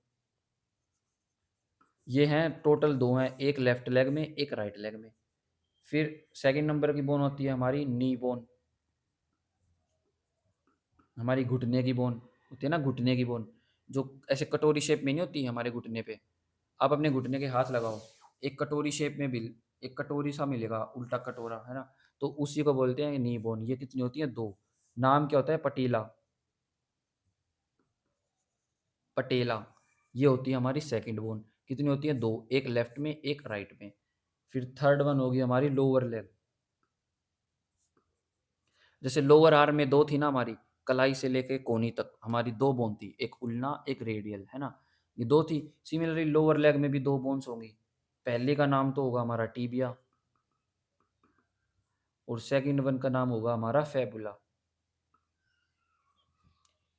ये हैं टोटल दो हैं, एक लेफ्ट लेग में, एक राइट लेग में। फिर सेकंड नंबर की बोन होती है हमारी नी बोन। हमारी घुटने की बोन होती है ना, घुटने की बोन, जो ऐसे कटोरी शेप में नहीं होती है हमारे घुटने पे। आप अपने घुटने के हाथ लगाओ, एक कटोरी शेप में भी एक कटोरी सा मिलेगा, उल्टा कटोरा, है ना? तो उसी को बोलते हैं नी बोन। ये कितनी होती है? दो। नाम क्या होता है? पटीला। पटेला। ये होती है हमारी सेकंड बोन। कितनी होती है? दो। एक लेफ्ट में, एक राइट में। फिर थर्ड वन होगी हमारी लोअर लेग। जैसे लोअर आर्म में दो थी ना हमारी, कलाई से लेके कोहनी तक हमारी दो बोन थी, एक उल्ना, एक रेडियल, है ना? ये दो थी। सिमिलरली लोअर लेग में भी दो बोन्स होंगी। पहले का नाम तो होगा हमारा टीबिया, और सेकंड वन का नाम होगा हमारा फेबुला।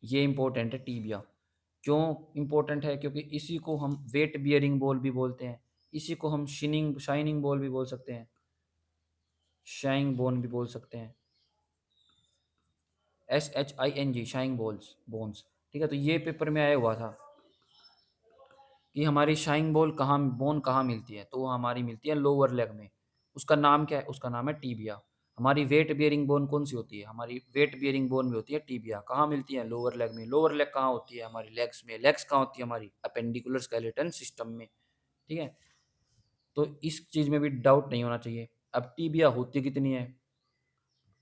ये इंपॉर्टेंट है टीबिया। क्यों इंपॉर्टेंट है? क्योंकि इसी को हम वेट बियरिंग बॉल भी बोलते हैं। इसी को हम शाइनिंग बॉल भी बोल सकते हैं, शाइंग बोन भी बोल सकते हैं। SHING, sharing balls, bones. ठीक है, तो ये पेपर में आया हुआ था कि हमारी शाइंग बोन कहाँ मिलती है, तो वो हमारी मिलती है लोअर लेग में। उसका नाम क्या है? उसका नाम है टीबिया। हमारी वेट बियरिंग बोन कौन सी होती है? हमारी वेट बियरिंग बोन भी होती है टीबिया। कहाँ मिलती है? लोअर लेग में। लोअर लेग कहाँ होती है? हमारी लेग्स में। लेग्स कहाँ होती है? हमारी अपेंडिकुलर स्केलेटन सिस्टम में। ठीक है, तो इस चीज़ में भी डाउट नहीं होना चाहिए। अब टीबिया होती कितनी है?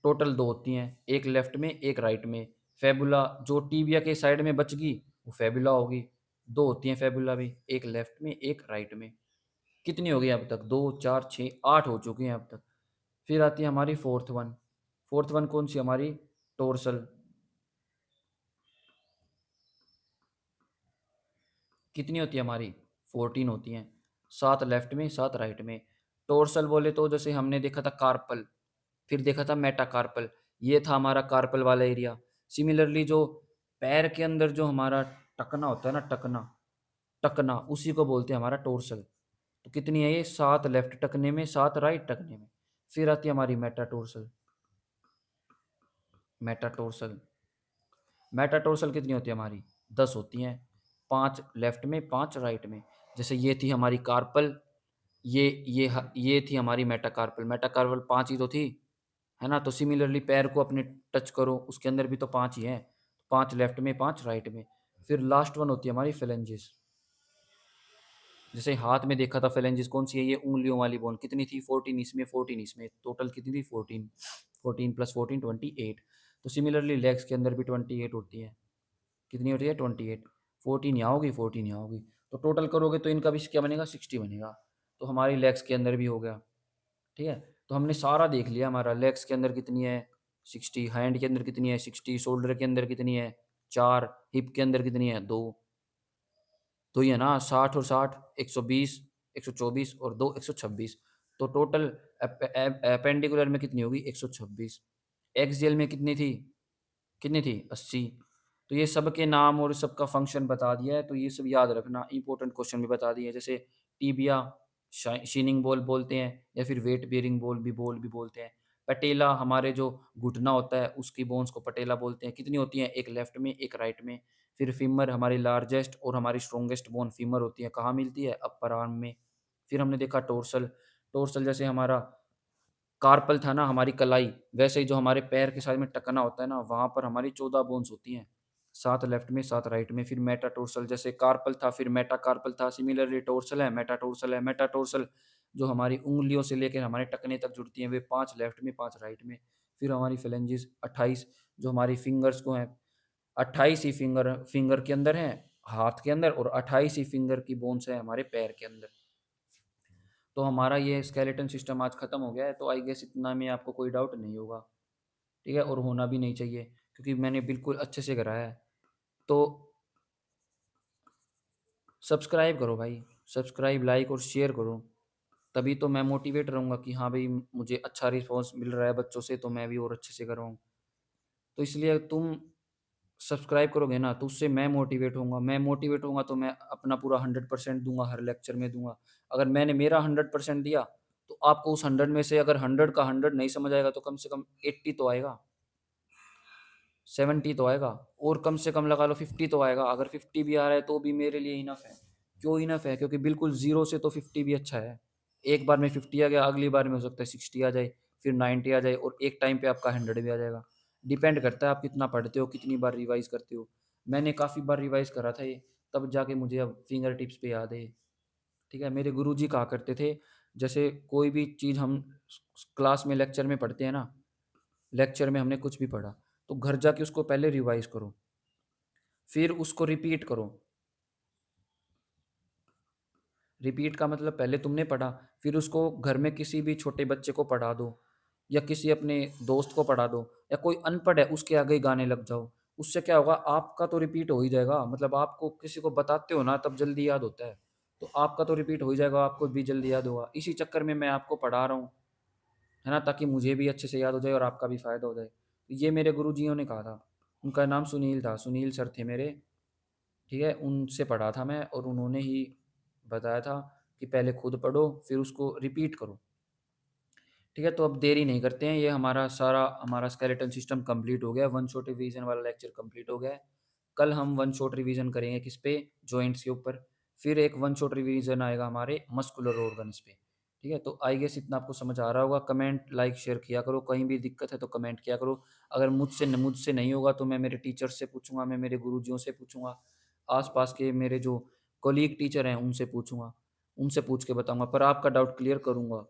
टोटल दो होती हैं, एक लेफ्ट में, एक राइट में। फेबुला जो टीबिया के साइड में बच गई वो फेबुला होगी। दो होती हैं फेबुला भी, एक लेफ्ट में, एक राइट में। कितनी हो गई अब तक? दो, चार, छः, आठ हो चुकी हैं अब तक। फिर आती है हमारी फोर्थ वन। फोर्थ वन कौन सी? हमारी टोर्सल। कितनी होती है हमारी? 14 होती हैं, सात लेफ्ट में, सात राइट में। टोर्सल बोले तो जैसे हमने देखा था कार्पल, फिर देखा था मेटाकार्पल, ये था हमारा कार्पल वाला एरिया। सिमिलरली जो पैर के अंदर जो हमारा टकना होता है ना, टकना, टकना उसी को बोलते हैं हमारा टोर्सल। तो कितनी है ये? सात लेफ्ट टकने में, सात राइट टकने में। फिर आती है हमारी मेटाटोर्सल। मेटाटोर्सल। मेटाटोर्सल कितनी होती है हमारी? 10 होती हैं, 5 लेफ्ट में, 5 राइट में। जैसे ये थी हमारी कार्पल, ये थी हमारी मेटाकार्पल। मेटाकार्पल 5 ही तो थी, है ना? तो सिमिलरली पैर को अपने टच करो, उसके अंदर भी तो 5 ही हैं, 5 लेफ्ट में, 5 राइट में। फिर लास्ट वन होती है हमारी फेलेंजिस। जैसे हाथ में देखा था फेलेंजिस कौन सी है? ये उँगलियों वाली बोन। कितनी थी? 14 इसमें, 14 इसमें, टोटल कितनी थी? 14। 14 प्लस 14 28। तो सिमिलरली लेग्स के अंदर भी 28 होती है। कितनी होती है? 28। 14 यहाँ होगी, 14 यहाँ होगी। तो टोटल करोगे तो इनका भी क्या बनेगा? 60 बनेगा। तो हमारी लेग्स के अंदर भी हो गया। ठीक है? तो हमने सारा देख लिया। हमारा लेग्स के अंदर कितनी है? 60। हैंड के अंदर कितनी है? 60। शोल्डर के अंदर कितनी है? 4। हिप के अंदर कितनी है? 2। तो ये ना 60 और 60 120, 124 और 2 126। तो टोटल एपेंडिकुलर में कितनी होगी? 126। एक्सियल में कितनी थी? कितनी थी? 80। तो ये सब के नाम और सबका फंक्शन बता दिया है, तो ये सब याद रखना। इंपॉर्टेंट क्वेश्चन भी बता दिए, जैसे टिबिया शिनिंग बोल बोलते हैं, या फिर वेट बेरिंग बोल भी बोलते हैं। पटेला हमारे जो घुटना होता है उसकी बोन्स को पटेला बोलते हैं। कितनी होती हैं? एक लेफ्ट में, एक राइट में। फिर फीमर हमारी लार्जेस्ट और हमारी स्ट्रॉन्गेस्ट बोन फीमर होती है। कहाँ मिलती है? अपर आर्म में। फिर हमने देखा टोर्सल। टोर्सल जैसे हमारा कार्पल था ना, हमारी कलाई, वैसे ही जो हमारे पैर के साइड में टखना होता है ना, वहाँ पर हमारी 14 बोन्स होती हैं। 7 लेफ्ट में, 7 राइट में। फिर मेटाटोर्सल, जैसे कार्पल था, फिर मेटाकार्पल था, सिमिलरली टोर्सल है, मेटाटोर्सल है। मेटाटोर्सल जो हमारी उँगलियों से लेकर हमारे टखने तक जुड़ती हैं, वे 5 लेफ्ट में, 5 राइट में। फिर हमारी फेलेंजेस 28, जो हमारी फिंगर्स को हैं, 28 ही फिंगर फिंगर के अंदर हैं, हाथ के अंदर, और 28 ही फिंगर की बोन्स हैं हमारे पैर के अंदर। तो हमारा ये स्केलेटन सिस्टम आज खत्म हो गया है, तो आई गेस इतना में आपको कोई डाउट नहीं होगा। ठीक है? और होना भी नहीं चाहिए, क्योंकि मैंने बिल्कुल अच्छे से कराया है। तो सब्सक्राइब करो भाई, सब्सक्राइब, लाइक और शेयर करो। तभी तो मैं मोटिवेट रहूँगा कि हाँ भाई, मुझे अच्छा रिस्पॉन्स मिल रहा है बच्चों से, तो मैं भी और अच्छे से कराऊँ। तो इसलिए तुम सब्सक्राइब करोगे ना, तो उससे मैं मोटिवेट होऊँगा। मैं मोटिवेट होऊँगा तो मैं अपना पूरा 100% दूँगा, हर लेक्चर में दूँगा। अगर मैंने मेरा 100% दिया, तो आपको उस 100 में से अगर 100 का 100 नहीं समझ आएगा, तो कम से कम 80 तो आएगा, 70 तो आएगा, और कम से कम लगा लो 50 तो आएगा। अगर 50 भी आ रहा है तो भी मेरे लिए इनफ है। क्यों इनफ है? क्योंकि बिल्कुल ज़ीरो से तो 50 भी अच्छा है। एक बार में 50 आ गया, अगली बार में हो सकता है 60 आ जाए, फिर 90 आ जाए, और एक टाइम पे आपका 100 भी आ जाएगा। डिपेंड करता है आप कितना पढ़ते हो, कितनी बार रिवाइज़ करते हो। मैंने काफ़ी बार रिवाइज़ करा था ये, तब जाके मुझे अब फिंगर टिप्स पे याद है ये। ठीक है? मेरे गुरुजी कहा करते थे, जैसे कोई भी चीज़ हम क्लास में, लेक्चर में पढ़ते हैं ना, लेक्चर में हमने कुछ भी पढ़ा, तो घर जाके उसको पहले रिवाइज़ करो, फिर उसको रिपीट करो। रिपीट का मतलब पहले तुमने पढ़ा, फिर उसको घर में किसी भी छोटे बच्चे को पढ़ा दो, या किसी अपने दोस्त को पढ़ा दो, या कोई अनपढ़ है उसके आगे ही गाने लग जाओ। उससे क्या होगा? आपका तो रिपीट हो ही जाएगा, मतलब आपको किसी को बताते हो ना तब जल्दी याद होता है। तो आपका तो रिपीट हो ही जाएगा, आपको भी जल्दी याद होगा। इसी चक्कर में मैं आपको पढ़ा रहा हूँ, है ना? ताकि मुझे भी अच्छे से याद हो जाए और आपका भी फ़ायदा हो जाए। तो ये मेरे गुरुजियों ने कहा था। उनका नाम सुनील था, सुनील सर थे मेरे। ठीक है? उनसे पढ़ा था मैं, और उन्होंने ही बताया था कि पहले खुद पढ़ो, फिर उसको रिपीट करो। ठीक है? तो अब देरी नहीं करते हैं, ये हमारा स्केलेटन सिस्टम कंप्लीट हो गया है, वन शॉट रिवीजन वाला लेक्चर कंप्लीट हो गया है। कल हम वन शॉट रिवीजन करेंगे किस पे? जॉइंट्स के ऊपर। फिर एक वन शॉट रिवीजन आएगा हमारे मस्कुलर ऑर्गन्स पे। ठीक है? तो आई गेस इतना आपको समझ आ रहा होगा। कमेंट, लाइक, शेयर किया करो। कहीं भी दिक्कत है तो कमेंट किया करो। अगर मुझसे नहीं होगा तो मैं मेरे टीचर्स से पूछूँगा, मैं मेरे गुरुजियों से पूछूँगा, आस-पास के मेरे जो कॉलीग टीचर हैं उनसे पूछूँगा। उनसे पूछ के बताऊँगा, पर आपका डाउट क्लियर करूँगा।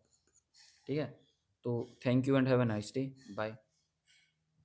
ठीक है? तो thank you and have a nice day. Bye.